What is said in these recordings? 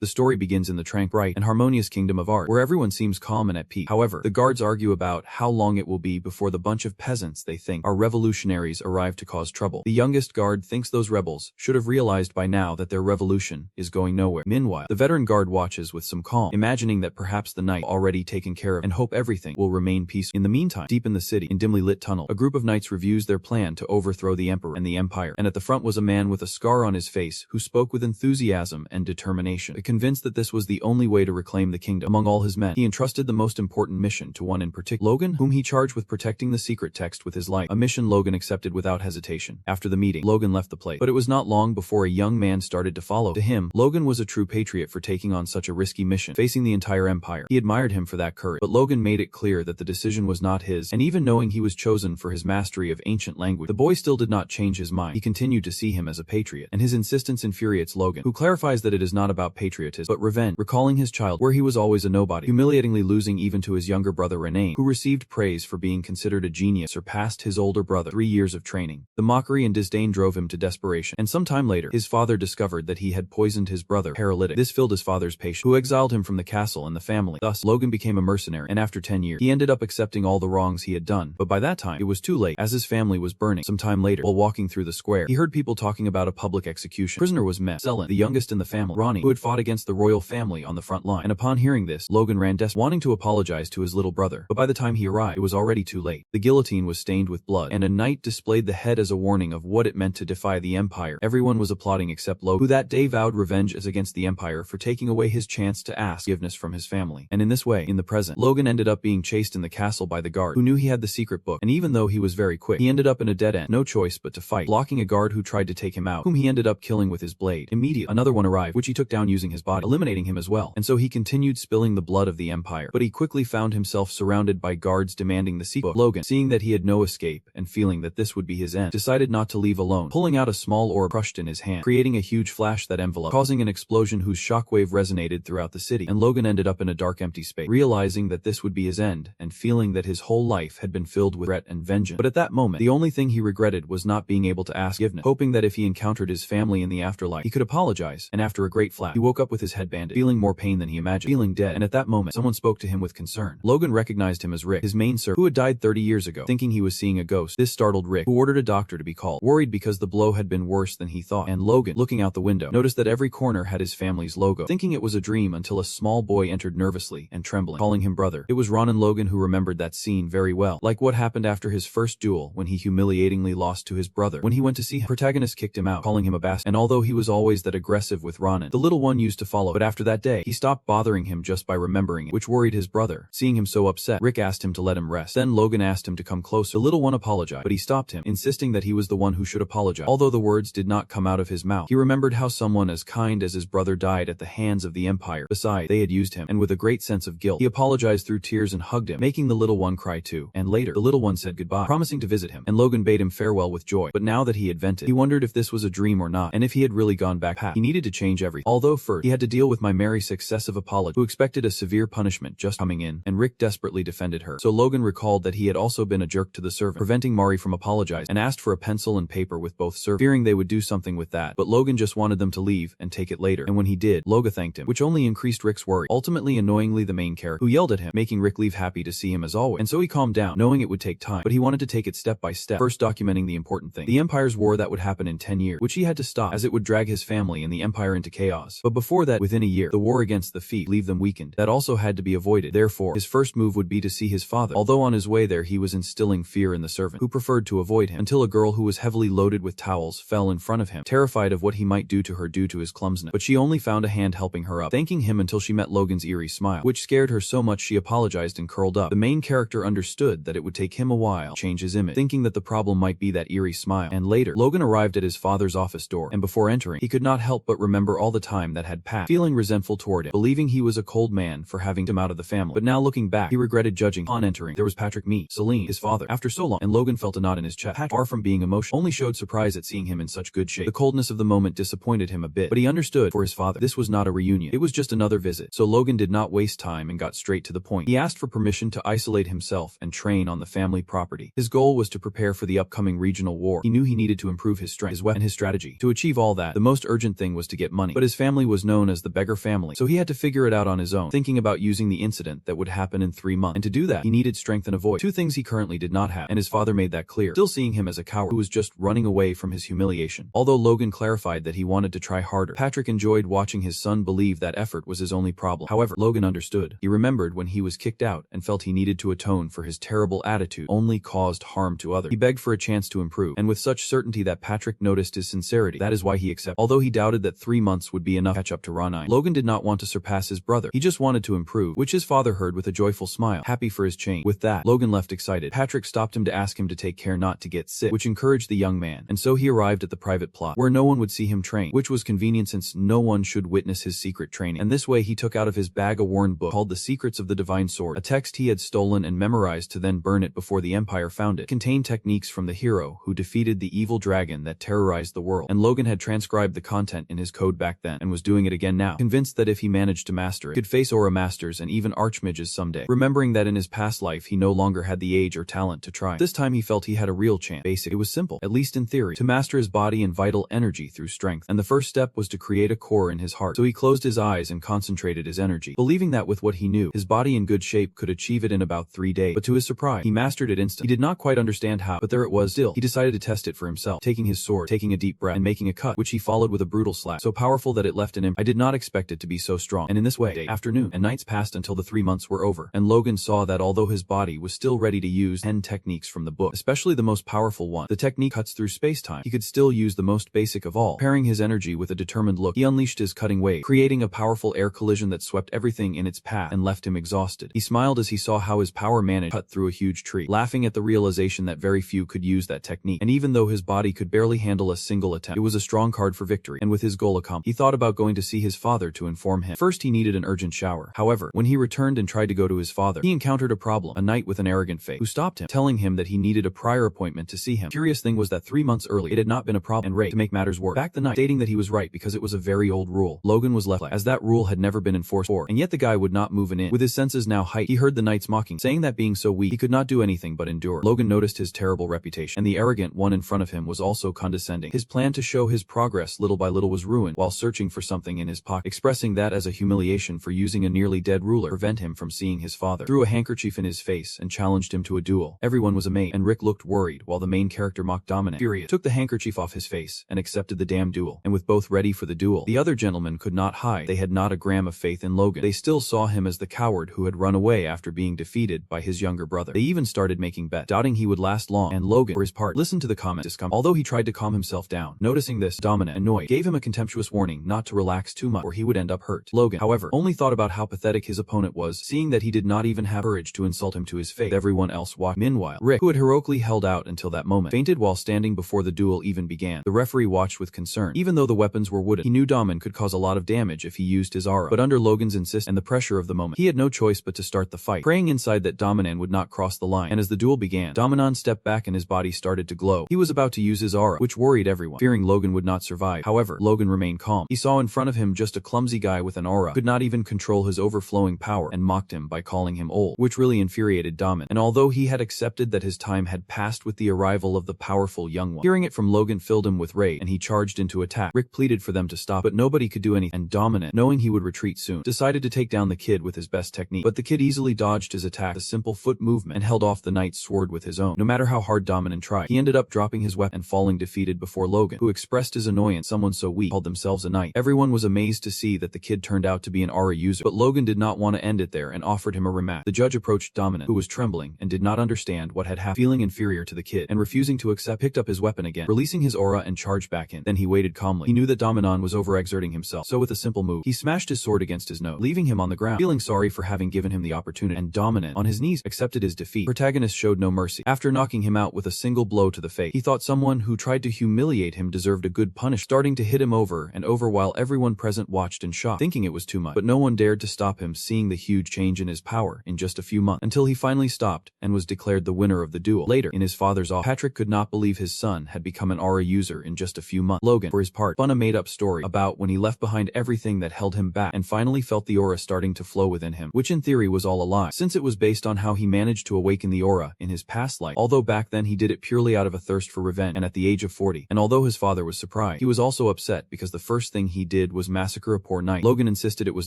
The story begins in the tranquil, bright, and harmonious kingdom of art, where everyone seems calm and at peace. However, the guards argue about how long it will be before the bunch of peasants they think are revolutionaries arrive to cause trouble. The youngest guard thinks those rebels should have realized by now that their revolution is going nowhere. Meanwhile, the veteran guard watches with some calm, imagining that perhaps the night already taken care of and hope everything will remain peaceful. In the meantime, deep in the city, in dimly lit tunnel, a group of knights reviews their plan to overthrow the emperor and the empire, and at the front was a man with a scar on his face who spoke with enthusiasm and determination. Convinced that this was the only way to reclaim the kingdom among all his men, he entrusted the most important mission to one in particular, Logan, whom he charged with protecting the secret text with his life, a mission Logan accepted without hesitation. After the meeting, Logan left the place, but it was not long before a young man started to follow. To him, Logan was a true patriot for taking on such a risky mission, facing the entire empire. He admired him for that courage, but Logan made it clear that the decision was not his, and even knowing he was chosen for his mastery of ancient language, the boy still did not change his mind. He continued to see him as a patriot, and his insistence infuriates Logan, who clarifies that it is not about patriotism, but revenge, recalling his childhood, where he was always a nobody, humiliatingly losing even to his younger brother Renane, who received praise for being considered a genius, surpassed his older brother 3 years of training. The mockery and disdain drove him to desperation, and some time later, his father discovered that he had poisoned his brother, paralytic. This filled his father's patience, who exiled him from the castle and the family. Thus, Logan became a mercenary, and after 10 years, he ended up accepting all the wrongs he had done. But by that time, it was too late, as his family was burning. Some time later, while walking through the square, he heard people talking about a public execution. Prisoner was Selin, the youngest in the family, Ronnie, who had fought against the royal family on the front line. And upon hearing this, Logan ran desperate, wanting to apologize to his little brother. But by the time he arrived, it was already too late. The guillotine was stained with blood, and a knight displayed the head as a warning of what it meant to defy the empire. Everyone was applauding except Logan, who that day vowed revenge as against the empire for taking away his chance to ask forgiveness from his family. And in this way, in the present, Logan ended up being chased in the castle by the guard, who knew he had the secret book, and even though he was very quick, he ended up in a dead end, no choice but to fight, blocking a guard who tried to take him out, whom he ended up killing with his blade. Immediately, another one arrived, which he took down using his body, eliminating him as well, and so he continued spilling the blood of the empire. But he quickly found himself surrounded by guards demanding the secret book. Logan, seeing that he had no escape and feeling that this would be his end, decided not to leave alone, pulling out a small orb crushed in his hand, creating a huge flash that enveloped, causing an explosion whose shockwave resonated throughout the city, and Logan ended up in a dark empty space, realizing that this would be his end, and feeling that his whole life had been filled with regret and vengeance. But at that moment, the only thing he regretted was not being able to ask forgiveness, hoping that if he encountered his family in the afterlife, he could apologize. And after a great flash, he woke up with his head bandaged, feeling more pain than he imagined, feeling dead. And at that moment, someone spoke to him with concern. Logan recognized him as Rick, his main servant, who had died 30 years ago. Thinking he was seeing a ghost, this startled Rick, who ordered a doctor to be called, worried because the blow had been worse than he thought. And Logan, looking out the window, noticed that every corner had his family's logo, thinking it was a dream until a small boy entered nervously and trembling, calling him brother. It was Ron and Logan who remembered that scene very well, like what happened after his first duel when he humiliatingly lost to his brother. When he went to see him, Protagonist kicked him out, calling him a bastard, and although he was always that aggressive with Ronan, the little one used to follow. But after that day, he stopped bothering him just by remembering it, which worried his brother. Seeing him so upset, Rick asked him to let him rest. Then Logan asked him to come closer. The little one apologized, but he stopped him, insisting that he was the one who should apologize. Although the words did not come out of his mouth, he remembered how someone as kind as his brother died at the hands of the empire. Besides, they had used him, and with a great sense of guilt, he apologized through tears and hugged him, making the little one cry too. And later, the little one said goodbye, promising to visit him, and Logan bade him farewell with joy. But now that he had vented, he wondered if this was a dream or not, and if he had really gone back past. He needed to change everything. Although first, he had to deal with Mary's successive apology, who expected a severe punishment just coming in, and Rick desperately defended her. So Logan recalled that he had also been a jerk to the servant, preventing Mari from apologizing, and asked for a pencil and paper with both servants, fearing they would do something with that. But Logan just wanted them to leave and take it later, and when he did, Logan thanked him, which only increased Rick's worry, ultimately annoyingly the main character, who yelled at him, making Rick leave happy to see him as always. And so he calmed down, knowing it would take time, but he wanted to take it step by step, first documenting the important thing, the Empire's war that would happen in 10 years, which he had to stop, as it would drag his family and the Empire into chaos. But before that, within a year, the war against the Fee leave them weakened. That also had to be avoided. Therefore, his first move would be to see his father, although on his way there he was instilling fear in the servant, who preferred to avoid him, until a girl who was heavily loaded with towels fell in front of him, terrified of what he might do to her due to his clumsiness. But she only found a hand helping her up, thanking him until she met Logan's eerie smile, which scared her so much she apologized and curled up. The main character understood that it would take him a while to change his image, thinking that the problem might be that eerie smile. And later, Logan arrived at his father's office door, and before entering, he could not help but remember all the time that had passed, feeling resentful toward him, believing he was a cold man for having him out of the family. But now looking back, he regretted judging. On entering, there was Patrick Celine, his father, after so long, and Logan felt a knot in his chest. Patrick, far from being emotional, only showed surprise at seeing him in such good shape. The coldness of the moment disappointed him a bit, but he understood, for his father, this was not a reunion, it was just another visit. So Logan did not waste time and got straight to the point. He asked for permission to isolate himself and train on the family property. His goal was to prepare for the upcoming regional war. He knew he needed to improve his strength, his weapon, and his strategy. To achieve all that, the most urgent thing was to get money, but his family was known as the beggar family, so he had to figure it out on his own, thinking about using the incident that would happen in 3 months. And to do that, he needed strength and a voice, 2 things he currently did not have, and his father made that clear, still seeing him as a coward who was just running away from his humiliation. Although Logan clarified that he wanted to try harder, Patrick enjoyed watching his son believe that effort was his only problem. However, Logan understood. He remembered when he was kicked out and felt he needed to atone for his terrible attitude only caused harm to others. He begged for a chance to improve, and with such certainty that Patrick noticed his sincerity. That is why he accepted. Although he doubted that 3 months would be enough to catch up to Ronine, Logan did not want to surpass his brother. He just wanted to improve, which his father heard with a joyful smile, happy for his change. With that, Logan left excited. Patrick stopped him to ask him to take care not to get sick, which encouraged the young man, and so he arrived at the private plot, where no one would see him train, which was convenient since no one should witness his secret training. And this way he took out of his bag a worn book called The Secrets of the Divine Sword, a text he had stolen and memorized to then burn it before the Empire found it. It contained techniques from the hero who defeated the evil dragon that terrorized the world, and Logan had transcribed the content in his code back then, and was doing it again now, convinced that if he managed to master it, he could face aura masters and even archmages someday, remembering that in his past life he no longer had the age or talent to try. This time he felt he had a real chance. It was simple, at least in theory, to master his body and vital energy through strength, and the first step was to create a core in his heart. So he closed his eyes and concentrated his energy, believing that with what he knew, his body in good shape could achieve it in about 3 days. But to his surprise, he mastered it instantly. He did not quite understand how, but there it was. Still, he decided to test it for himself, taking his sword, taking a deep breath, and making a cut, which he followed with a brutal slap, so powerful that it left an imprint. I did not expect it to be so strong. And in this way, afternoon and nights passed until the 3 months were over, and Logan saw that although his body was still ready to use 10 techniques from the book, especially the most powerful one, the technique cuts through space-time, he could still use the most basic of all. Pairing his energy with a determined look, he unleashed his cutting wave, creating a powerful air collision that swept everything in its path and left him exhausted. He smiled as he saw how his power managed to cut through a huge tree, laughing at the realization that very few could use that technique. And even though his body could barely handle a single attempt, it was a strong card for victory. And with his goal accomplished, he thought about going to see his father to inform him. First, he needed an urgent shower. However, when he returned and tried to go to his father, he encountered a problem, a knight with an arrogant face, who stopped him, telling him that he needed a prior appointment to see him. Curious thing was that 3 months earlier, it had not been a problem, and Ray, to make matters worse, backed the knight, stating that he was right because it was a very old rule. Logan was left as that rule had never been enforced before, and yet the guy would not move an inch. With his senses now heightened, he heard the knight's mocking, saying that being so weak, he could not do anything but endure. Logan noticed his terrible reputation, and the arrogant one in front of him was also condescending. His plan to show his progress little by little was ruined while searching for something in his pocket, expressing that as a humiliation for using a nearly dead ruler to prevent him from seeing his father. Threw a handkerchief in his face and challenged him to a duel. Everyone was amazed, and Rick looked worried while the main character mocked dominant. Furious, took the handkerchief off his face and accepted the damn duel. And with both ready for the duel, the other gentlemen could not hide. They had not a gram of faith in Logan. They still saw him as the coward who had run away after being defeated by his younger brother. They even started making bets, doubting he would last long, and Logan, for his part, listened to the comments. Although he tried to calm himself down, noticing this, dominant, annoyed, gave him a contemptuous warning not to relax too much or he would end up hurt. Logan, however, only thought about how pathetic his opponent was, seeing that he did not even have courage to insult him to his face. Everyone else watched. Meanwhile, Rick, who had heroically held out until that moment, fainted while standing before the duel even began. The referee watched with concern. Even though the weapons were wooden, he knew Daman could cause a lot of damage if he used his aura. But under Logan's insistence and the pressure of the moment, he had no choice but to start the fight, praying inside that Dominan would not cross the line. And as the duel began, Dominan stepped back and his body started to glow. He was about to use his aura, which worried everyone, fearing Logan would not survive. However, Logan remained calm. He saw in front of him just a clumsy guy with an aura, could not even control his overflowing power, and mocked him by calling him old, which really infuriated Daman. And although he had accepted that his time had passed with the arrival of the powerful young one, hearing it from Logan filled him with rage, and he charged into attack. Rick pleaded for them to stop, but nobody could do anything, and Dominant, knowing he would retreat soon, decided to take down the kid with his best technique. But the kid easily dodged his attack, a simple foot movement, and held off the knight's sword with his own. No matter how hard Dominant tried, he ended up dropping his weapon and falling defeated before Logan, who expressed his annoyance someone so weak called themselves a knight. Everyone was amazed to see that the kid turned out to be an aura user, but Logan did not want to end it there and offered him a rematch. The judge approached Dominant, who was trembling and did not understand what had happened, feeling inferior to the kid, and refusing to accept, picked up his weapon again, releasing his aura and charged back in. Then he waited calmly. He knew that Dominan was overexerting himself, so with a simple move, he smashed his sword against his nose, leaving him on the ground, feeling sorry for having given him the opportunity, and Dominant, on his knees, accepted his defeat. Protagonist showed no mercy. After knocking him out with a single blow to the face, he thought someone who tried to humiliate him deserved a good punishment, starting to hit him over and over while everyone present watched in shock, thinking it was too much. But no one dared to stop him, seeing the huge change in his power in just a few months, until he finally stopped and was declared the winner of the duel. Later, in his father's office, Patrick could not believe his son had become an aura user in just a few months. Logan, for his part, spun a made-up story about when he left behind everything that held him back and finally felt the aura starting to flow within him, which in theory was all a lie, since it was based on how he managed to awaken the aura in his past life, although back then he did it purely out of a thirst for revenge and at the age of 40. And although his father was surprised, he was also upset because the first thing he did was was massacre a poor knight. Logan insisted it was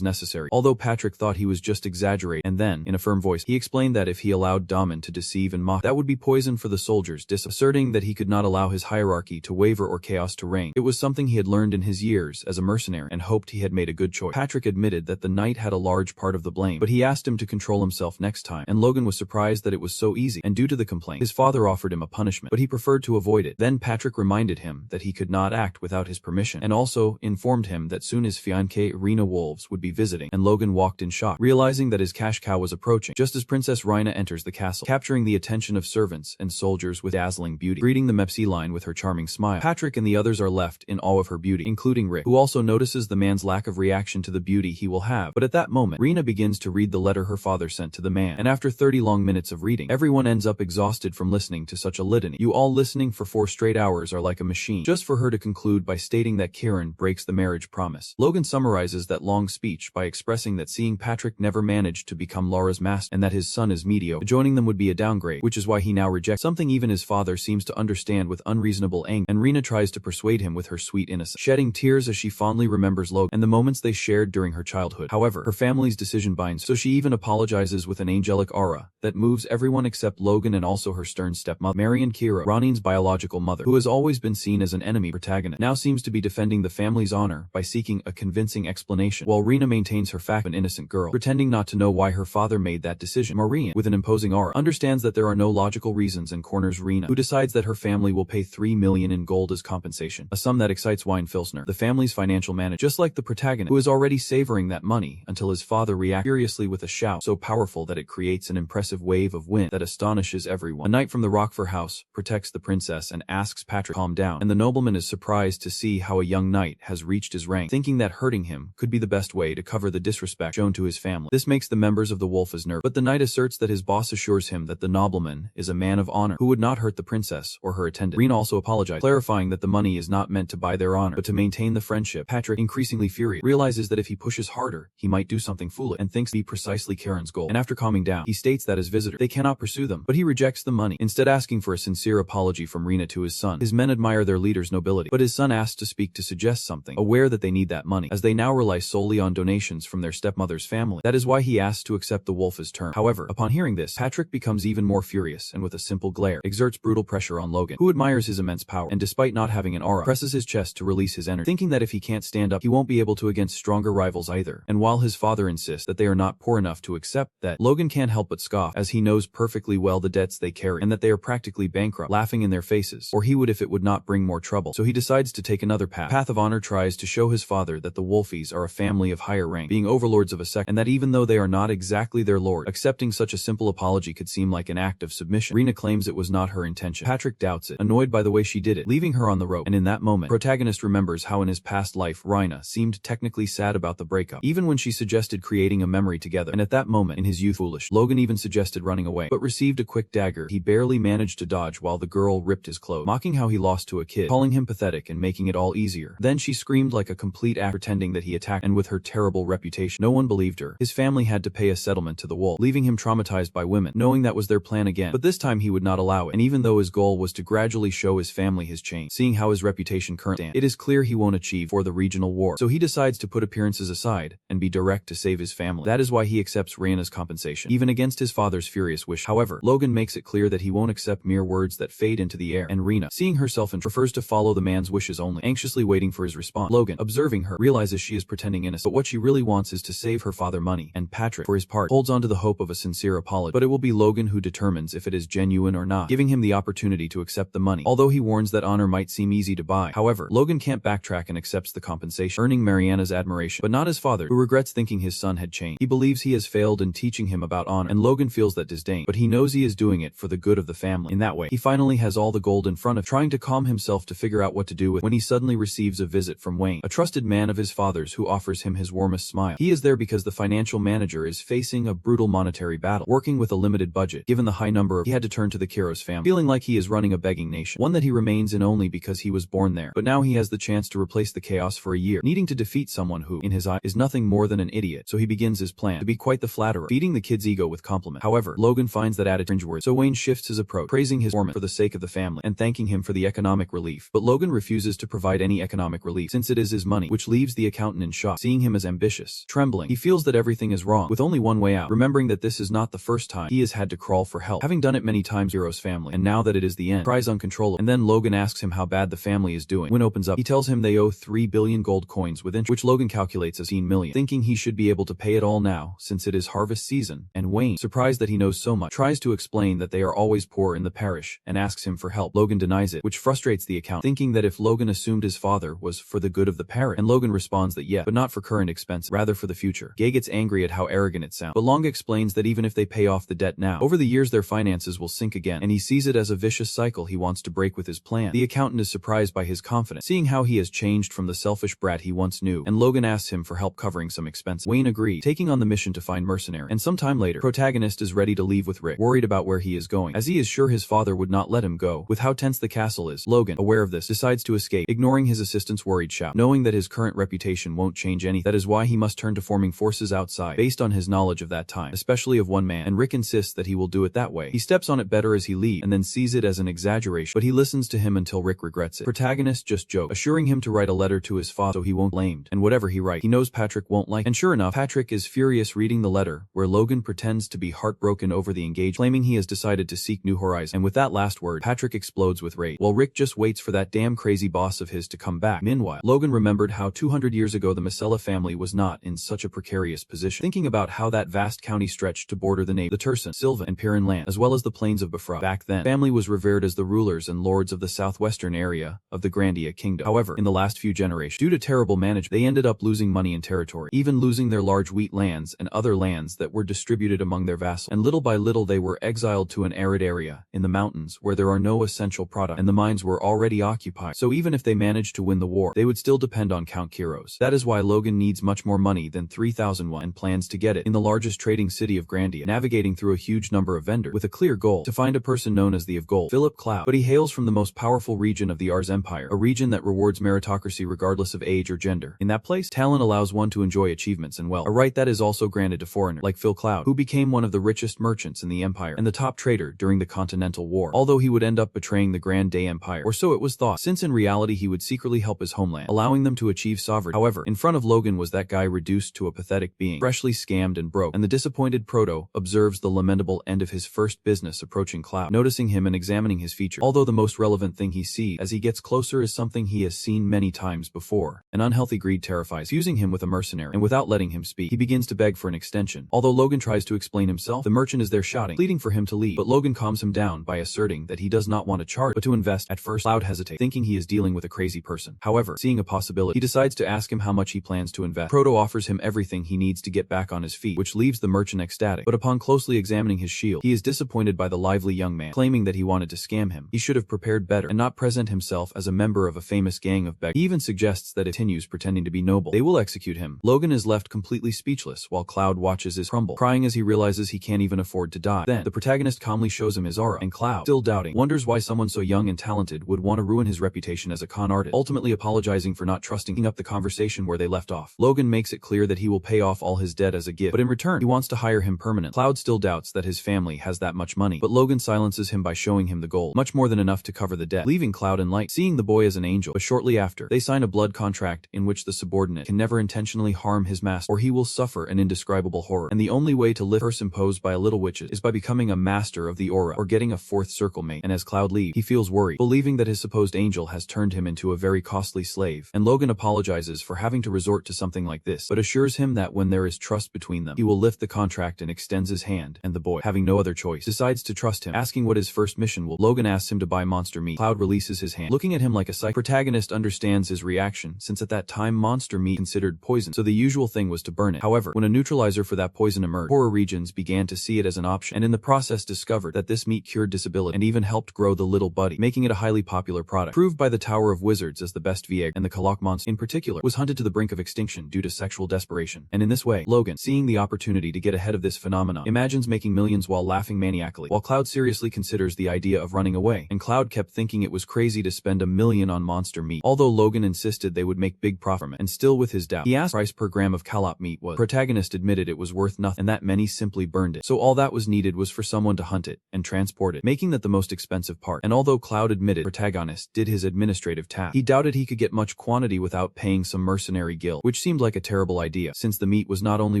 necessary, although Patrick thought he was just exaggerating, and then, in a firm voice, he explained that if he allowed Daman to deceive and mock, that would be poison for the soldiers, asserting that he could not allow his hierarchy to waver or chaos to reign. It was something he had learned in his years as a mercenary and hoped he had made a good choice. Patrick admitted that the knight had a large part of the blame, but he asked him to control himself next time, and Logan was surprised that it was so easy, and due to the complaint, his father offered him a punishment, but he preferred to avoid it. Then Patrick reminded him that he could not act without his permission, and also informed him that soon his fiancée Rina Wolves would be visiting, and Logan walked in shock, realizing that his cash cow was approaching, just as Princess Rina enters the castle, capturing the attention of servants and soldiers with dazzling beauty, greeting the Mepsi line with her charming smile. Patrick and the others are left in awe of her beauty, including Rick, who also notices the man's lack of reaction to the beauty he will have. But at that moment, Rina begins to read the letter her father sent to the man, and after 30 long minutes of reading, everyone ends up exhausted from listening to such a litany. You all listening for 4 straight hours are like a machine, just for her to conclude by stating that Kieran breaks the marriage promise. Logan summarizes that long speech by expressing that seeing Patrick never managed to become Laura's master, and that his son is mediocre, joining them would be a downgrade, which is why he now rejects something even his father seems to understand with unreasonable anger, and Rina tries to persuade him with her sweet innocence, shedding tears as she fondly remembers Logan and the moments they shared during her childhood. However, her family's decision binds her, so she even apologizes with an angelic aura that moves everyone except Logan and also her stern stepmother. Marion Kira, Roneen's biological mother, who has always been seen as an enemy protagonist, now seems to be defending the family's honor by seeking a convincing explanation, while Rina maintains her fact of an innocent girl, pretending not to know why her father made that decision. Marion, with an imposing aura, understands that there are no logical reasons and corners Rina, who decides that her family will pay $3 million in gold as compensation, a sum that excites Wine Filsner, the family's financial manager, just like the protagonist, who is already savoring that money until his father reacts furiously with a shout so powerful that it creates an impressive wave of wind that astonishes everyone. A knight from the Rockford house protects the princess and asks Patrick to calm down, and the nobleman is surprised to see how a young knight has reached his rank, thinking that hurting him could be the best way to cover the disrespect shown to his family. This makes the members of the Wolf's nervous, but the knight asserts that his boss assures him that the nobleman is a man of honor who would not hurt the princess or her attendant. Rina also apologizes, clarifying that the money is not meant to buy their honor, but to maintain the friendship. Patrick, increasingly furious, realizes that if he pushes harder, he might do something foolish, and thinks to be precisely Karen's goal. And after calming down, he states that as visitors, they cannot pursue them, but he rejects the money, instead asking for a sincere apology from Rina to his son. His men admire their leader's nobility, but his son asks to speak to suggest something, aware that they need that money, as they now rely solely on donations from their stepmother's family. That is why he asks to accept the wolf as term. However, upon hearing this, Patrick becomes even more furious, and with a simple glare, exerts brutal pressure on Logan, who admires his immense power, and despite not having an aura, presses his chest to release his energy, thinking that if he can't stand up, he won't be able to against stronger rivals either. And while his father insists that they are not poor enough to accept that, Logan can't help but scoff, as he knows perfectly well the debts they carry, and that they are practically bankrupt, laughing in their faces, or he would if it would not bring more trouble. So he decides to take another path. Path of Honor tries to show his father that the Wolfies are a family of higher rank, being overlords of a sect, and that even though they are not exactly their lord, accepting such a simple apology could seem like an act of submission. Rina claims it was not her intention. Patrick doubts it, annoyed by the way she did it, leaving her on the rope, and in that moment, Protagonist remembers how in his past life Rina seemed technically sad about the breakup, even when she suggested creating a memory together, and at that moment, in his youth foolish, Logan even suggested running away, but received a quick dagger he barely managed to dodge while the girl ripped his clothes, mocking how he lost to a kid, calling him pathetic and making it all easier. Then she screamed like a complete act, pretending that he attacked, and with her terrible reputation, no one believed her. His family had to pay a settlement to the wolf, leaving him traumatized by women, knowing that was their plan again, but this time he would not allow it, and even though his goal was to gradually show his family his change, seeing how his reputation currently stands, it is clear he won't achieve for the regional war, so he decides to put appearances aside and be direct to save his family. That is why he accepts Rina's compensation, even against his father's furious wish. However, Logan makes it clear that he won't accept mere words that fade into the air, and Rina, seeing herself and prefers to follow the man's wishes only, anxiously waiting for his response. Logan, observing her, realizes she is pretending innocent, but what she really wants is to save her father money, and Patrick, for his part, holds on to the hope of a sincere apology, but it will be Logan who determines if it is genuine or not, giving him the opportunity to accept the money, although he warns that honor might seem easy to buy. However, Logan can't backtrack and accepts the compensation, earning Mariana's admiration, but not his father, who regrets thinking his son had changed. He believes he has failed in teaching him about honor, and Logan feels that disdain, but he knows he is doing it for the good of the family. In that way, he finally has all the gold in front of him, trying to calm himself to figure out what to do with when he suddenly receives a visit from Wayne, a trusted man of his father's who offers him his warmest smile. He is there because the financial manager is facing a brutal monetary battle, working with a limited budget, given the high number of he had to turn to the Kiros family, feeling like he is running a begging nation, one that he remains in only because he was born there. But now he has the chance to replace the chaos for a year, needing to defeat someone who, in his eye, is nothing more than an idiot, so he begins his plan to be quite the flatterer, feeding the kid's ego with compliments. However, Logan finds that attitude cringeworthy, so Wayne shifts his approach, praising his foreman for the sake of the family, and thanking him for the economic relief. But Logan refuses to provide any economic relief, since it is his money money, which leaves the accountant in shock, seeing him as ambitious. Trembling, he feels that everything is wrong, with only one way out, remembering that this is not the first time he has had to crawl for help, having done it many times. Hero's family, and now that it is the end, cries uncontrollably. And then Logan asks him how bad the family is doing. When opens up, he tells him they owe 3 billion gold coins with interest, which Logan calculates as 18 million, thinking he should be able to pay it all now, since it is harvest season. And Wayne, surprised that he knows so much, tries to explain that they are always poor in the parish, and asks him for help. Logan denies it, which frustrates the accountant, thinking that if Logan assumed his father was for the good of the parish, and Logan responds that yeah, but not for current expenses, rather for the future. Gay gets angry at how arrogant it sounds, but Long explains that even if they pay off the debt now, over the years their finances will sink again, and he sees it as a vicious cycle he wants to break with his plan. The accountant is surprised by his confidence, seeing how he has changed from the selfish brat he once knew, and Logan asks him for help covering some expenses. Wayne agrees, taking on the mission to find mercenary, and sometime later, Protagonist is ready to leave with Rick, worried about where he is going, as he is sure his father would not let him go. With how tense the castle is, Logan, aware of this, decides to escape, ignoring his assistant's worried shout, knowing that his current reputation won't change anything. That is why he must turn to forming forces outside, based on his knowledge of that time, especially of one man, and Rick insists that he will do it that way. He steps on it better as he leaves, and then sees it as an exaggeration, but he listens to him until Rick regrets it. Protagonist just jokes, assuring him to write a letter to his father so he won't be blamed, and whatever he writes, he knows Patrick won't like it. And sure enough, Patrick is furious reading the letter, where Logan pretends to be heartbroken over the engagement, claiming he has decided to seek new horizons, and with that last word, Patrick explodes with rage, while Rick just waits for that damn crazy boss of his to come back. Meanwhile, Logan remembered how 200 years ago the Masella family was not in such a precarious position, thinking about how that vast county stretched to border the the Tursan, Silva, and Piran land, as well as the plains of Bifra. Back then, family was revered as the rulers and lords of the southwestern area of the Grandia kingdom. However, in the last few generations, due to terrible management, they ended up losing money and territory, even losing their large wheat lands and other lands that were distributed among their vassals, and little by little they were exiled to an arid area in the mountains where there are no essential products, and the mines were already occupied. So even if they managed to win the war, they would still depend on Count Kiros. That is why Logan needs much more money than 3,001 and plans to get it in the largest trading city of Grandia, navigating through a huge number of vendors with a clear goal to find a person known as the of Gold, Philip Cloud. But he hails from the most powerful region of the Ars Empire, a region that rewards meritocracy regardless of age or gender. In that place, talent allows one to enjoy achievements and wealth, a right that is also granted to foreigners, like Phil Cloud, who became one of the richest merchants in the empire and the top trader during the Continental War, although he would end up betraying the Grand Day Empire, or so it was thought, since in reality he would secretly help his homeland, allowing them to achieve sovereignty. However, in front of Logan was that guy reduced to a pathetic being, freshly scammed and broke, and the disappointed Proto observes the lamentable end of his first business approaching Cloud, noticing him and examining his features, although the most relevant thing he sees as he gets closer is something he has seen many times before. An unhealthy greed terrifies, fusing him with a mercenary, and without letting him speak, he begins to beg for an extension. Although Logan tries to explain himself, the merchant is there shouting, pleading for him to leave, but Logan calms him down by asserting that he does not want to charge, but to invest. At first, Cloud hesitates, thinking he is dealing with a crazy person. However, seeing a possibility, he decides to ask him how much he plans to invest. Proto offers him everything he needs to get back on his feet, which leaves the merchant ecstatic, but upon closely examining his shield, he is disappointed by the lively young man, claiming that he wanted to scam him. He should have prepared better and not present himself as a member of a famous gang of beggars. He even suggests that if he continues pretending to be noble, they will execute him. Logan is left completely speechless while Cloud watches his crumble, crying as he realizes he can't even afford to die. Then, the protagonist calmly shows him his aura, and Cloud, still doubting, wonders why someone so young and talented would want to ruin his reputation as a con artist, ultimately apologizing for not trusting up the conversation where they left off. Logan makes it clear that he will pay off all his debt as a gift, but in return, he wants to hire him permanently. Cloud still doubts that his family has that much money, but Logan silences him by showing him the gold, much more than enough to cover the debt, leaving Cloud in light, seeing the boy as an angel. But shortly after, they sign a blood contract in which the subordinate can never intentionally harm his master, or he will suffer an indescribable horror, and the only way to lift curse imposed by a little witches is by becoming a master of the aura, or getting a fourth circle mate. And as Cloud leaves, he feels worried, believing that his supposed angel has turned him into a very costly slave, and Logan apologizes for having to resort to something like this, but assures him that when there is trust between them, he will lift the contract and extends his hand, and the boy, having no other choice, decides to trust him, asking what his first mission will. Logan asks him to buy monster meat. Cloud releases his hand, looking at him like a psych. Protagonist understands his reaction, since at that time monster meat considered poison, so the usual thing was to burn it. However, when a neutralizer for that poison emerged, poorer regions began to see it as an option, and in the process discovered that this meat cured disability and even helped grow the little buddy, making it a highly popular product. Proved by the Tower of Wizards as the best Vieg, and the Kalak monster in particular was hunted to the brink of extinction due to sexual desperation. And in this way, Logan, seeing the opportunity to get ahead of this phenomenon, imagines making millions while laughing maniacally, while Cloud seriously considers the idea of running away, and Cloud kept thinking it was crazy to spend $1 million on monster meat, although Logan insisted they would make big profit from it, and still with his doubt, he asked price per gram of Kalak meat was. Protagonist admitted it was worth nothing, and that many simply burned it, so all that was needed was for someone to hunt it and transport it, making that the most expensive part. And although Cloud admitted Protagonist did his administrative task, he doubted he could get much quantity without paying some mercenary guild, which seemed like a terrible idea, since the meat was not only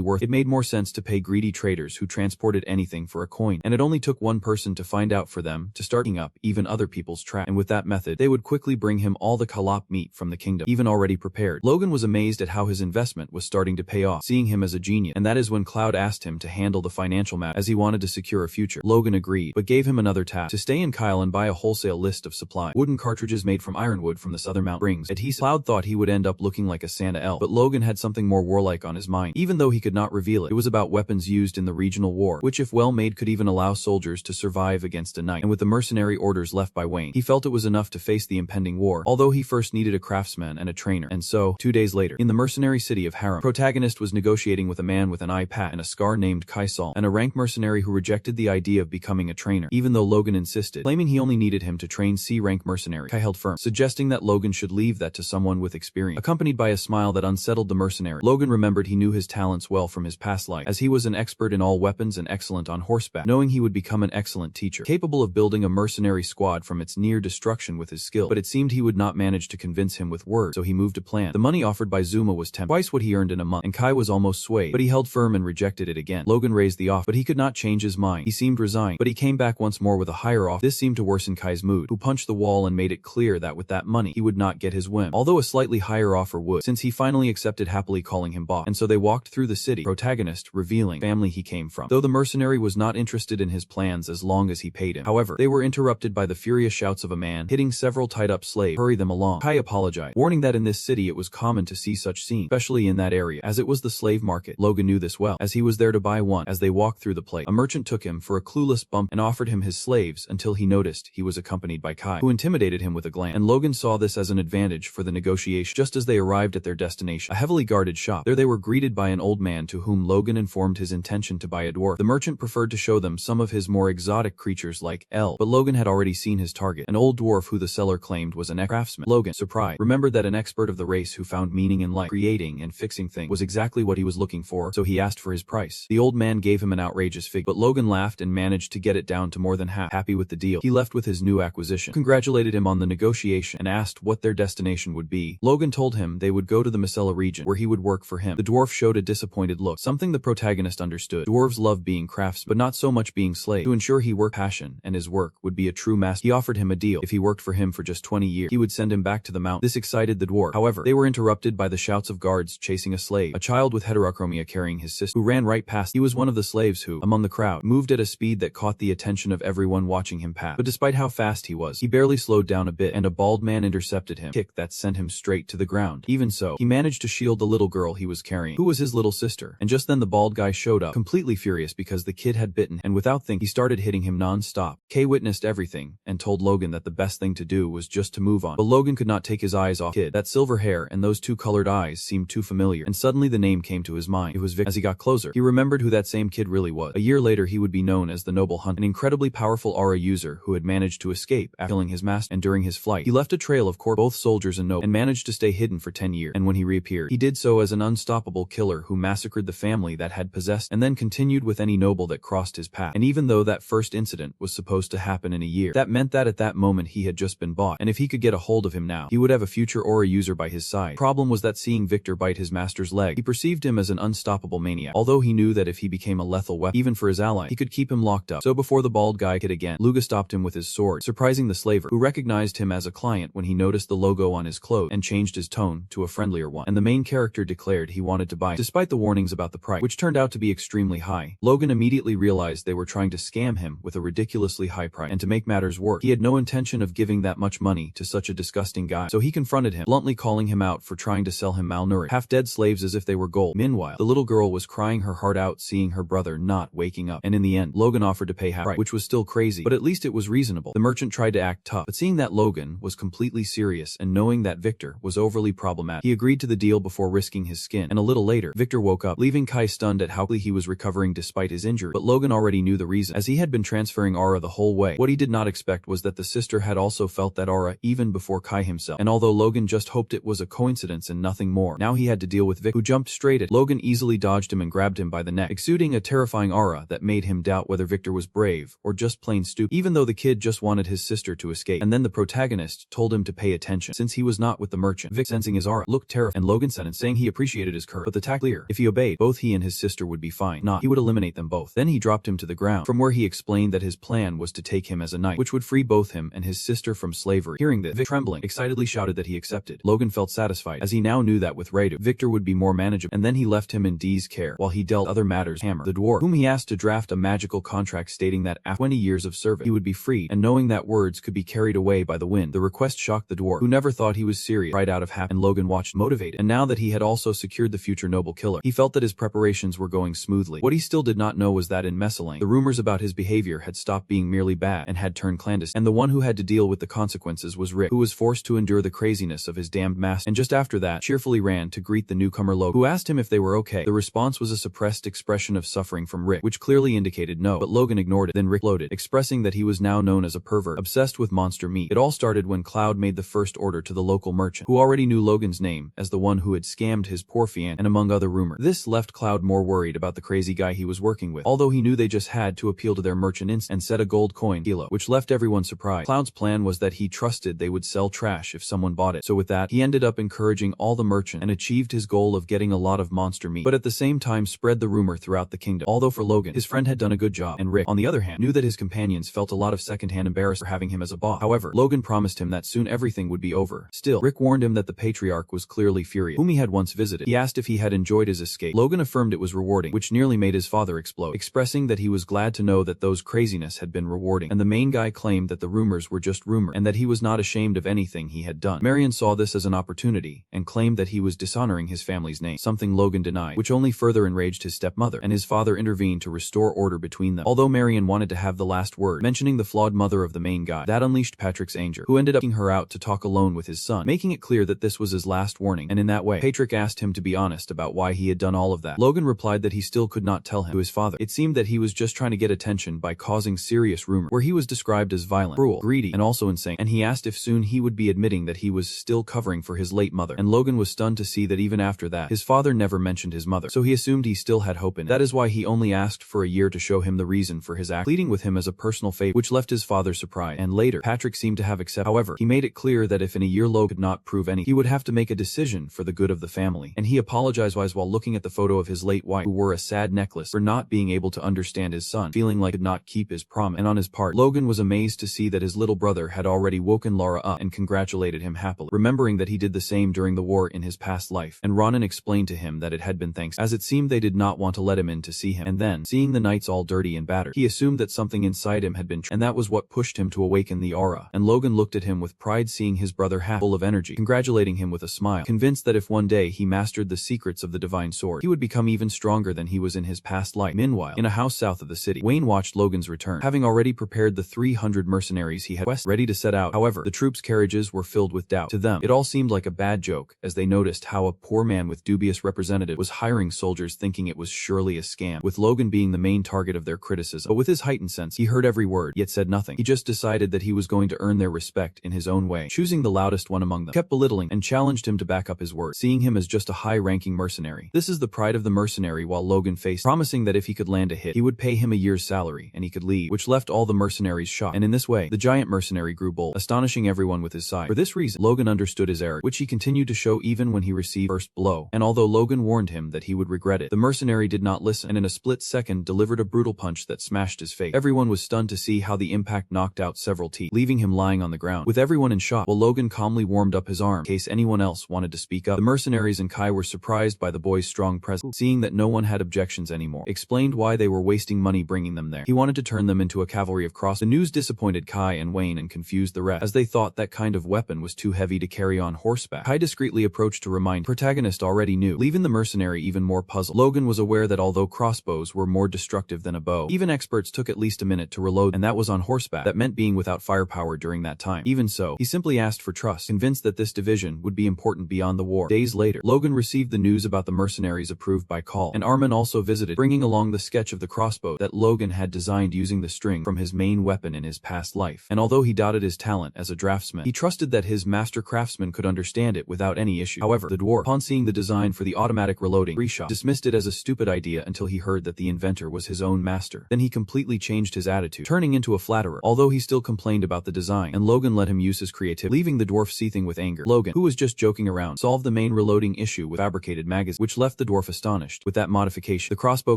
worth it made more sense to pay greedy traders who transported anything for a coin, and it only took one person to find out for them to start eating up even other people's trash, and with that method, they would quickly bring him all the kalop meat from the kingdom, even already prepared. Logan was amazed at how his investment was starting to pay off, seeing him as a genius, and that is when Cloud asked him to handle the financial matter as he wanted to secure a future. Logan agreed, but gave him another task, to stay in Kyle and buy a wholesale list of supply. Wooden cartridges made from ironwood from the southern mountain rings. Adhesive. Cloud thought he would end up looking like a Santa elf, but Logan had something more warlike on his mind. Even though he could not reveal it, it was about weapons used in the regional war, which if well made could even allow soldiers to survive against a knight. And with the mercenary orders left by Wayne, he felt it was enough to face the impending war, although he first needed a craftsman and a trainer. And so, 2 days later, in the mercenary city of Harem, Protagonist was negotiating with a man with an eye patch and a scar named Kaisal, and a rank mercenary who rejected the idea of becoming a trainer, even though Logan insisted, claiming he only needed him to train C-rank mercenary. Kai held firm, suggesting that Logan should leave that to someone with experience. Accompanied by a smile that unsettled the mercenary, Logan remembered he knew his talents well from his past life, as he was an expert in all weapons and excellent on horseback, knowing he would become an excellent teacher, capable of building a mercenary squad from its near destruction with his skill. But it seemed he would not manage to convince him with words, so he moved a plan. The money offered by Zuma was twice what he earned in a month, and Kai was almost swayed, but he held firm and rejected it again. Logan raised the offer, but he could not change his mind. He seemed resigned, but he came back once more with a higher offer. This seemed to worsen Kai's mood, who punched the wall and made it clear that with that money, he would not get his whim, although a slightly higher offer would, since he finally accepted, happily calling him boss. And so they walked through the city, Protagonist revealing family he came from, though the mercenary was not interested in his plans as long as he paid him. However, they were interrupted by the furious shouts of a man hitting several tied-up slaves. Hurry them along. Kai apologized, warning that in this city it was common to see such scenes, especially in that area, as it was the slave market. Logan knew this well, as he was there to buy one. As they walked through the place, a merchant took him for a clueless bump and offered him his slaves until he noticed he was accompanied by Kai, who intimidated him with a glance, and Logan saw this as an advantage for the negotiation. Just as they arrived at their destination, a heavily guarded shop, there they were greeted by an old man to whom Logan informed his intention to buy a dwarf. The merchant preferred to show them some of his more exotic creatures like elves, but Logan had already seen his target, an old dwarf who the seller claimed was an craftsman. Logan, surprised, remembered that an expert of the race who found meaning in life, creating and fixing things, was exactly what he was looking for, so he asked for his price. The old man gave him an outrageous figure, but Logan laughed and managed to get it down to more than half. Happy with the deal, he left with his new acquisition, congratulated him on the negotiation, and asked what their destination would be. Logan told him they would go to the Misela region, where he would work for him. The dwarf showed a disappointed look, something the protagonist understood. Dwarves love being craftsmen, but not so much being slaves. To ensure he worked passion and his work would be a true master, he offered him a deal. If he worked for him for just 20 years, he would send him back to the mountain. This excited the dwarf. However, they were interrupted by the shouts of guards chasing a slave, a child with heterochromia carrying his sister, who ran right past. He was one of the slaves who, among the crowd, moved at a speed that caught the attention of everyone watching him pass. But despite how fast he was, he barely slowed down a bit, and a bald man intercepted him, a kick that sent him straight to the ground. Even so, he managed to shield the little girl he was carrying, who was his little sister. And just then the bald guy showed up, completely furious because the kid had bitten, and without thinking, he started hitting him non-stop. Kay witnessed everything, and told Logan that the best thing to do was just to move on. But Logan could not take his eyes off the kid. That silver hair and those two colored eyes seemed too familiar, and suddenly the name came to his mind. It was Victor. As he got closer, he remembered who that same kid really was. A year later he would be known as the Noble Hunter, an incredibly powerful aura user who had managed to escape after killing his master, and during his flight, he left a trail of both soldiers and nobles, and managed to stay hidden for 10 years. And when he reappeared, he did so as an unstoppable killer who massacred the family that had possessed, and then continued with any noble that crossed his path. And even though that first incident was supposed to happen in a year, that meant that at that moment he had just been bought, and if he could get a hold of him now, he would have a future aura user by his side. Problem was that seeing Victor bite his master's leg, he perceived him as an unstoppable maniac, although he knew that if he became a lethal weapon, even for his ally, he could keep him locked up. So before the bald guy could again, Luga stopped him with his sword, surprising the slaver, who recognized him as a client when he noticed the logo on his clothes, and changed his tone to a friendlier one. And the main character declared he wanted to buy it, despite the warnings about the price, which turned out to be extremely high. Logan immediately realized they were trying to scam him with a ridiculously high price, and to make matters worse, he had no intention of giving that much money to such a disgusting guy. So he confronted him, bluntly calling him out for trying to sell him malnourished, half-dead slaves as if they were gold. Meanwhile, the little girl was crying her heart out seeing her brother not waking up, and in the end, Logan offered to pay half price, which was still crazy, but at least it was reasonable. The merchant tried to act tough, but seeing that Logan was completely serious and knowing that Victor was overly problematic, he agreed to the deal before risking his skin. And a little later, Victor woke up, leaving Kai stunned at how quickly he was recovering despite his injury. But Logan already knew the reason, as he had been transferring aura the whole way. What he did not expect was that the sister had also felt that aura even before Kai himself. And although Logan just hoped it was a coincidence and nothing more, now he had to deal with Vic, who jumped straight at Logan, easily dodged him and grabbed him by the neck, exuding a terrifying aura that made him doubt whether Victor was brave or just plain stupid, even though the kid just wanted his sister to escape. And then the protagonist told him to pay attention, since he was not with the merchant. merchant. Vic, sensing his aura, looked terrified, and Logan said and saying he appreciated his courage, but the tact clear. If he obeyed, both he and his sister would be fine. Not, he would eliminate them both. Then he dropped him to the ground, from where he explained that his plan was to take him as a knight, which would free both him and his sister from slavery. Hearing this, Vic, trembling, excitedly shouted that he accepted. Logan felt satisfied, as he now knew that with Raidu, Victor would be more manageable, and then he left him in Dee's care, while he dealt other matters Hammer, the dwarf, whom he asked to draft a magical contract stating that after 20 years of service, he would be freed, and knowing that words could be carried away by the wind, the request shocked the dwarf, who never thought he was serious, cried out of happiness, and Logan watched motivated, and now that he had also secured the future noble killer, he felt that his preparations were going smoothly. What he still did not know was that in Messalang, the rumors about his behavior had stopped being merely bad and had turned clandestine, and the one who had to deal with the consequences was Rick, who was forced to endure the craziness of his damned master, and just after that, cheerfully ran to greet the newcomer Logan, who asked him if they were okay. The response was a suppressed expression of suffering from Rick, which clearly indicated no, but Logan ignored it. Then Rick loaded, expressing that he was now known as a pervert, obsessed with monster meat. It all started when Cloud made the first order to the local merchant, who already knew Logan's name as the one who had scammed his poor fiancé, and among other rumors. This left Cloud more worried about the crazy guy he was working with, although he knew they just had to appeal to their merchant instinct and set a gold coin kilo, which left everyone surprised. Cloud's plan was that he trusted they would sell trash if someone bought it, so with that, he ended up encouraging all the merchants and achieved his goal of getting a lot of monster meat, but at the same time spread the rumor throughout the kingdom. Although for Logan, his friend had done a good job, and Rick, on the other hand, knew that his companions felt a lot of secondhand embarrassment for having him as a boss. However, Logan promised him that soon everything would be over. Still, Rick warned him that the patriarch was clearly furious, whom he had once visited. He asked if he had enjoyed his escape. Logan affirmed it was rewarding, which nearly made his father explode, expressing that he was glad to know that those craziness had been rewarding, and the main guy claimed that the rumors were just rumors, and that he was not ashamed of anything he had done. Marion saw this as an opportunity, and claimed that he was dishonoring his family's name, something Logan denied, which only further enraged his stepmother, and his father intervened to restore order between them. Although Marion wanted to have the last word, mentioning the flawed mother of the main guy, that unleashed Patrick's anger, who ended up taking her out to talk alone with his son, making it clear that this was his last warning, and in that way, Patrick asked him to be honest about why he had done all of that. Logan replied that he still could not tell him to his father. It seemed that he was just trying to get attention by causing serious rumor, where he was described as violent, cruel, greedy, and also insane, and he asked if soon he would be admitting that he was still covering for his late mother, and Logan was stunned to see that even after that, his father never mentioned his mother, so he assumed he still had hope in it. That is why he only asked for a year to show him the reason for his act, pleading with him as a personal favor, which left his father surprised, and later, Patrick seemed to have accepted. However, he made it clear that if in a year Logan could not prove anything, he would have to make a decision for the good of the family, and he apologized while looking at the photo of his late wife, who wore a sad necklace, for not being able to understand his son, feeling like he could not keep his promise. And on his part, Logan was amazed to see that his little brother had already woken Laura up and congratulated him happily, remembering that he did the same during the war in his past life, and Ronan explained to him that it had been thanks, as it seemed they did not want to let him in to see him, and then, seeing the knights all dirty and battered, he assumed that something inside him had been and that was what pushed him to awaken the aura, and Logan looked at him with pride, seeing his brother half full of energy, congratulating him with a smile, convinced that if one day he mastered the secrets of the divine sword, he would become even stronger than he was in his past life. Meanwhile, in a house south of the city, Wayne watched Logan's return, having already prepared the 300 mercenaries he had ready to set out. However, the troops' carriages were filled with doubt. To them, it all seemed like a bad joke, as they noticed how a poor man with dubious representative was hiring soldiers, thinking it was surely a scam, with Logan being the main target of their criticism. But with his heightened sense, he heard every word, yet said nothing. He just decided that he was going to earn their respect in his own way, choosing the loudest one among them, kept belittling, and challenged him to back up his word, seeing him as just a high-ranking mercenary. This is the pride of the mercenary, while Logan faced, promising that if he could land a hit, he would pay him a year's salary, and he could leave, which left all the mercenaries shocked, and in this way, the giant mercenary grew bold, astonishing everyone with his size. For this reason, Logan understood his error, which he continued to show even when he received first blow, and although Logan warned him that he would regret it, the mercenary did not listen, and in a split second delivered a brutal punch that smashed his face. Everyone was stunned to see how the impact knocked out several teeth, leaving him lying on the ground, with everyone in shock, while Logan calmly warmed up his arm in case anyone else wanted to speak up. The mercenaries and Kai were surprised by the boy's strong presence, seeing that no one had objections anymore, explained why they were wasting money bringing them there. He wanted to turn them into a cavalry of cross. The news disappointed Kai and Wayne and confused the rest, as they thought that kind of weapon was too heavy to carry on horseback. Kai discreetly approached to remind Protagonist already knew, leaving the mercenary even more puzzled. Logan was aware that although crossbows were more destructive than a bow, even experts took at least a minute to reload, and that was on horseback. That meant being without firepower during that time. Even so, he simply asked for trust, convinced that this division would be important beyond the war. Days later, Logan received the news about the mercenaries approved by Call, and Armin also visited, bringing along the sketch of the crossbow that Logan had designed using the string from his main weapon in his past life. And although he doubted his talent as a draftsman, he trusted that his master craftsman could understand it without any issue. However, the dwarf, upon seeing the design for the automatic reloading reshot, dismissed it as a stupid idea until he heard that the inventor was his own master. Then he completely changed his attitude, turning into a flatterer, although he still complained about the design, and Logan let him use his creativity, leaving the dwarf seething with anger. Logan, who was just joking around, solved the main reloading issue with fabricated magazines, which left the dwarf astonished. With that modification, the crossbow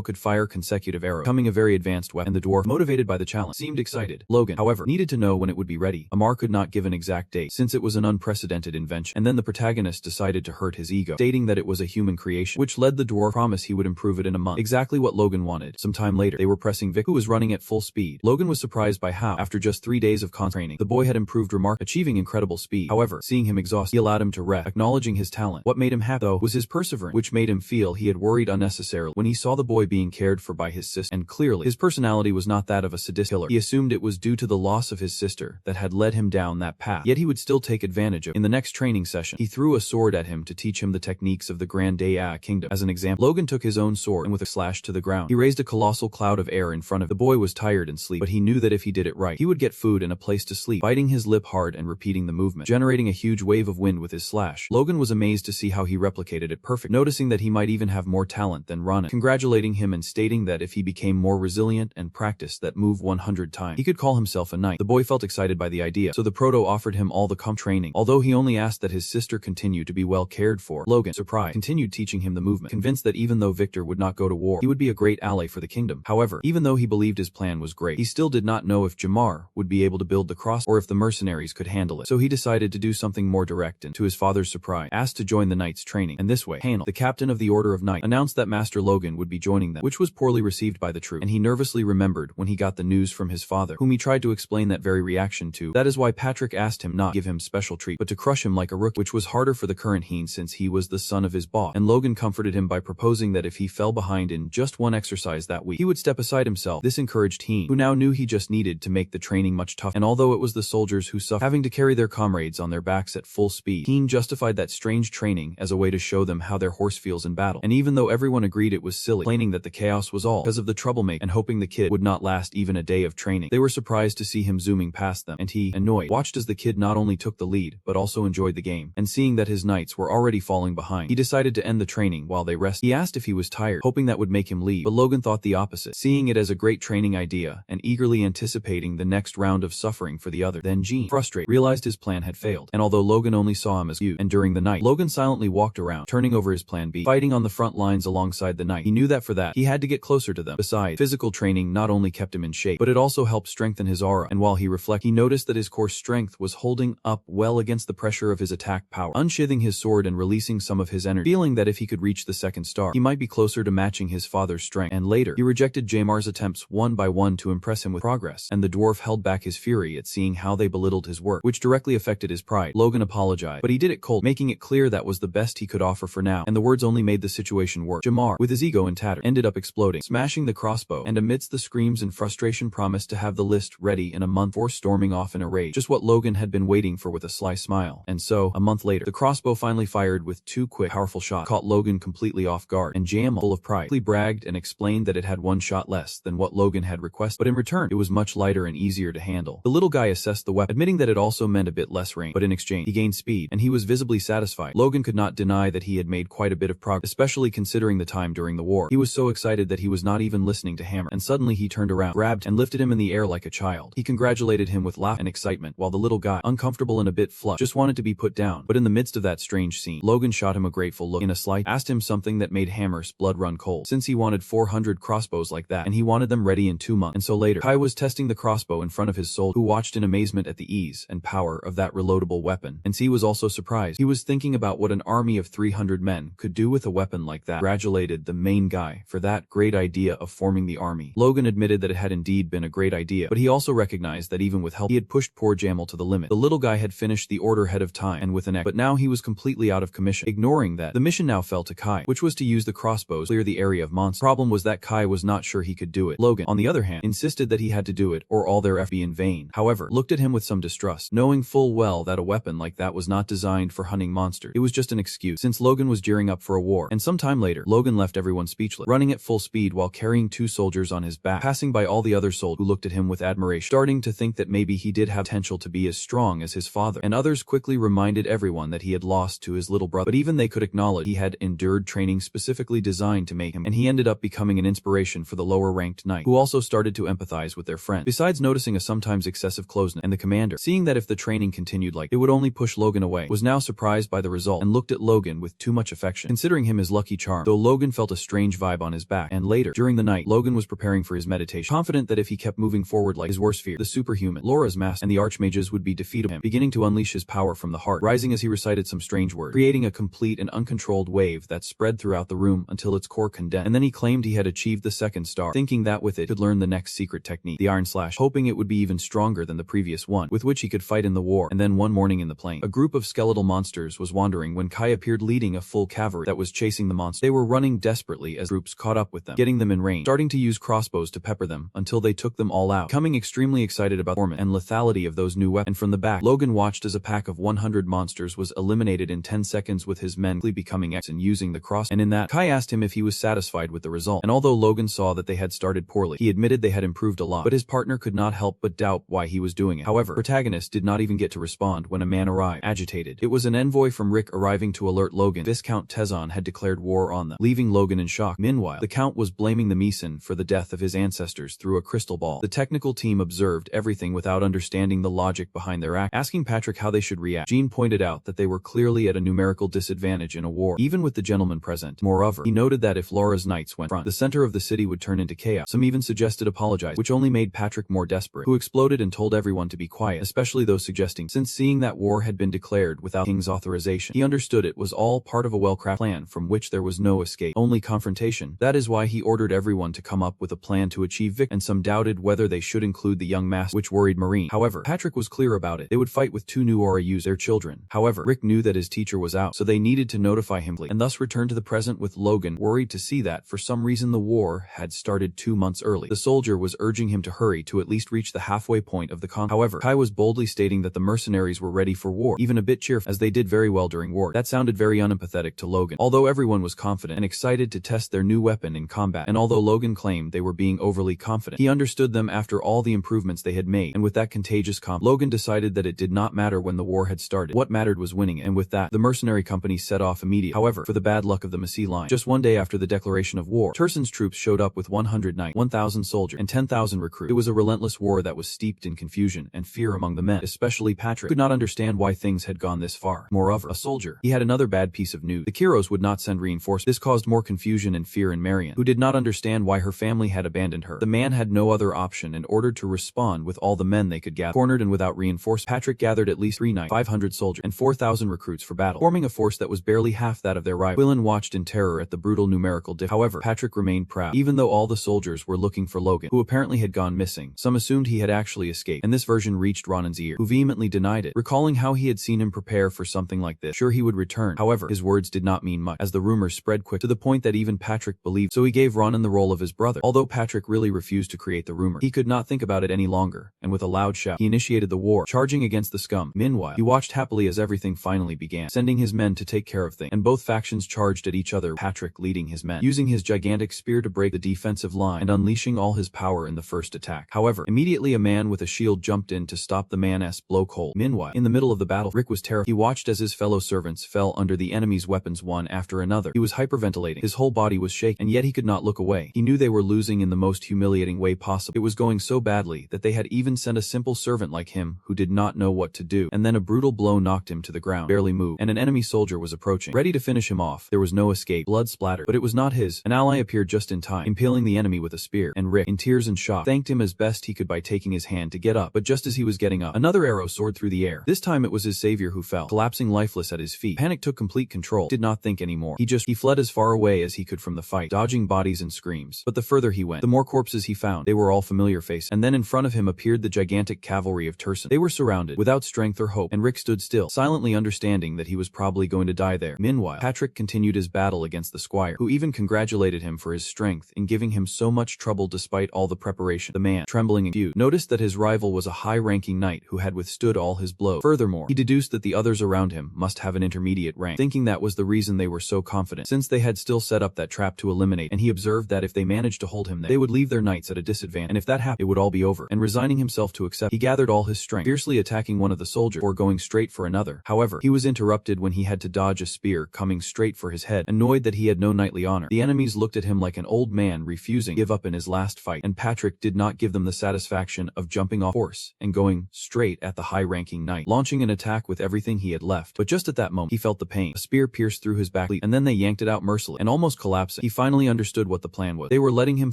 could fire consecutive arrows, becoming a very advanced weapon, and the dwarf, motivated by the challenge, seemed excited. Logan, however, needed to know when it would be ready. Amar could not give an exact date, since it was an unprecedented invention, and then the protagonist decided to hurt his ego, stating that it was a human creation, which led the dwarf to promise he would improve it in a month. Exactly what Logan wanted. Sometime later, they were pressing Vic, who was running at full speed. Logan was surprised by how, after just 3 days of training, the boy had improved remarkably, achieving incredible speed. However, seeing him exhausted, he allowed him to rest, acknowledging his talent. What made him happy, though, was his perseverance, which made him feel he had worried unnecessarily when he saw the boy being cared for by his sister, and clearly, his personality was not that of a sadistic killer. He assumed it was due to the loss of his sister that had led him down that path, yet he would still take advantage of it. In the next training session, he threw a sword at him to teach him the techniques of the Grand Dea Kingdom. As an example, Logan took his own sword and with a slash to the ground, he raised a colossal cloud of air in front of him. The boy was tired and sleepy, but he knew that if he did it right, he would get food and a place to sleep, biting his lip hard and repeating the movement, generating a huge wave of wind with his slash. Logan was amazed to see how he replicated it perfectly, noticing that he might even have more talent than Ronan, congratulating him and stating that if he became more resilient and practiced that move 100 times, he could call himself a knight. The boy felt excited by the idea, so the proto offered him all the training, although he only asked that his sister continue to be well cared for. Logan, surprised, continued teaching him the movement, convinced that even though Victor would not go to war, he would be a great ally for the kingdom. However, even though he believed his plan was great, he still did not know if Jamar would be able to build the cross or if the mercenaries could handle it. So he decided to do something more direct and, to his father's surprise, asked to join the knights' training. And this way, Hanel, the captain of the Order of Knights, announced that Master Logan would be joining them, which was poorly received by the troop, and he nervously remembered when he got the news from his father, whom he tried to explain that very reaction to. That is why Patrick asked him not to give him special treat, but to crush him like a rookie, which was harder for the current Heen since he was the son of his boss. And Logan comforted him by proposing that if he fell behind in just one exercise that week, he would step aside himself. This encouraged Heen, who now knew he just needed to make the training much tougher. And although it was the soldiers who suffered, having to carry their comrades on their backs at full speed, Heen justified that strange training as a way to show them how their horse feels in battle. And even though everyone agreed it was silly, complaining that the chaos was all because of the troublemaker and hoping the kid would not last even a day of training, they were surprised to see him zooming past them, and he, annoyed, watched as the kid not only took the lead, but also enjoyed the game. And seeing that his knights were already falling behind, he decided to end the training while they rested. He asked if he was tired, hoping that would make him leave, but Logan thought the opposite, seeing it as a great training idea and eagerly anticipating the next round of suffering for the other. Then Jean, frustrated, realized his plan had failed, and although Logan only saw him as you, and during the night, Logan silently walked around, turning over his plan B, fighting on the front lines alongside the knight. He knew that for that, he had to get closer to them. Besides, physical training not only kept him in shape, but it also helped strengthen his aura, and while he reflected, he noticed that his core strength was holding up well against the pressure of his attack power, unsheathing his sword and releasing some of his energy, feeling that if he could reach the second star, he might be closer to matching his father's strength. And later, he rejected Jamar's attempts one by one to impress him with progress, and the dwarf held back his fury at seeing how they belittled his work, which directly affected his pride. Logan apologized, but he did it cold, making it clear that was the best he could offer for now, and the words only made the situation worse. Jamar, with his ego in tatters, ended up exploding, smashing the crossbow, and amidst the screams and frustration promised to have the list ready in a month before storming off in a rage, just what Logan had been waiting for with a sly smile. And so, a month later, the crossbow finally fired with 2 quick, powerful shots, caught Logan completely off guard, and Jamal, full of pride, bragged and explained that it had 1 shot less than what Logan had requested, but in return, it was much lighter and easier to handle. The little guy assessed the weapon, admitting that it also meant a bit less range, but in exchange, he gained speed, and he was visibly satisfied. Logan could not deny that he had made quite a bit of progress, especially considering the time during the war. He was so excited that he was not even listening to Hammer, and suddenly he turned around, grabbed, and lifted him in the air like a child. He congratulated him with laughter and excitement, while the little guy, uncomfortable and a bit flushed, just wanted to be put down. But in the midst of that strange scene, Logan shot him a grateful look, in a slight, asked him something that made Hammer's blood run cold, since he wanted 400 crossbows like that, and he wanted them ready in 2 months. And so later, Kai was testing the crossbow in front of his soul, who watched in amazement at the ease and power of that reloadable weapon. And he was also surprised. He was thinking about what an army of 300 men could do with a weapon like that. Congratulated the main guy for that great idea of forming the army. Logan admitted that it had indeed been a great idea, but he also recognized that even with help, he had pushed poor Jamal to the limit. The little guy had finished the order ahead of time and with an X, but now he was completely out of commission. Ignoring that, the mission now fell to Kai, which was to use the crossbows to clear the area of monsters. Problem was that Kai was not sure he could do it. Logan, on the other hand, insisted that he had to do it or all their effort be in vain. However, looked at him with some distrust, knowing full well that a weapon like that was not designed for hunting monsters. It was just an excuse, since Logan was gearing up for a war. And some time later, Logan left everyone speechless, running at full speed while carrying 2 soldiers on his back, passing by all the other soldiers who looked at him with admiration, starting to think that maybe he did have potential to be as strong as his father. And others quickly reminded everyone that he had lost to his little brother, but even they could acknowledge he had endured training specifically designed to make him, and he ended up becoming an inspiration for the lower ranked knight, who also started to empathize with their friend. Besides noticing a sometimes excessive closeness, and the commander, seeing that if the training continued like it would only push Logan away, was now surprised by the result and looked at Logan with too much affection, considering him his lucky charm, though Logan felt a strange vibe on his back. And later, during the night, Logan was preparing for his meditation, confident that if he kept moving forward like his worst fear, the superhuman, Laura's mask, and the archmages would be defeated him, beginning to unleash his power from the heart, rising as he recited some strange word, creating a complete and uncontrolled wave that spread throughout the room until its core condensed. And then he claimed he had achieved the second star, thinking that with it could learn the next secret technique, the Iron Slash, hoping it would be even stronger than the previous one, with which he could fight in the war. And then one morning in the plain, a group of skeletal monsters was wandering when Kai appeared leading a full cavalry that was chasing the monster. They were running desperately as groups caught up with them, getting them in range, starting to use crossbows to pepper them until they took them all out, becoming extremely excited about the performance and lethality of those new weapons. And from the back, Logan watched as a pack of 100 monsters was eliminated in 10 seconds with his men becoming X and using the cross. And in that, Kai asked him if he was satisfied with the result. And although Logan saw that they had started poorly, he admitted they had improved a lot, but his partner could not help but doubt why he was doing it. However, Protagonist did not even get to respond when a man arrived, agitated. It was an envoy from Rick arriving to alert Logan Viscount Tezon had declared war on them, leaving Logan in shock. Meanwhile, the Count was blaming the Meeson for the death of his ancestors through a crystal ball. The technical team observed everything without understanding the logic behind their act, asking Patrick how they should react. Jean pointed out that they were clearly at a numerical disadvantage in a war, even with the gentlemen present. Moreover, he noted that if Laura's knights went front, the center of the city would turn into chaos. Some even suggested apologize, which only made Patrick more desperate, who exploded and told everyone to be quiet, especially those suggesting, since seeing that war had been declared without King's authorization, he understood it was all part of a well-crafted plan from which there was no escape, only confrontation. That is why he ordered everyone to come up with a plan to achieve victory, and some doubted whether they should include the young master, which worried Marine. However, Patrick was clear about it. They would fight with two new aura users, their children. However, Rick knew that his teacher was out, so they needed to notify him and thus return to the present with Logan, worried to see that, for some reason, the war had started 2 months early. The soldier was urging him to hurry to at least reach the halfway point of the conflict. However, Kai was boldly stating that the mercenaries were ready for war, even a bit cheerful, as they did very well during war. That sounded very unempathetic to Logan, although everyone was confident and excited to test their new weapon in combat. And although Logan claimed they were being overly confident, he understood them after all the improvements they had made, and with that contagious confidence, Logan decided that it did not matter when the war had started. What mattered was winning it, and with that, the mercenary company set off immediately. However, for the bad luck of the Massey line, just one day after the declaration of war, Terson's troops showed up with 100 knights, 1,000 soldiers, and 10,000 recruits. It was a relentless war that was steeped in confusion and fear among the men, especially Patrick, could not understand why things had gone this far. Moreover, a soldier, he had another bad piece of news. The Kiros would not send reinforcements. This caused more confusion and fear in Marion, who did not understand why her family had abandoned her. The man had no other option and ordered to respond with all the men they could gather. Cornered and without reinforcements, Patrick gathered at least 3 knights, 500 soldiers, and 4,000 recruits for battle, forming a force that was barely half that of their rival. Quillen watched in terror at the brutal numerical difference. However, Patrick remained proud, even though all the soldiers were looking for Logan, who apparently had gone missing. Some assumed he had actually escaped, and this version reached Ronan's ear, who vehemently denied it, recalling how he had seen him prepare for something like this. Sure, he would return. However, his words did not mean much, as the rumors spread quick to the point that even Patrick believed, so he gave Ronan the role of his brother. Although Patrick really refused to create the rumor, he could not think about it any longer, and with a loud shout, he initiated the war, charging against the scum. Meanwhile, he watched happily as everything finally began, sending his men to take care of things, and both factions charged at each other, Patrick leading his men, using his gigantic spear to break the defensive line and unleashing all his power in the first attack. However, immediately a man with a shield jumped in to stop the man's blow cold. Meanwhile, in the middle of the battle, Rick was terrified. He watched as his fellow servants fell under the enemy's weapons one after another. He was hyperventilating. His whole body was shaking, and yet he could not look away. He knew they were losing in the most humiliating way possible. It was going so badly that they had even sent a simple servant like him who did not know what to do, and then a brutal blow knocked him to the ground, barely moved, and an enemy soldier was approaching, ready to finish him off. There was no escape. Blood splattered, but it was not his. An ally appeared just in time, impaling the enemy with a spear, and Rick, in tears and shock, thanked him as best he could by taking his hand to get up. But just as he was getting up, another arrow soared through the air. This time it was his savior who fell, collapsing lifeless at his feet. Panic took complete control. Did not think anymore. He fled as far away as he could from the fight, dodging bodies and screams. But the further he went, the more corpses he found. They were all familiar faces. And then in front of him appeared the gigantic cavalry of Turson. They were surrounded, without strength or hope, and Rick stood still, silently understanding that he was probably going to die there. Meanwhile, Patrick continued his battle against the squire, who even congratulated him for his strength in giving him so much trouble despite all the preparation. The man, trembling and confused, noticed that his rival was a high-ranking knight who had withstood all his blows. Furthermore, he deduced that the others around him must have an intermediate rank, thinking that was the reason they were so confident, since they had still set up that trap to eliminate, and he observed that if they managed to hold him there, they would leave their knights at a disadvantage, and if that happened, it would all be over. And resigning himself to accept, he gathered all his strength, fiercely attacking one of the soldiers, or going straight for another. However, he was interrupted when he had to dodge a spear coming straight for his head, annoyed that he had no knightly honor. The enemies looked at him like an old man refusing to give up in his last fight, and Patrick did not give them the satisfaction of jumping off horse and going straight at the high-ranking knight, launching an attack attack with everything he had left. But just at that moment, he felt the pain. A spear pierced through his back, and then they yanked it out mercilessly and almost collapsing. He finally understood what the plan was. They were letting him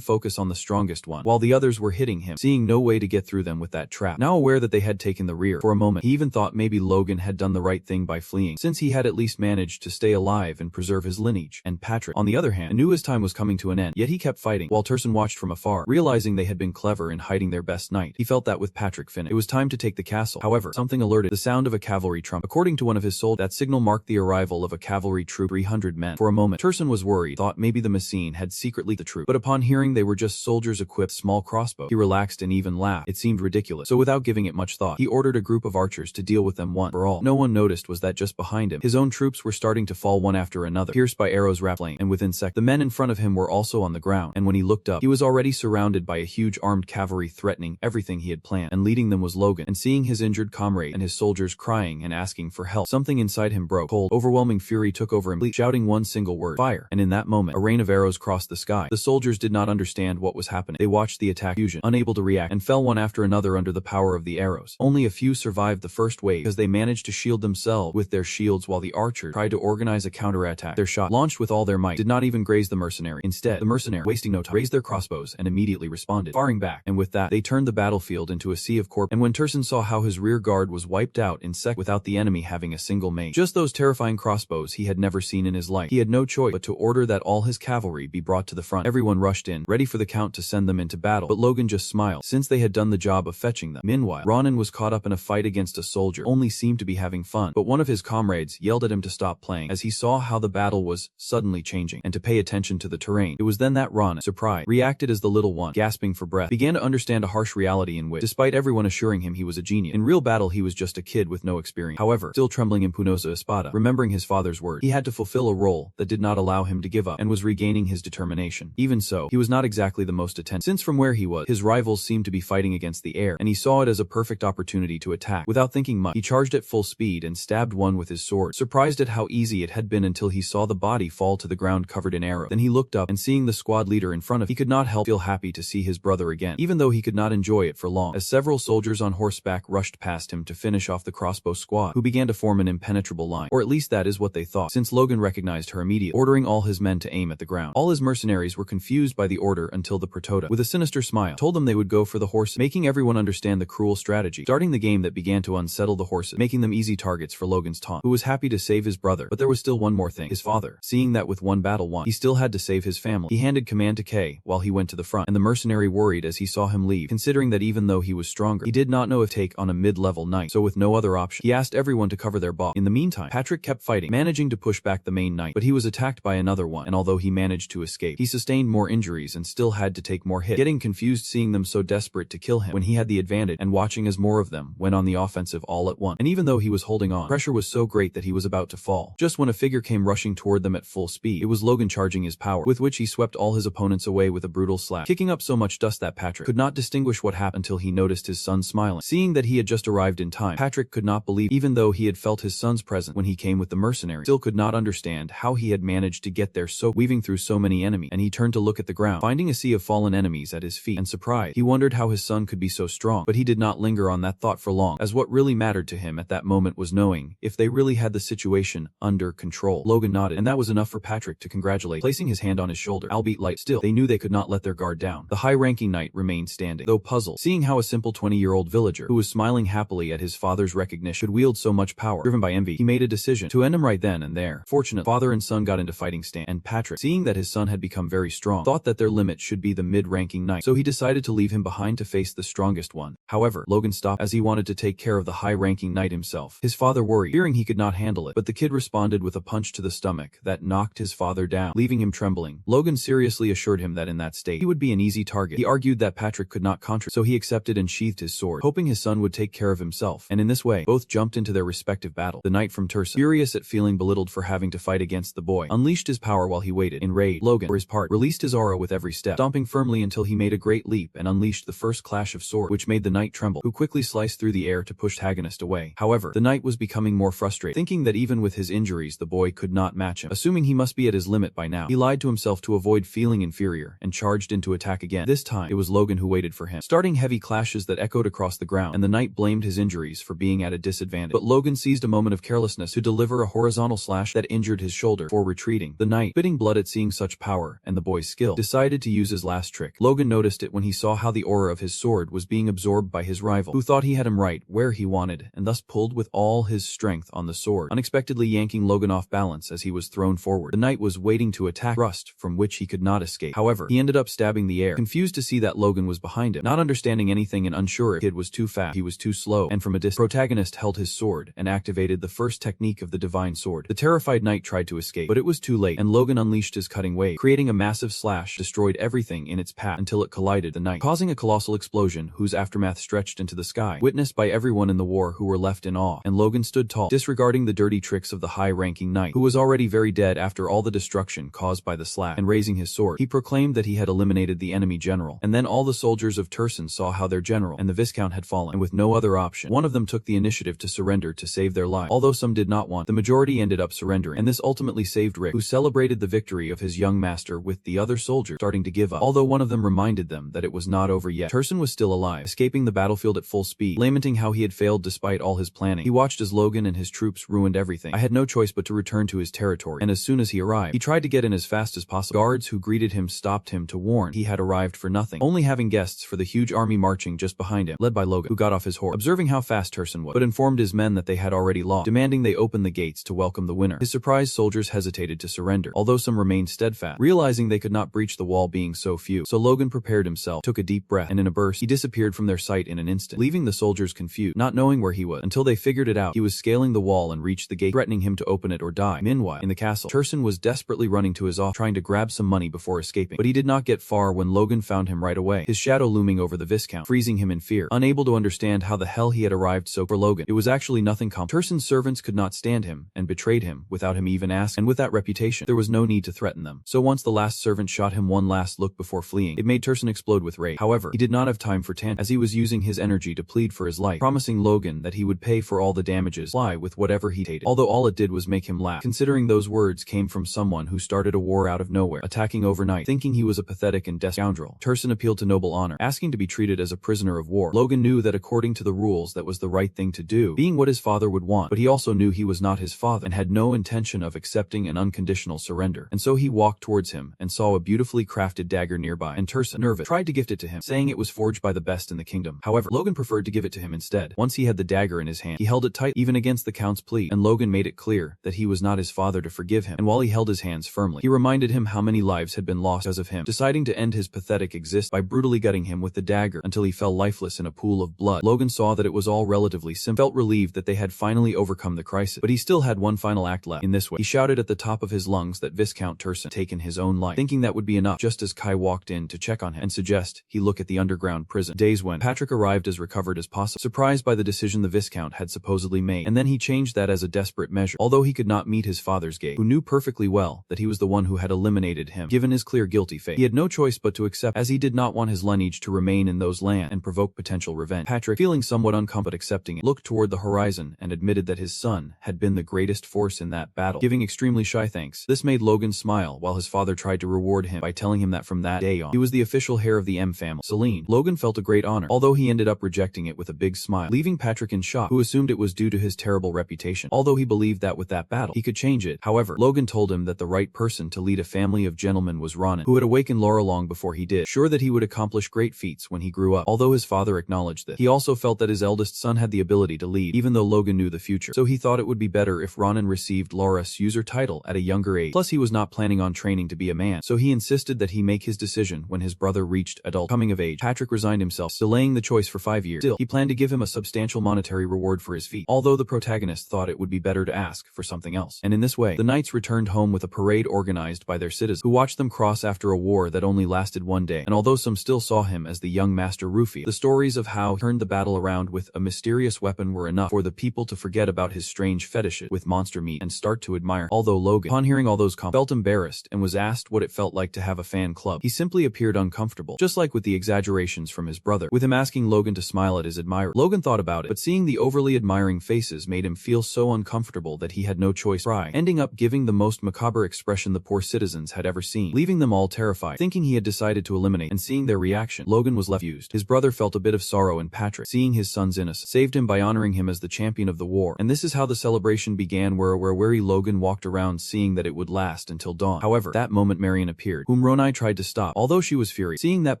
focus on the strongest one, while the others were hitting him, seeing no way to get through them with that trap. Now aware that they had taken the rear, for a moment, he even thought maybe Logan had done the right thing by fleeing, since he had at least managed to stay alive and preserve his lineage. And Patrick, on the other hand, knew his time was coming to an end, yet he kept fighting, while Turson watched from afar, realizing they had been clever in hiding their best knight. He felt that with Patrick finished, it was time to take the castle. However, something alerted the sound of a cavalry trumpet. According to one of his soldiers, that signal marked the arrival of a cavalry troop, 300 men. For a moment, Turson was worried, thought maybe the Messine had secretly the troop, but upon hearing they were just soldiers equipped with small crossbows, he relaxed and even laughed. It seemed ridiculous, so without giving it much thought, he ordered a group of archers to deal with them once for all. No one noticed was that just behind him, his own troops were starting to fall one after another, pierced by arrows wrapped flame, and within seconds, the men in front of him were also on the ground, and when he looked up, he was already surrounded by a huge armed cavalry threatening everything he had planned, and leading them was Logan. And seeing his injured comrade and his soldiers crying and asking for help, something inside him broke. Cold, overwhelming fury took over him, shouting one single word: fire. And in that moment, a rain of arrows crossed the sky. The soldiers did not understand what was happening. They watched the attack fusion, unable to react, and fell one after another under the power of the arrows. Only a few survived the first wave because they managed to shield themselves with their shields, while the archers tried to organize a counterattack. Their shot, launched with all their might, did not even graze the mercenary. Instead, the mercenary, wasting no time, raised their crossbows and immediately responded, firing back. And with that, they turned the battlefield into a sea of corpses. And when Turson saw how his rear guard was wiped out in seconds without the enemy having a single mate, just those terrifying crossbows he had never seen in his life, he had no choice but to order that all his cavalry be brought to the front. Everyone rushed in, ready for the Count to send them into battle, but Logan just smiled, since they had done the job of fetching them. Meanwhile, Ronan was caught up in a fight against a soldier, only seemed to be having fun, but one of his comrades yelled at him to stop playing, as he saw how the battle was suddenly changing, and to pay attention to the terrain. It was then that Ronan, surprised, reacted as the little one, gasping for breath, began to understand a harsh reality in which, despite everyone assuring him he was a genius, in real battle he was just a kid with no experience. However, still trembling in Punosa Espada, remembering his father's words, he had to fulfill a role that did not allow him to give up, and was regaining his determination. Even so, he was not exactly the most attentive, since from where he was, his rivals seemed to be fighting against the air, and he saw it as a perfect opportunity to attack. Without thinking much, he charged at full speed and stabbed one with his sword, surprised at how easy it had been until he saw the body fall to the ground covered in arrows. Then he looked up, and seeing the squad leader in front of him, he could not help feel happy to see his brother again, even though he could not enjoy it for long, as several soldiers on horseback rushed past him to finish off the crossbow squad, who began to form an impenetrable line, or at least that is what they thought, since Logan recognized her immediately, ordering all his men to aim at the ground. All his mercenaries were confused by the order until the Protagonist, with a sinister smile, told them they would go for the horses, making everyone understand the cruel strategy, starting the game that began to unsettle the horses, making them easy targets for Logan's taunt, who was happy to save his brother. But there was still one more thing: his father. Seeing that with one battle won, he still had to save his family, he handed command to Kay while he went to the front, and the mercenary worried as he saw him leave, considering that even though he was stronger, he did not know if take on a mid-level knight, so with no other option, he asked everyone to cover their boss. In the meantime, Patrick kept fighting, managing to push back the main knight, but he was attacked by another one, and although he managed to escape, he sustained more injuries and still had to take more hits, getting confused seeing them so desperate to kill him when he had the advantage, and watching as more of them went on the offensive all at once. And even though he was holding on, pressure was so great that he was about to fall, just when a figure came rushing toward them at full speed. It was Logan charging his power, with which he swept all his opponents away with a brutal slash, kicking up so much dust that Patrick could not distinguish what happened until he noticed his son smiling. Seeing that he had just arrived in time, Patrick could not believe, even though he had felt his son's presence when he came with the mercenary, still could not understand how he had managed to get there so weaving through so many enemies. And he turned to look at the ground, finding a sea of fallen enemies at his feet, and surprised, he wondered how his son could be so strong. But he did not linger on that thought for long, as what really mattered to him at that moment was knowing if they really had the situation under control. Logan nodded, and that was enough for Patrick to congratulate, placing his hand on his shoulder, albeit light. Still, they knew they could not let their guard down. The high-ranking knight remained standing, though puzzled, seeing how a simple 20-year-old villager, who was smiling happily at his father's recognition, could wield so much power. Driven by envy, he made a decision to end him right then and there. Fortunately, father and son got into fighting stand, and Patrick, seeing that his son had become very strong, thought that their limit should be the mid-ranking knight, so he decided to leave him behind to face the strongest one. However, Logan stopped, as he wanted to take care of the high-ranking knight himself. His father worried, fearing he could not handle it, but the kid responded with a punch to the stomach that knocked his father down, leaving him trembling. Logan seriously assured him that in that state, he would be an easy target. He argued that Patrick could not counter, so he accepted and sheathed his sword, hoping his son would take care of himself. And in this way, both jumped into their respective battle. The knight from Tursa, furious at feeling belittled for having to fight against the boy, unleashed his power while he waited. Enraged, Logan, for his part, released his aura with every step, stomping firmly until he made a great leap and unleashed the first clash of swords, which made the knight tremble, who quickly sliced through the air to push Protagonist away. However, the knight was becoming more frustrated, thinking that even with his injuries the boy could not match him. Assuming he must be at his limit by now, he lied to himself to avoid feeling inferior, and charged into attack again. This time, it was Logan who waited for him, starting heavy clashes that echoed across the ground, and the knight blamed his injuries for being at a disadvantage. But Logan seized a moment of carelessness to deliver a horizontal slash that injured his shoulder before retreating. The knight, spitting blood at seeing such power and the boy's skill, decided to use his last trick. Logan noticed it when he saw how the aura of his sword was being absorbed by his rival, who thought he had him right where he wanted and thus pulled with all his strength on the sword, unexpectedly yanking Logan off balance as he was thrown forward. The knight was waiting to attack, thrust from which he could not escape. However, he ended up stabbing the air, confused to see that Logan was behind him, not understanding anything and unsure if the kid was too fast, he was too slow, and from a distance, Protagonist held his sword and activated the first technique of the divine sword. The terrified knight tried to escape, but it was too late, and Logan unleashed his cutting wave, creating a massive slash, destroyed everything in its path until it collided the knight, causing a colossal explosion whose aftermath stretched into the sky, witnessed by everyone in the war who were left in awe. And Logan stood tall, disregarding the dirty tricks of the high-ranking knight, who was already very dead after all the destruction caused by the slash, and raising his sword, he proclaimed that he had eliminated the enemy general. And then all the soldiers of Turson saw how their general and the Viscount had fallen, and with no other option, one of them took the initiative to surrender to save their lives. Although some did not want, the majority ended up surrendering, and this ultimately saved Rick, who celebrated the victory of his young master with the other soldiers starting to give up, although one of them reminded them that it was not over yet. Turson was still alive, escaping the battlefield at full speed, lamenting how he had failed despite all his planning. He watched as Logan and his troops ruined everything. I had no choice but to return to his territory, and as soon as he arrived, he tried to get in as fast as possible. Guards who greeted him stopped him to warn he had arrived for nothing, only having guests for the huge army marching just behind him, led by Logan, who got off his horse, observing how fast Turson was, but informed his men that they had already lost, demanding they open the gates to welcome the winner. His surprised soldiers hesitated to surrender, although some remained steadfast, realizing they could not breach the wall being so few. So Logan prepared himself, took a deep breath, and in a burst, he disappeared from their sight in an instant, leaving the soldiers confused, not knowing where he was, until they figured it out. He was scaling the wall and reached the gate, threatening him to open it or die. Meanwhile, in the castle, Turson was desperately running to his office, trying to grab some money before escaping, but he did not get far when Logan found him right away, his shadow looming over the Viscount, freezing him in fear. Unable to understand how the hell he had arrived so for Logan, it was actually nothing Turson's servants could not stand him, and betrayed him, without him even asking, and with that reputation, there was no need to threaten them. So once the last servant shot him one last look before fleeing, it made Turson explode with rage. However, he did not have time for tantrum, as he was using his energy to plead for his life, promising Logan that he would pay for all the damages, fly with whatever he hated, although all it did was make him laugh, considering those words came from someone who started a war out of nowhere, attacking overnight, thinking he was a pathetic and desperate scoundrel. Turson appealed to noble honor, asking to be treated as a prisoner of war. Logan knew that according to the rules that was the right thing to do, being what his father would want, but he also knew he was not his father, and had no intention of accepting an unconditional surrender. And so he walked towards him, and saw a beautifully crafted dagger nearby, and Turson, nervous, tried to gift it to him, saying it was forged by the best in the kingdom. However, Logan preferred to give it to him instead. Once he had the dagger in his hand, he held it tight, even against the Count's plea, and Logan made it clear that he was not his father to forgive him, and while he held his hands firmly, he reminded him how many lives had been lost because of him, deciding to end his pathetic existence by brutally gutting him with the dagger until he fell lifeless in a pool of blood. Logan saw that it was all relatively simple, felt relieved that they had finally overcome the crisis, but he still had one final act left. In this way, he shouted at the top of his lungs that Viscount Turson had taken his own life, thinking that would be enough, just as Kai walked in to check on him and suggest he look at the underground prison. Days went. Patrick arrived as recovered as possible, surprised by the decision the Viscount had supposedly made, and then he changed that as a desperate measure, although he could not meet his father's gaze, who knew perfectly well that he was the one who had eliminated him, given his clear guilty fate. He had no choice but to accept, as he did not want his lineage to remain in those lands and provoke potential revenge. Patrick, feeling somewhat uncomfortable but accepting it, looked toward the horizon and admitted that his son had been the greatest force in that battle, giving extremely shy thanks. This made Logan smile, while his father tried to reward him by telling him that from that day on, he was the official heir of the M family. Celine. Logan felt a great honor, although he ended up rejecting it with a big smile, leaving Patrick in shock, who assumed it was due to his terrible reputation, although he believed that with that battle, he could change it. However, Logan told him that the right person to lead a family of gentlemen was Ronan, who had awakened Laura long before he did, sure that he would accomplish great feats when he grew up. Although his father acknowledged this, he also felt that his eldest son had the ability to lead, even though Logan knew the future, so he thought it would be better if Ronan received Laura's user title at a younger age. Plus, he was not planning on training to be a man, so he insisted that he make his decision when his brother reached adult coming of age. Patrick resigned himself, delaying the choice for 5 years. Still, he planned to give him a substantial monetary reward for his feat, although the protagonist thought it would be better to ask for something else. And in this way, the knights returned home with a parade organized by their citizens, who watched them cross after a war that only lasted one day. And although some still saw him as the young master Rufio, the stories of how he turned the battle around with a mysterious weapon were enough for the people to forget about his strange fetishes with monster meat and start to admire. Although Logan, upon hearing all those comments, felt embarrassed and was asked what it felt like to have a fan club, he simply appeared uncomfortable, just like with the exaggerations from his brother, with him asking Logan to smile at his admirer. Logan thought about it, but seeing the overly admiring faces made him feel so uncomfortable that he had no choice, ending up giving the most macabre expression the poor citizens had ever seen, leaving them all terrified. Thinking he had decided to eliminate, and seeing their reaction, Logan was left confused. His brother felt a bit of sorrow in Patrick, seeing his son's innocence, saved him by honoring him as the champion of the war. And this is how the celebration began, where weary Logan walked around seeing that it would last until dawn. However, that moment Marion appeared, whom Ronai tried to stop, although she was furious. Seeing that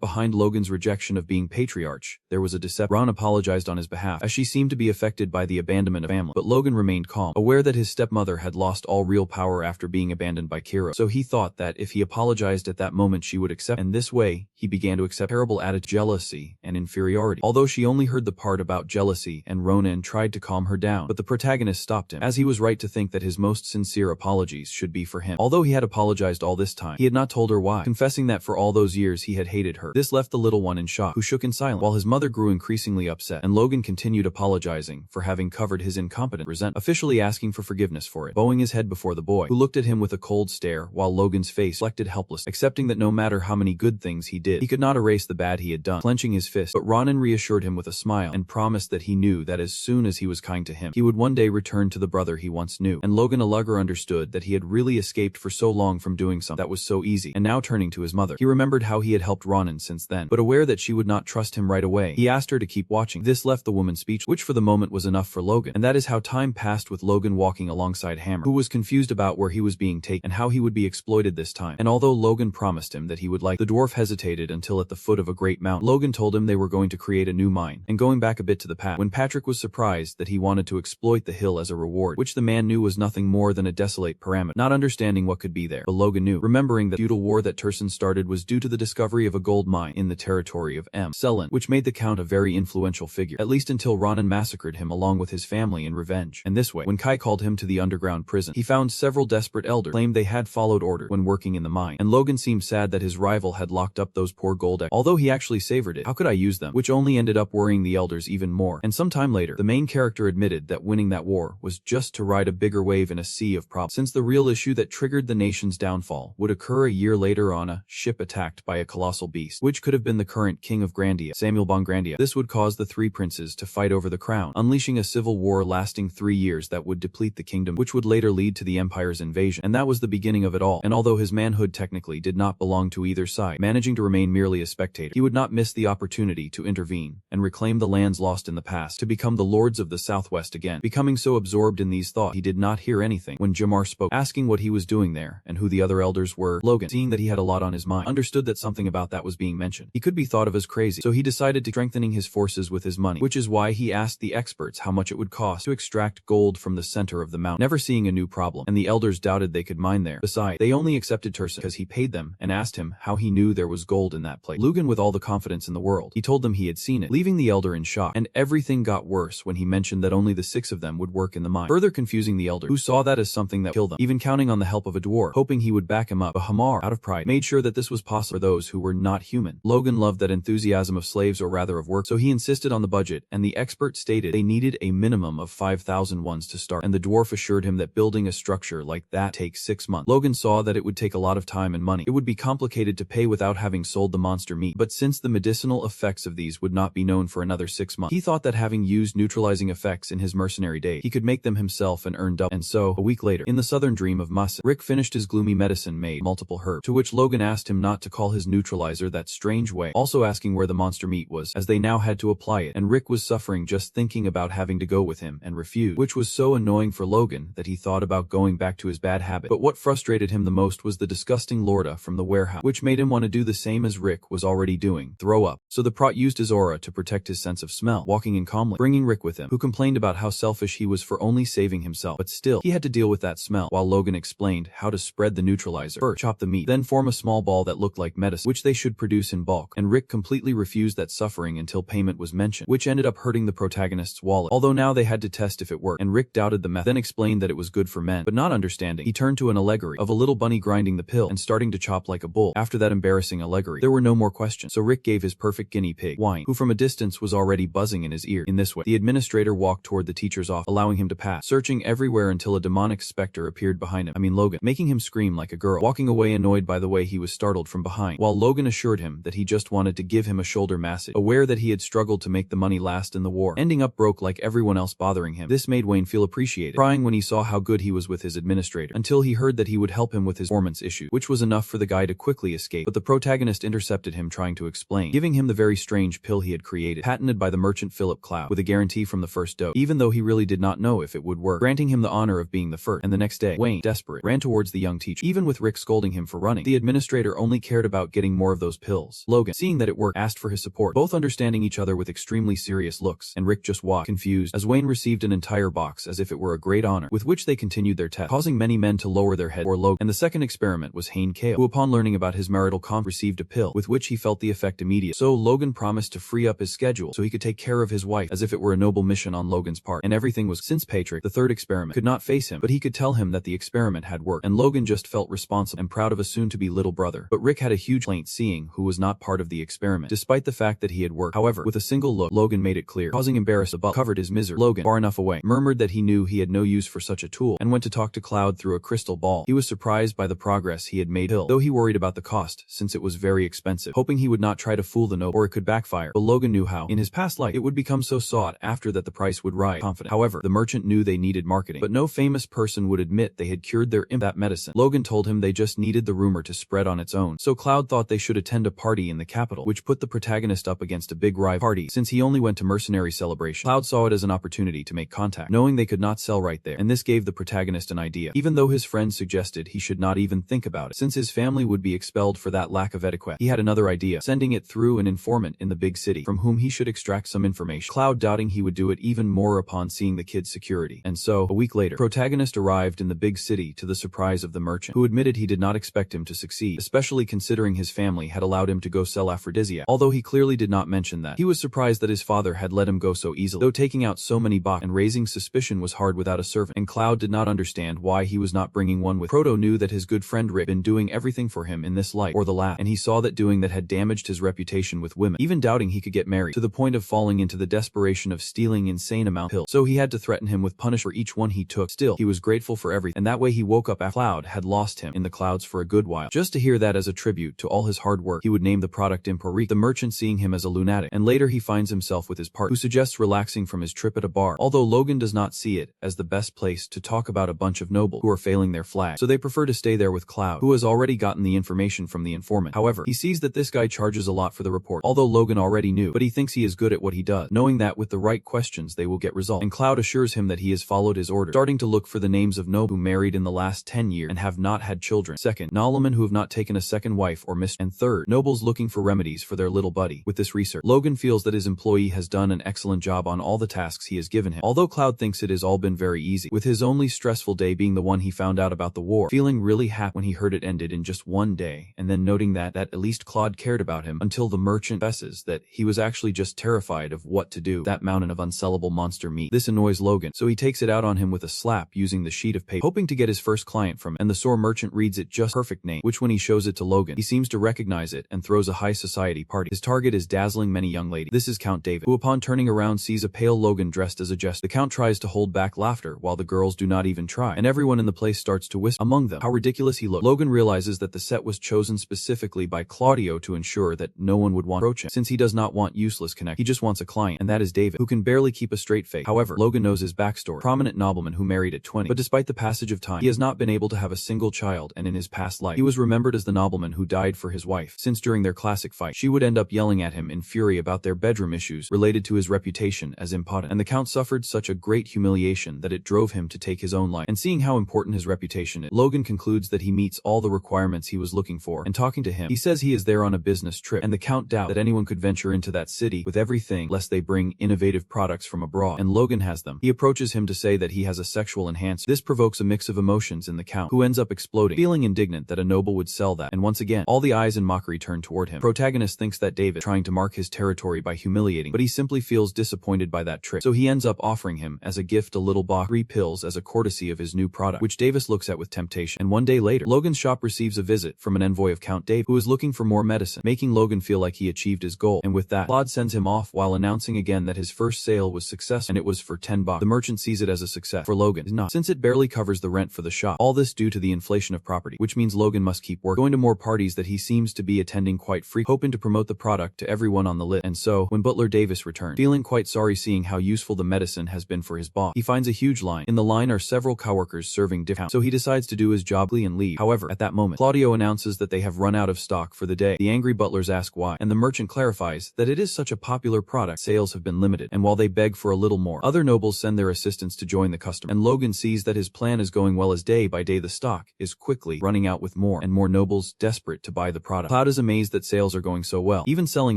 behind Logan's rejection of being patriarch, there was a deception. Ron apologized on his behalf, as she seemed to be affected by the abandonment of family. But Logan remained calm, aware that his stepmother had lost all real power after being abandoned by Kiro. So he thought that if he apologized at that moment she would accept, and this way, he began to accept terrible attitude, jealousy, and inferiority. Although she only heard the part about jealousy, and Ronan tried to calm her down, but the protagonist stopped him, as he was right to think that his most sincere apologies should be for him. Although he had apologized all this time, he had not told her why, confessing that for all those years he had hated her. This left the little one in shock, who shook in silence, while his mother grew increasingly upset, and Logan continued apologizing for having covered his incompetent resentment, officially asking for forgiveness for it, bowing his head before the boy, who looked at him with a cold stare, while Logan's face reflected helpless, accepting that no matter how many good things he did, he could not erase the bad he had done, clenching his fist. But Ronan reassured him with a smile, and promised that he knew that as soon as he was kind to him, he would one day return to the brother he once knew. And Logan Alugger understood that he had really escaped for so long from doing something that was so easy, and now turning to his mother, he remembered how he had helped Ronan since then. But aware that she would not trust him right away, he asked her to keep watching. This left the woman speechless, which for the moment was enough for Logan. And that is how time passed, with Logan walking alongside Hammer, who was confused about where he was being taken and how he would be exploited this time. And although Logan promised him that he would like, the dwarf hesitated until at the foot of a great mountain. Logan told him they were going to create a new mine, and going back a bit to the past, when Patrick was surprised that he wanted to exploit the hill as a reward, which the man knew was nothing more than a desolate pyramid, not understanding what could be there. But Logan knew, remembering that the feudal war that Turson started was due to the discovery of a gold mine in the territory of Selland, which made the Count a very influential figure, at least until Ronan massacred him along with his family in revenge. And this way, when Kai called him to the underground prison, he found several desperate elders claimed they had followed order when working in the mine, and Logan seemed sad that his rival had locked up those poor gold eggs. Although he actually savored it, how could I use them? Which only ended up worrying the elders even more. And some time later, the main character admitted that winning that war was just to ride a bigger wave in a sea of problems, since the real issue that triggered the nation's downfall would occur a year later on a ship attacked by a colossal beast, which could have been the current king of Grandia, Samuel Bongrandia. This would cause the three princes to fight over the crown, unleashing a civil war lasting 3 years that would deplete the kingdom, which would later lead to the empire's invasion. And that was the beginning of it all. And although his manhood technically did not belong to either side, managing to remain merely a spectator, he would not miss the opportunity to intervene and reclaim the lands lost in the past, to become the lords of the Southwest again. Becoming so absorbed in these thoughts, he did not hear anything when Jamar spoke, asking what he was doing there and who the other elders were. Logan, seeing that he had a lot on his mind, understood that something about that was being mentioned. He could be thought of as crazy, so he decided to strengthening his forces with his money, which is why he asked the experts how much it would cost to extract gold from the center of the mountain, never seeing a new problem, and the elders doubted they could mine there. Besides, they only accepted Turson because he paid them, and asked him how he knew there was gold in that place. Logan, with all the confidence in the world, he told them he had seen it, leaving the elder in shock, and everything got worse when he mentioned that only the 6 of them would work in the mine, further confusing the elder, who saw that as something that would kill them, even counting on the help of a dwarf, hoping he would back him up. But Hamar, out of pride, made sure that this was possible for those who were not human. Logan loved that enthusiasm of slaves, or rather of work, so he insisted on the budget, and the expert stated they needed a minimum of 5,000 ones to start, and the dwarf assured him that building a structure like that takes 6 months. Logan saw that it would take a lot of time and money. It would be complicated to pay without having sold the monster meat, but since the medicinal effects of these would not be known for another 6 months, he thought that having used neutralizing effects in his mercenary days, he could make them himself and earn double. And so, a week later, in the southern dream of Masa, Rick finished his gloomy medicine made multiple herbs, to which Logan asked him not to call his neutralizer that strange way, also asking where the monster meat was, as they now had to apply it, and Rick was suffering just thinking about having to go with him, and refused, which was so annoying for Logan that he thought about going back to his bad habit. But what frustrated him the most was the disgusting Lorda from the warehouse, which made him want to do the same as Rick was already doing, throw up. So the Prot used his aura to protect his sense of smell, walking in calmly, bringing Rick with him, who complained about how selfish he was for only saving himself, but still, he had to deal with that smell, while Logan explained how to spread the neutralizer. First, chop the meat, then form a small ball that looked like medicine, which they should produce in bulk, and Rick completely refused that suffering until payment was mentioned, which ended up hurting the protagonist's wallet, although now they had to test if it worked, and Rick doubted the method, then explained that it was good for men, but not understanding, he turned to an allegory of a little bunny grinding the pill and starting to chop like a bull. After that embarrassing allegory, there were no more questions, so Rick gave his perfect guinea pig, Wine, who from a distance was already buzzing in his ear. In this way, the administrator walked toward the teacher's office, allowing him to pass, searching everywhere until a demonic specter appeared behind him, Logan, making him scream like a girl, walking away annoyed by the way he was startled from behind, while Logan assured him that he just wanted to give him a shoulder massage, aware that he had struggled to make the money last in the war, ending up broke like everyone else bothering him. This made Wayne feel appreciated, crying when he saw how good he was with his administrator, until he heard that he would help him with his performance issue, which was enough for the guy to quickly escape. But the protagonist intercepted him, trying to explain, giving him the very strange pill he had created, patented by the merchant Philip Cloud, with a guarantee guarantee from the first dose, even though he really did not know if it would work, granting him the honor of being the first. And the next day, Wayne, desperate, ran towards the young teacher. Even with Rick scolding him for running, the administrator only cared about getting more of those pills. Logan, seeing that it worked, asked for his support, both understanding each other with extremely serious looks, and Rick just watched, confused, as Wayne received an entire box as if it were a great honor, with which they continued their test, causing many men to lower their head for Logan. And the second experiment was Hane Kale, who upon learning about his marital conflict received a pill, with which he felt the effect immediately. So Logan promised to free up his schedule so he could take care of his wife, as if it were a noble mission on Logan's part, and everything was since Patrick, the third experiment, could not face him, but he could tell him that the experiment had worked, and Logan just felt responsible and proud of a soon-to-be little brother. But Rick had a huge complaint seeing who was not part of the experiment, despite the fact that he had worked. However, with a single look, Logan made it clear, causing embarrassed the butler, covered his misery. Logan, far enough away, murmured that he knew he had no use for such a tool, and went to talk to Cloud through a crystal ball. He was surprised by the progress he had made, though he worried about the cost, since it was very expensive, hoping he would not try to fool the noble, or it could backfire. But Logan knew how, in his past life, it would become so sought after that the price would rise. Confident. However, the merchant knew they needed marketing, but no famous person would admit they had cured their that medicine. Logan told him they just needed the rumor to spread on its own, so Cloud thought they should attend a party in the capital, which put the protagonist up against a big rival party, since he only went to mercenary celebration. Cloud saw it as an opportunity to make contact, knowing they could not sell right there, and this gave the protagonist an idea, even though his friends suggested he should not even think about it, since his family would be expelled for that lack of etiquette. He had another idea, sending it through an informant in the big city, from whom he should extract some information. Cloud doubting he would do it even more upon seeing the kid's security. And so, a week later, protagonist arrived in the big city to the surprise of the merchant, who admitted he did not expect him to succeed, especially considering his family had allowed him to go sell aphrodisiac, although he clearly did not mention that. He was surprised that his father had let him go so easily, though taking out so many boxes and raising suspicion was hard without a servant, and Cloud did not understand why he was not bringing one with. Proto knew that his good friend Rick had been doing everything for him in this life or the last, and he saw that doing that had damaged his reputation with women, even doubting he could get married, to the point of falling into the desperation of stealing insane amount of pills. So he had to threaten him with punishment for each one he took. Still, he was grateful for everything, and that way he woke up after Cloud had lost him in the clouds for a good while. Just to hear that as a tribute to all his hard work, he would name the product Imporique, the merchant seeing him as a lunatic, and later he finds himself with his partner, who suggests relaxing from his trip at a bar, although Logan does not see it as the best place to talk about a bunch of nobles who are failing their flag, so they prefer to stay there with Cloud, who has already gotten the information from the informant. However, he sees that this guy charges a lot for the report, although Logan already knew, but he thinks he is good at what he does, knowing that with the right questions they will get results, and Cloud assures him that he has followed his orders, starting to look for the names of nobles who married in the last 10 years and have not had children. Second, noblemen who have not taken a second wife or mistress, and third, nobles looking for remedies for their little buddy. With this research, Logan feels that his employee has done an excellent job on all the tasks he has given him, although Cloud thinks it has all been very easy, with his only stressful day being the one he found out about the war, feeling really happy when he heard it ended in just one day, and then noting that at least Claude cared about him, until the merchant confesses that he was actually just terrified of what to do, that mountain of unsellable monster meat. This annoys Logan, so he takes it out on him with a slap using the sheet of paper, hoping to get his first client from it, and the sore merchant reads it just perfect name, which when he shows it to Logan, he seems to recognize it and throws a high society party. His target is dazzling many young ladies. This is Count David, who upon turning around sees a pale Logan dressed as a jester. The Count tries to hold back laughter while the girls do not even try, and everyone in the place starts to whisper, among them, how ridiculous he looks. Logan realizes that the set was chosen specifically by Claudio to ensure that no one would want to approach him, since he does not want useless connect. He just wants a client, and that is David, who can barely keep a straight face. However, Logan knows his backstory, prominent nobleman who married at 20, but despite the passage of time, he has not been able to have a single child, and in his past life, he was remembered as the nobleman who died for his wife, since during their classic fight, she would end up yelling at him in fury about their bedroom issues related to his reputation as impotent, and the Count suffered such a great humiliation that it drove him to take his own life. And seeing how important his reputation is, Logan concludes that he meets all the requirements he was looking for, and talking to him, he says he is there on a business trip, and the Count doubt that anyone could venture into that city with everything lest they bring innovative products from abroad, and Logan has them. He approaches him to say that he has a sexual enhancer. This provokes a mix of emotions in the Count, who ends up exploding, feeling indignant that a noble would sell that, and once again, all the eyes in mockery turn toward him. Protagonist thinks that David trying to mark his territory by humiliating, but he simply feels disappointed by that trick, so he ends up offering him as a gift a little box 3 pills as a courtesy of his new product, which Davis looks at with temptation. And one day later, Logan's shop receives a visit from an envoy of Count David, who is looking for more medicine, making Logan feel like he achieved his goal, and with that, Claude sends him off while announcing again that his first sale was successful, and it was for $10. The merchant sees it as a success. For Logan, is not, since it barely covers the rent for the shop. All this due to the inflation of property, which means Logan must keep working, going to more parties that he seems to be attending quite frequently, hoping to promote the product to everyone on the list. And so, when Butler Davis returns, feeling quite sorry seeing how useful the medicine has been for his boss, he finds a huge line. In the line are several coworkers serving different, so he decides to do his job and leave. However, at that moment, Claudio announces that they have run out of stock for the day. The angry butlers ask why, and the merchant clarifies that it is such a popular product, sales have been limited. demanded, and while they beg for a little more, other nobles send their assistants to join the customer, and Logan sees that his plan is going well as day by day the stock is quickly running out with more and more nobles desperate to buy the product. Cloud is amazed that sales are going so well, even selling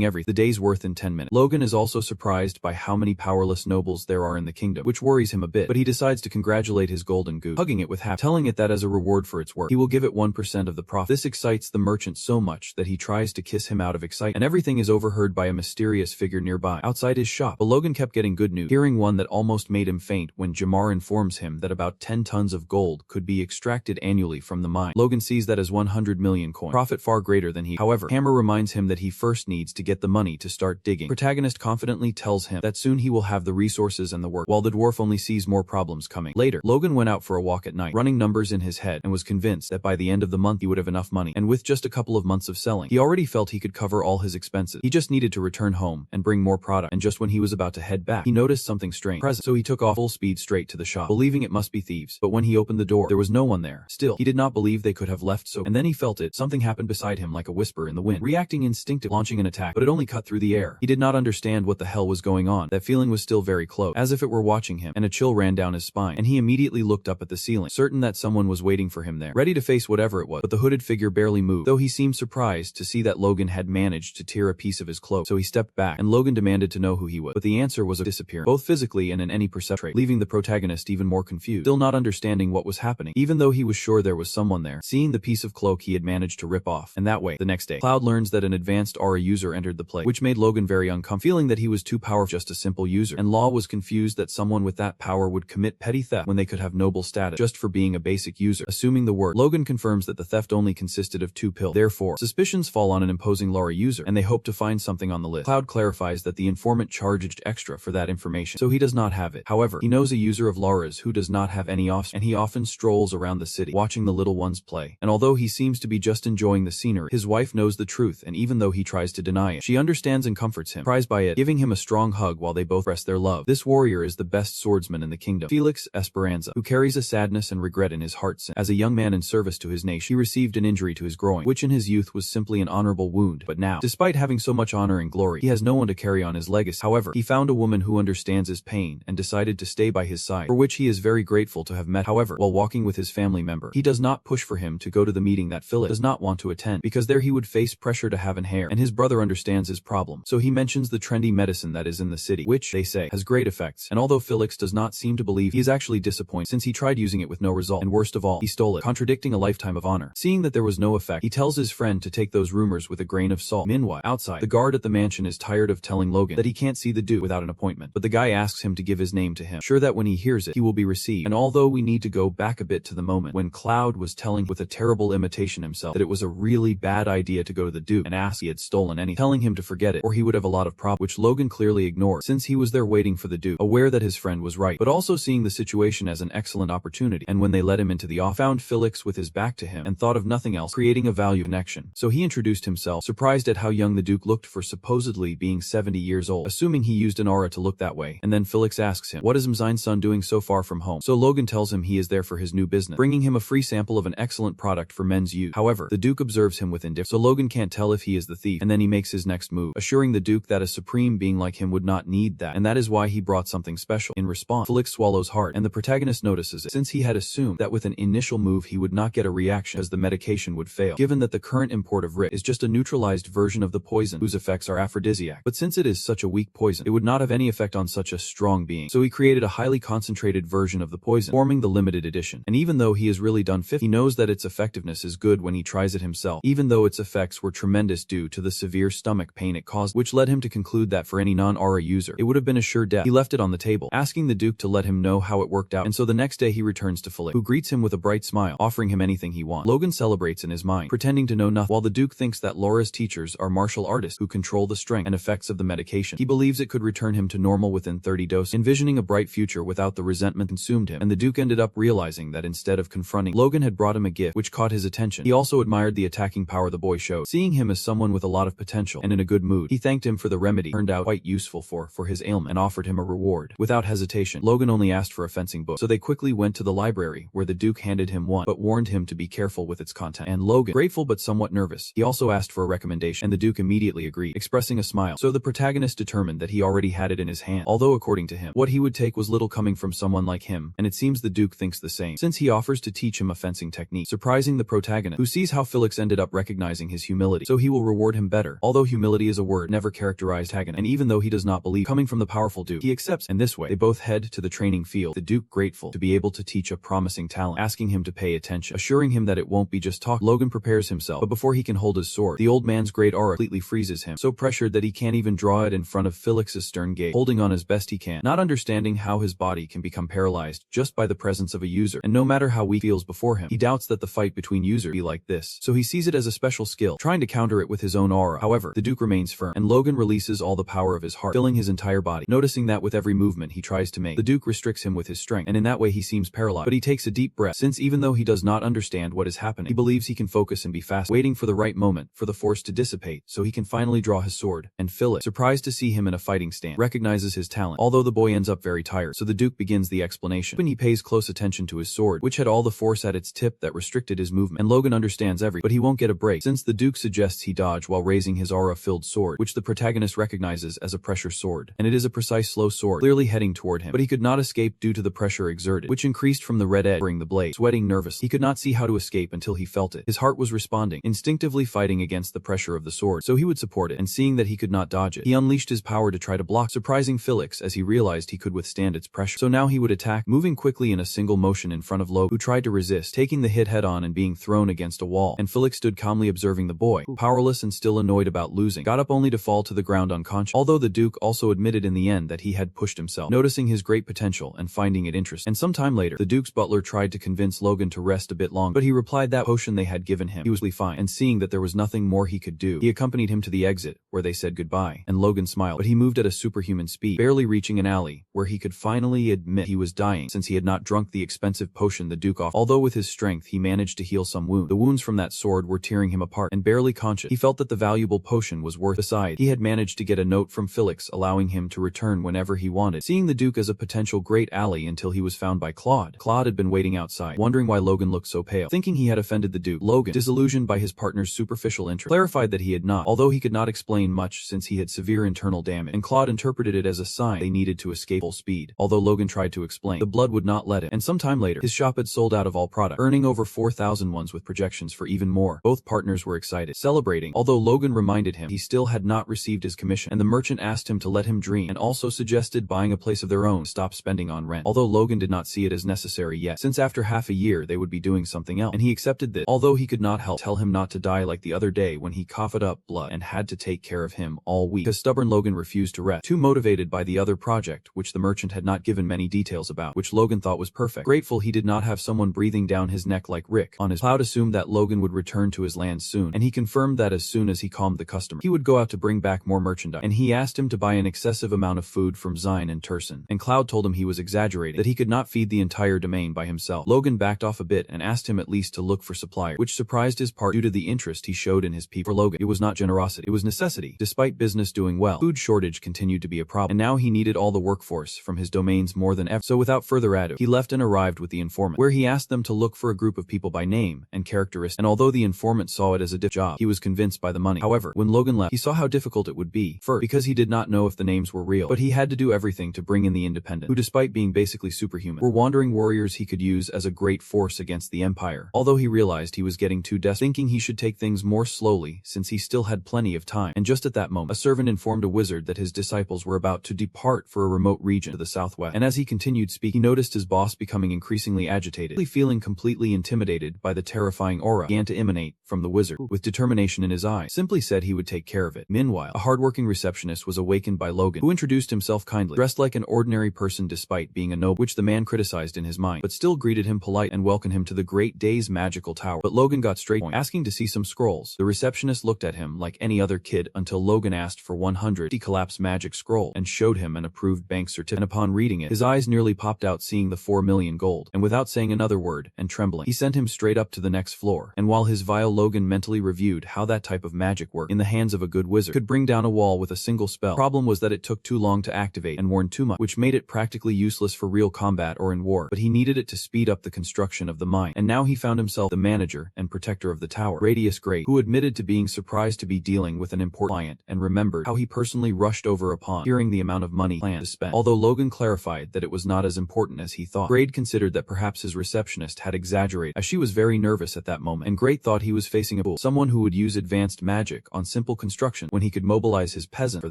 the day's worth in 10 minutes. Logan is also surprised by how many powerless nobles there are in the kingdom, which worries him a bit, but he decides to congratulate his golden goose, hugging it with happiness, telling it that as a reward for its work, he will give it 1% of the profit. This excites the merchant so much that he tries to kiss him out of excitement, and everything is overheard by a mysterious figure nearby, outside his shop. But Logan kept getting good news, hearing one that almost made him faint when Jamar informs him that about 10 tons of gold could be extracted annually from the mine. Logan sees that as 100 million coins, profit far greater than he. However, Hammer reminds him that he first needs to get the money to start digging. Protagonist confidently tells him that soon he will have the resources and the work, while the dwarf only sees more problems coming. Later, Logan went out for a walk at night, running numbers in his head, and was convinced that by the end of the month he would have enough money, and with just a couple of months of selling, he already felt he could cover all his expenses. He just needed to return home and bring more product, and just when he was about to head back, he noticed something strange present, so he took off full speed straight to the shop, believing it must be thieves. But when he opened the door, there was no one there. Still, he did not believe they could have left so, and then he felt it. Something happened beside him like a whisper in the wind, reacting instinctively, launching an attack, but it only cut through the air. He did not understand what the hell was going on. That feeling was still very close, as if it were watching him, and a chill ran down his spine, and he immediately looked up at the ceiling, certain that someone was waiting for him there, ready to face whatever it was. But the hooded figure barely moved, though he seemed surprised to see that Logan had managed to tear a piece of his cloak. So he stepped back, and Logan demanded to know who he was, but the answer was a disappearance, both physically and in any perception trait, leaving the protagonist even more confused, still not understanding what was happening, even though he was sure there was someone there, seeing the piece of cloak he had managed to rip off. And that way, the next day, Cloud learns that an advanced aura user entered the place, which made Logan very uncomfortable, feeling that he was too powerful for just a simple user, and Law was confused that someone with that power would commit petty theft when they could have noble status just for being a basic user. Assuming the word, Logan confirms that the theft only consisted of 2 pills. Therefore, suspicions fall on an imposing Laura user, and they hope to find something on the list. Cloud clarifies that the informant charged extra for that information, so he does not have it. However, he knows a user of Laura's who does not have any offspring, and he often strolls around the city, watching the little ones play. And although he seems to be just enjoying the scenery, his wife knows the truth, and even though he tries to deny it, she understands and comforts him, surprised by it, giving him a strong hug while they both express their love. This warrior is the best swordsman in the kingdom, Felix Esperanza, who carries a sadness and regret in his heart since, as a young man in service to his nation, he received an injury to his groin, which in his youth was simply an honorable wound. But now, despite having so much honor and glory, he has no one to carry on his legacy. However, he found a woman who understands his pain and decided to stay by his side, for which he is very grateful to have met. However, while walking with his family member, he does not push for him to go to the meeting that Felix does not want to attend, because there he would face pressure to have an heir, and his brother understands his problem. So he mentions the trendy medicine that is in the city, which, they say, has great effects, and although Felix does not seem to believe, he is actually disappointed since he tried using it with no result, and worst of all, he stole it, contradicting a lifetime of honor. Seeing that there was no effect, he tells his friend to take those rumors with a grain of salt. Meanwhile, outside, the guard at the mansion is tired of telling Logan that he can't see the Duke without an appointment, but the guy asks him to give his name to him, sure that when he hears it, he will be received. And although we need to go back a bit to the moment when Cloud was telling with a terrible imitation himself that it was a really bad idea to go to the Duke and ask if he had stolen anything, telling him to forget it or he would have a lot of problems, which Logan clearly ignored since he was there waiting for the Duke, aware that his friend was right, but also seeing the situation as an excellent opportunity. And when they let him into the office, found Felix with his back to him and thought of nothing else, creating a value connection. So he introduced himself, surprised at how young the Duke looked for supposedly being 70 years old, assuming he used an aura to look that way. And then Felix asks him, what is Mzine's son doing so far from home? So Logan tells him he is there for his new business, bringing him a free sample of an excellent product for men's use. However, the Duke observes him with indifference, so Logan can't tell if he is the thief, and then he makes his next move, assuring the Duke that a supreme being like him would not need that, and that is why he brought something special. In response, Felix swallows hard, and the protagonist notices it, since he had assumed that with an initial move he would not get a reaction as the medication would fail, given that the current import of Rick is just a neutralized version of the poison whose effects are aphrodisiac. But since it is such a weak poison, it would not have any effect on such a strong being, so he created a highly concentrated version of the poison, forming the limited edition. And even though he has really done 50, he knows that its effectiveness is good when he tries it himself, even though its effects were tremendous due to the severe stomach pain it caused, which led him to conclude that for any non-aura user, it would have been a sure death. He left it on the table, asking the Duke to let him know how it worked out, and so the next day he returns to Felix, who greets him with a bright smile, offering him anything he wants. Logan celebrates in his mind, pretending to know nothing, while the Duke thinks that Laura's teachers are martial artists who control the strength and effects of the medication. He believes it could return him to normal within 30 doses, envisioning a bright future without the resentment consumed him, and the Duke ended up realizing that instead of confronting, Logan had brought him a gift, which caught his attention. He also admired the attacking power the boy showed, seeing him as someone with a lot of potential and in a good mood. He thanked him for the remedy, turned out quite useful for his ailment, and offered him a reward. Without hesitation, Logan only asked for a fencing book, so they quickly went to the library, where the Duke handed him one, but warned him to be careful with its content. And Logan, grateful but somewhat nervous, he also asked for a recommendation, and the Duke immediately agreed, expressing a smile. So the protagonist determined that he already already had it in his hand, although according to him, what he would take was little coming from someone like him, and it seems the Duke thinks the same, since he offers to teach him a fencing technique, surprising the protagonist, who sees how Felix ended up recognizing his humility, so he will reward him better. Although humility is a word never characterized Hagen, and even though he does not believe coming from the powerful Duke, he accepts, and this way, they both head to the training field, the Duke grateful to be able to teach a promising talent, asking him to pay attention, assuring him that it won't be just talk. Logan prepares himself, but before he can hold his sword, the old man's great aura completely freezes him, so pressured that he can't even draw it in front of Felix's stern gaze, holding on as best he can, not understanding how his body can become paralyzed just by the presence of a user, and no matter how weak he feels before him, he doubts that the fight between users be like this, so he sees it as a special skill, trying to counter it with his own aura. However, the Duke remains firm, and Logan releases all the power of his heart, filling his entire body. Noticing that with every movement he tries to make, the Duke restricts him with his strength, and in that way he seems paralyzed, but he takes a deep breath, since even though he does not understand what is happening, he believes he can focus and be fast, waiting for the right moment for the force to dissipate, so he can finally draw his sword, and Felix, surprised to see him in a fighting stance, recognizes his talent, although the boy ends up very tired, so the Duke begins the explanation. When he pays close attention to his sword, which had all the force at its tip that restricted his movement, and Logan understands everything, but he won't get a break, since the Duke suggests he dodge while raising his aura-filled sword, which the protagonist recognizes as a pressure sword, and it is a precise slow sword, clearly heading toward him, but he could not escape due to the pressure exerted, which increased from the red edge the blade. Sweating nervously, he could not see how to escape until he felt it. His heart was responding, instinctively fighting against the pressure of the sword, so he would support it, and seeing that he could not dodge it, he unleashed his power to try to block, surprising Felix as he realized he could withstand its pressure. So now he would attack, moving quickly in a single motion in front of Logan, who tried to resist, taking the hit head-on and being thrown against a wall, and Felix stood calmly observing the boy, who, powerless and still annoyed about losing, got up only to fall to the ground unconscious, although the Duke also admitted in the end that he had pushed himself, noticing his great potential and finding it interesting. And some time later, the Duke's butler tried to convince Logan to rest a bit longer, but he replied that potion they had given him, he was fine, and seeing that there was nothing more he could do, he accompanied him to the exit, where they said goodbye, and Logan smiled, but he moved at a superhuman speed, barely reaching an alley, where he could finally admit he was dying, since he had not drunk the expensive potion the Duke offered. Although with his strength he managed to heal some wounds, the wounds from that sword were tearing him apart, and barely conscious, he felt that the valuable potion was worth. Besides, he had managed to get a note from Felix allowing him to return whenever he wanted, seeing the Duke as a potential great ally until he was found by Claude. Claude had been waiting outside, wondering why Logan looked so pale, thinking he had offended the Duke. Logan, disillusioned by his partner's superficial interest, clarified that he had not, although he could not explain much since he had severe internal damage, and Claude interpreted it as a sign they needed to escape full speed. Although Logan tried to explain, the blood would not let him, and some time later, his shop had sold out of all product, earning over 4,000 ones with projections for even more. Both partners were excited, celebrating, although Logan reminded him he still had not received his commission, and the merchant asked him to let him dream, and also suggested buying a place of their own, stop spending on rent, although Logan did not see it as necessary yet, since after half a year they would be doing something else, and he accepted this, although he could not help tell him not to die like the other day when he coughed up blood and had to take care of him all week, because stubborn Logan refused to rest, too motivated by the other project, which the merchant had not given many details about, which Logan thought was perfect. Grateful he did not have someone breathing down his neck like Rick on his Cloud assumed that Logan would return to his land soon, and he confirmed that as soon as he calmed the customer, he would go out to bring back more merchandise, and he asked him to buy an excessive amount of food from Zine and Turson, and Cloud told him he was exaggerating, that he could not feed the entire domain by himself. Logan backed off a bit and asked him at least to look for suppliers, which surprised his part due to the interest he showed in his people. For Logan, it was not generosity, it was necessity. Despite business doing well, food shortage continued to be a problem, and now he needed all the workforce from his domains more than ever. So without further ado, he left and arrived with the informant, where he asked them to look for a group of people by name and characteristics, and although the informant saw it as a job, he was convinced by the money. However, when Logan left, he saw how difficult it would be, first, because he did not know if the names were real, but he had to do everything to bring in the independent, who despite being basically superhuman, were wandering warriors he could use as a great force against the Empire. Although he realized he was getting too desperate, thinking he should take things more slowly since he still had plenty of time, and just at that moment, a servant informed a wizard that his disciples were about to depart for a remote region to the southwest, and as he continued speaking, he noticed his boss becoming increasingly agitated, feeling completely intimidated by the terrifying aura began to emanate from the wizard, with determination in his eyes, simply said he would take care of it. Meanwhile, a hardworking receptionist was awakened by Logan, who introduced himself kindly, dressed like an ordinary person despite being a noble, which the man criticized in his mind, but still greeted him polite and welcomed him to the Great Day's magical tower. But Logan got straight point, asking to see some scrolls. The receptionist looked at him like any other kid until Logan asked for 100 collapse magic scroll and showed him an approved bank certificate, and upon reading it, his eyes nearly popped out seeing the 4 million gold, and without saying another word, and trembling, he sent him straight up to the next floor, and while his vile Logan mentally reviewed how that type of magic worked in the hands of a good wizard, could bring down a wall with a single spell. Problem was that it took too long to activate and worn too much, which made it practically useless for real combat or in war, but he needed it to speed up the construction of the mine, and now he found himself the manager and protector of the tower, Radius Great, who admitted to being surprised to be dealing with an important client and remembered how he personally rushed over over upon hearing the amount of money planned to spend. Although Logan clarified that it was not as important as he thought, Grade considered that perhaps his receptionist had exaggerated, as she was very nervous at that moment, and Grade thought he was facing a fool, someone who would use advanced magic on simple construction when he could mobilize his peasant for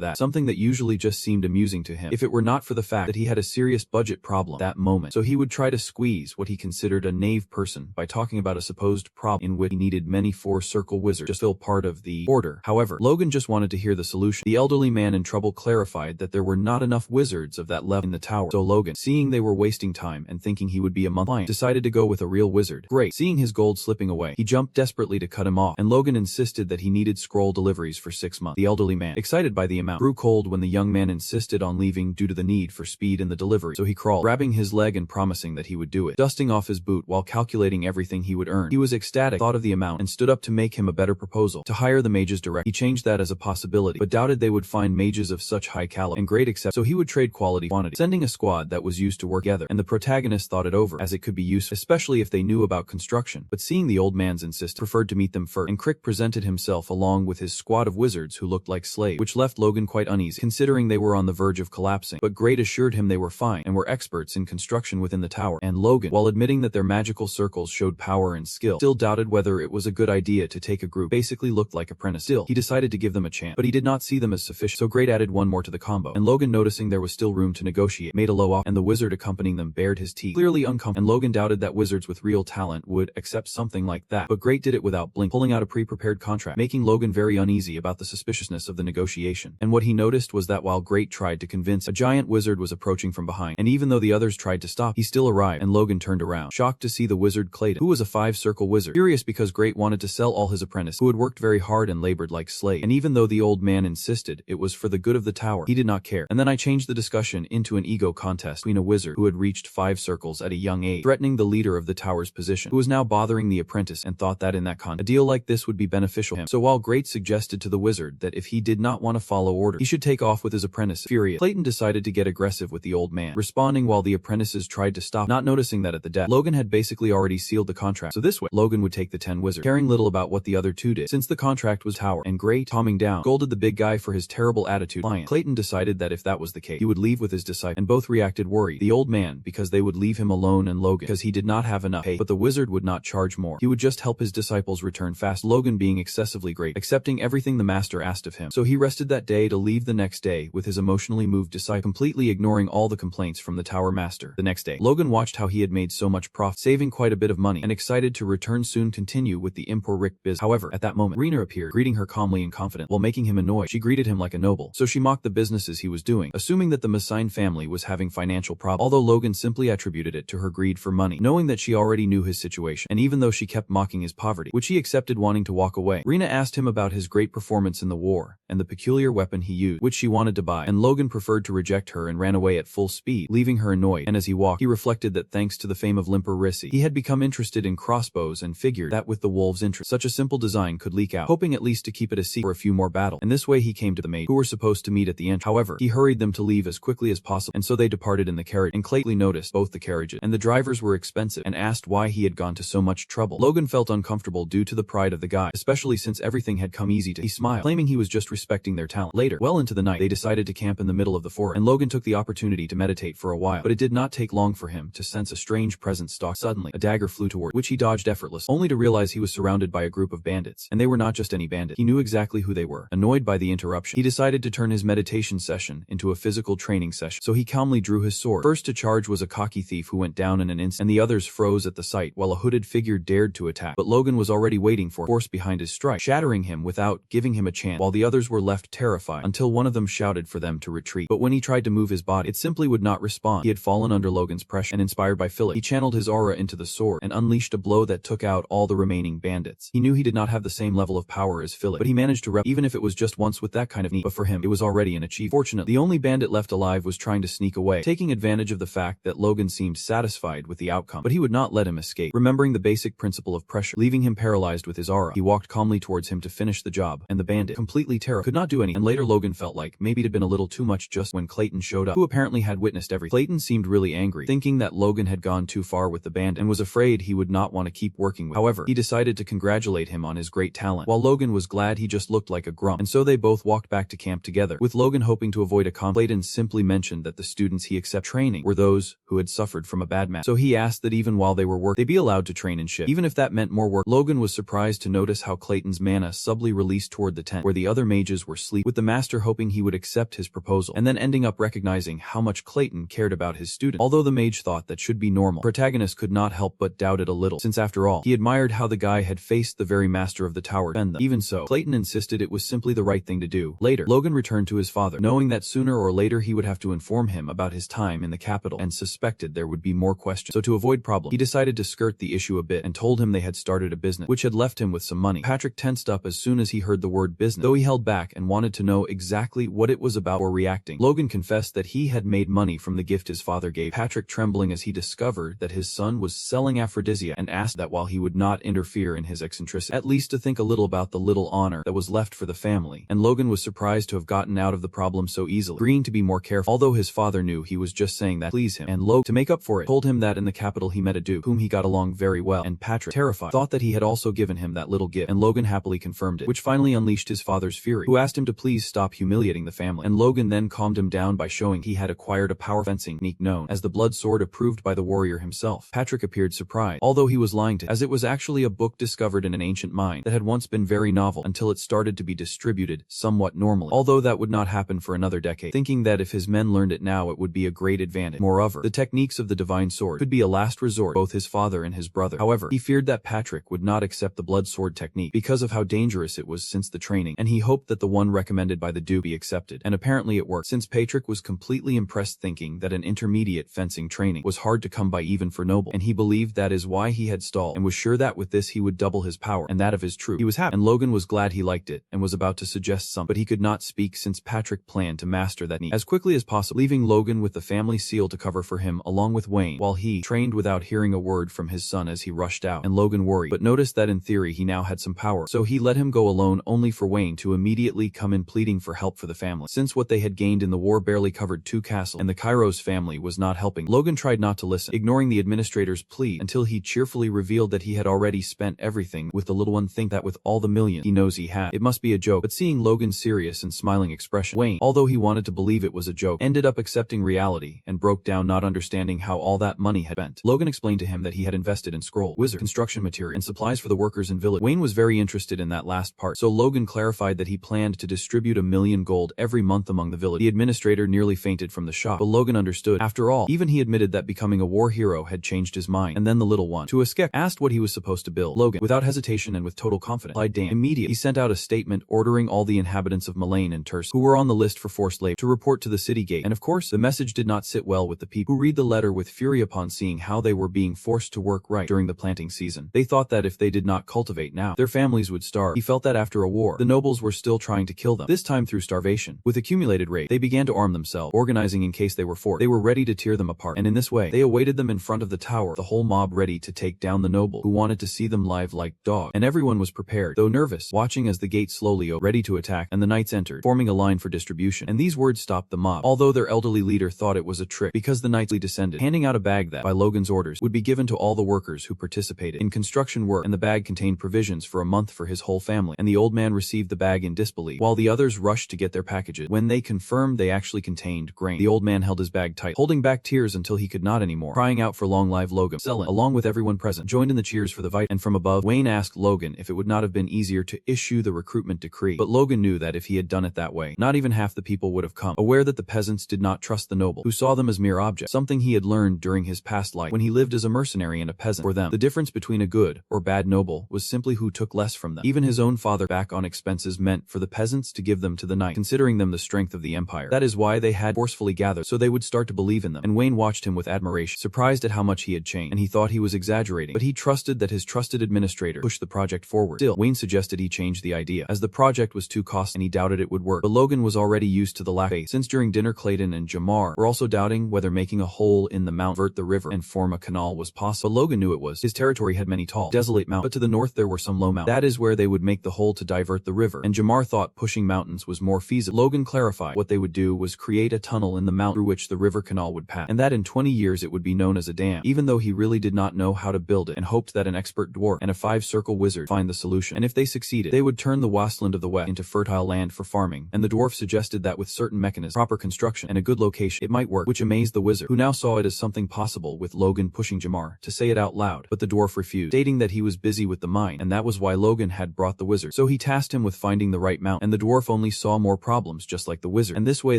that, something that usually just seemed amusing to him if it were not for the fact that he had a serious budget problem that moment. So he would try to squeeze what he considered a naive person by talking about a supposed problem in which he needed many four-circle wizards to fill part of the order. However, Logan just wanted to hear the solution. The elderly man in trouble clarified that there were not enough wizards of that level in the tower, so Logan, seeing they were wasting time and thinking he would be a month client, decided to go with a real wizard. Great. Seeing his gold slipping away, he jumped desperately to cut him off, and Logan insisted that he needed scroll deliveries for 6 months. The elderly man, excited by the amount, grew cold when the young man insisted on leaving due to the need for speed in the delivery, so he crawled, grabbing his leg and promising that he would do it. Dusting off his boot while calculating everything he would earn, he was ecstatic, thought of the amount, and stood up to make him a better proposal. To hire the mages direct, he changed that as a possibility, but doubted they would find mages of such high caliber and great accept, so he would trade quality quantity, sending a squad that was used to work together, and the protagonist thought it over, as it could be useful, especially if they knew about construction. But seeing the old man's insistence, preferred to meet them first, and Crick presented himself along with his squad of wizards who looked like slaves, which left Logan quite uneasy, considering they were on the verge of collapsing. But Great assured him they were fine, and were experts in construction within the tower, and Logan, while admitting that their magical circles showed power and skill, still doubted whether it was a good idea to take a group basically looked like apprentices. Still, he decided to give them a chance, but he did not see them as sufficient, so Great added one more to the combo, and Logan, noticing there was still room to negotiate, made a low offer, and the wizard accompanying them bared his teeth, clearly uncomfortable, and Logan doubted that wizards with real talent would accept something like that, but Great did it without blink, pulling out a pre-prepared contract, making Logan very uneasy about the suspiciousness of the negotiation. And what he noticed was that while Great tried to convince, a giant wizard was approaching from behind, and even though the others tried to stop, he still arrived, and Logan turned around, shocked to see the wizard Clayton, who was a 5-circle wizard, furious because Great wanted to sell all his apprentices, who had worked very hard and labored like slaves, and even though the old man insisted it was for the good of the tower, he did not care. And then I changed the discussion into an ego contest between a wizard who had reached 5 circles at a young age, threatening the leader of the tower's position, who was now bothering the apprentice, and thought that in that contest, a deal like this would be beneficial to him. So while Great suggested to the wizard that if he did not want to follow order, he should take off with his apprentice, furious, Clayton decided to get aggressive with the old man, responding while the apprentices tried to stop, not noticing that at the death, Logan had basically already sealed the contract, so this way, Logan would take the 10 wizards, caring little about what the other 2 did, since the contract was tower, and Great, calming down, scolded the big guy for his terrible attitude. Clayton decided that if that was the case, he would leave with his disciple, and both reacted worried. The old man, because they would leave him alone, and Logan, because he did not have enough pay, but the wizard would not charge more. He would just help his disciples return fast, Logan being excessively great, accepting everything the master asked of him. So he rested that day to leave the next day with his emotionally moved disciple, completely ignoring all the complaints from the tower master. The next day, Logan watched how he had made so much profit, saving quite a bit of money, and excited to return soon continue with the Impor Rick business. However, at that moment, Rena appeared, greeting her calmly and confident. While making him annoyed, she greeted him like a noble, so she mocked the businesses he was doing, assuming that the Messine family was having financial problems, although Logan simply attributed it to her greed for money, knowing that she already knew his situation, and even though she kept mocking his poverty, which he accepted, wanting to walk away. Rena asked him about his great performance in the war, and the peculiar weapon he used, which she wanted to buy, and Logan preferred to reject her and ran away at full speed, leaving her annoyed, and as he walked, he reflected that thanks to the fame of Limper Rissi, he had become interested in crossbows and figured that with the wolves' interest, such a simple design could leak out, hoping at least to keep it a secret for a few more battles. And this way he came to the maid, who were supposed to meet at the entrance. However, he hurried them to leave as quickly as possible, and so they departed in the carriage, and Clayton noticed both the carriages and the drivers were expensive, and asked why he had gone to so much trouble. Logan felt uncomfortable due to the pride of the guy, especially since everything had come easy to him. He smiled, claiming he was just respecting their talent. Later, well into the night, they decided to camp in the middle of the forest, and Logan took the opportunity to meditate for a while, but it did not take long for him to sense a strange presence stalk. Suddenly, a dagger flew toward, which he dodged effortlessly, only to realize he was surrounded by a group of bandits, and they were not just any bandit. He knew exactly who they were. Annoyed by the interruption, he decided to turn his meditation session into a physical training session, so he calmly drew his sword. First to charge was a cocky thief who went down in an instant, and the others froze at the sight while a hooded figure dared to attack, but Logan was already waiting for force behind his strike, shattering him without giving him a chance, while the others were left terrified until one of them shouted for them to retreat. But when he tried to move his body, it simply would not respond. He had fallen under Logan's pressure, and inspired by Philip, he channeled his aura into the sword and unleashed a blow that took out all the remaining bandits. He knew he did not have the same level of power as Philip, but he managed to even if it was just once with that kind of need, but for him, it was already an achievement. Fortunately, the only bandit left alive was trying to sneak away, taking advantage of the fact that Logan seemed satisfied with the outcome, but he would not let him escape. Remembering the basic principle of pressure, leaving him paralyzed with his aura, he walked calmly towards him to finish the job, and the bandit, completely terrified, could not do anything. And later Logan felt like maybe it had been a little too much just when Clayton showed up, who apparently had witnessed everything. Clayton seemed really angry, thinking that Logan had gone too far with the bandit, and was afraid he would not want to keep working with him. However, he decided to congratulate him on his great talent, while Logan was glad he just looked like a grump, and so they both walked back to camp together. With Logan hoping to avoid a conflict, Clayton simply mentioned that the students he accepted training were those who had suffered from a bad match. So he asked that even while they were working, they be allowed to train in shift, even if that meant more work. Logan was surprised to notice how Clayton's mana subtly released toward the tent where the other mages were sleeping, with the master hoping he would accept his proposal, and then ending up recognizing how much Clayton cared about his student. Although the mage thought that should be normal, Protagonist could not help but doubt it a little, since after all, he admired how the guy had faced the very master of the tower to defend them. Even so, Clayton insisted it was simply the right thing to do. Later, Logan returned to his father, knowing that sooner or later he would have to inform him about his time in the capital, and suspected there would be more questions. So to avoid problems, he decided to skirt the issue a bit and told him they had started a business, which had left him with some money. Patrick tensed up as soon as he heard the word business, though he held back and wanted to know exactly what it was about before reacting. Logan confessed that he had made money from the gift his father gave, Patrick trembling as he discovered that his son was selling aphrodisiac, and asked that while he would not interfere in his eccentricity, at least to think a little about the little honor that was left for the family. And Logan was surprised to have gotten out of the problem so easily, agreeing to be more careful, although his father knew he was just saying that to please him. And Logan, to make up for it, told him that in the capital he met a duke whom he got along very well, and Patrick, terrified, thought that he had also given him that little gift, and Logan happily confirmed it, which finally unleashed his father's fury, who asked him to please stop humiliating the family. And Logan then calmed him down by showing he had acquired a power fencing technique known as the blood sword, approved by the warrior himself. Patrick appeared surprised, although he was lying to him, as it was actually a book discovered in an ancient mine that had once been very novel until it started to be distributed somewhat normally, although that would not happen for another decade, thinking that if his men learned it now it would be a great advantage. Moreover, the techniques of the divine sword could be a last resort for both his father and his brother. However, he feared that Patrick would not accept the blood sword technique because of how dangerous it was since the training, and he hoped that the one recommended by the Duke be accepted. And apparently it worked, since Patrick was completely impressed, thinking that an intermediate fencing training was hard to come by even for noble, and he believed that is why he had stalled, and was sure that with this he would double his power and that of his troop. He was happy, and Logan was glad he liked it, and was about to suggest something, but he could not speak since Patrick planned to master that technique as quickly as possible, leaving Logan with the family seal to cover for him along with Wayne, while he trained without hearing a word from his son as he rushed out. And Logan worried, but noticed that in theory he now had some power, so he let him go alone, only for Wayne to immediately come in pleading for help for the family, since what they had gained in the war barely covered 2 castles, and the Kairos family was not helping. Logan tried not to listen, ignoring the administrator's plea, until he cheerfully revealed that he had already spent everything, with the little one think that with all the million he knows he had, it must be a joke. But seeing Logan's serious and smiling expression, Wayne, although he wanted to believe it was a joke, ended up accepting reality and broke down, not understanding how all that money had spent. Logan explained to him that he had invested in scroll, wizard, construction material, and supplies for the workers in village. Wayne was very interested in that last part, so Logan clarified that he planned to distribute 1 million gold every month among the village. The administrator nearly fainted from the shock, but Logan understood. After all, even he admitted that becoming a war hero had changed his mind. And then the little one, to a skeptic, asked what he was supposed to build. Logan, without hesitation and with total confidence, replied, "Damn." Immediately, he sent out a statement ordering all the inhabitants of Mullane and Terce, who were on the list for forced labor, to report to the city gate. And of course, the message did not sit well with the people, who read the letter with fury upon seeing how they were being forced to work right during the planting season. They thought that if they did not cultivate now, their families would starve. He felt that after a war, the nobles were still trying to kill them, this time through starvation. With accumulated rage, they began to arm themselves, organizing in case they were forced. They were ready to tear them apart, and in this way, they awaited them in front of the tower, the whole mob ready to take down the noble, who wanted to see them live like dogs. And everyone was prepared, though nervous, watching as the gate slowly opened, ready to attack, and the knights entered, forming a line for distribution. And these words stopped the mob, although their elderly leader thought it was a trick, because the knights descended, handing out a bag that, by Logan's orders, would be given to all the workers who participated in construction work, and the bag contained provisions for a month for his whole family. And the old man received the bag in disbelief, while the others rushed to get their packages. When they confirmed they actually contained grain, the old man held his bag tight, holding back tears until he could not anymore, crying out for long live Logan. Selin, along with everyone present, joined in the cheers for the fight. And from above, Wayne asked Logan if it would not have been easier to issue the recruitment decree, but Logan knew that if he had done it that way, not even half the people would have come, aware that the peasants did not trust the noble, who saw them as mere objects, something he had learned during his past life when he lived as a mercenary and a peasant. For them, the difference between a good or bad noble was simply who took less from them. Even his own father back on expenses meant for the peasants to give them to the knight, considering them the strength of the empire. That is why they had forcefully gathered, so they would start to believe in them. And Wayne watched him with admiration, surprised at how much he had changed, and he thought he was exaggerating, but he trusted that his trusted administrator pushed the project forward. Still, Wayne suggested he change the idea, as the project was too costly and he doubted it would work. But Logan was already used to the lack of faith, since during dinner Clayton and Jamar were also doubting whether making a hole in the mount, divert the river, and form a canal was possible. But Logan knew it was. His territory had many tall, desolate mountains, but to the north there were some low mountains. That is where they would make the hole to divert the river, and Jamar thought pushing mountains was more feasible. Logan clarified what they would do was create a tunnel in the mountain through which the river canal would pass, and that in 20 years it would be known as a dam, even though he really did not know how to build it, and hoped that an expert dwarf and a 5-circle wizard find the solution. And if they succeeded, they would turn the wasteland of the west into fertile land for farming, and the dwarf suggested that with certain mechanisms, proper construction, and a good location, it might work, which amazed the wizard, who now saw it as something possible, with Logan pushing Jamar to say it out loud. But the dwarf refused, stating that he was busy with the mine, and that was why Logan had brought the wizard. So he tasked him with finding the right mount, and the dwarf only saw more problems just like the wizard. And this way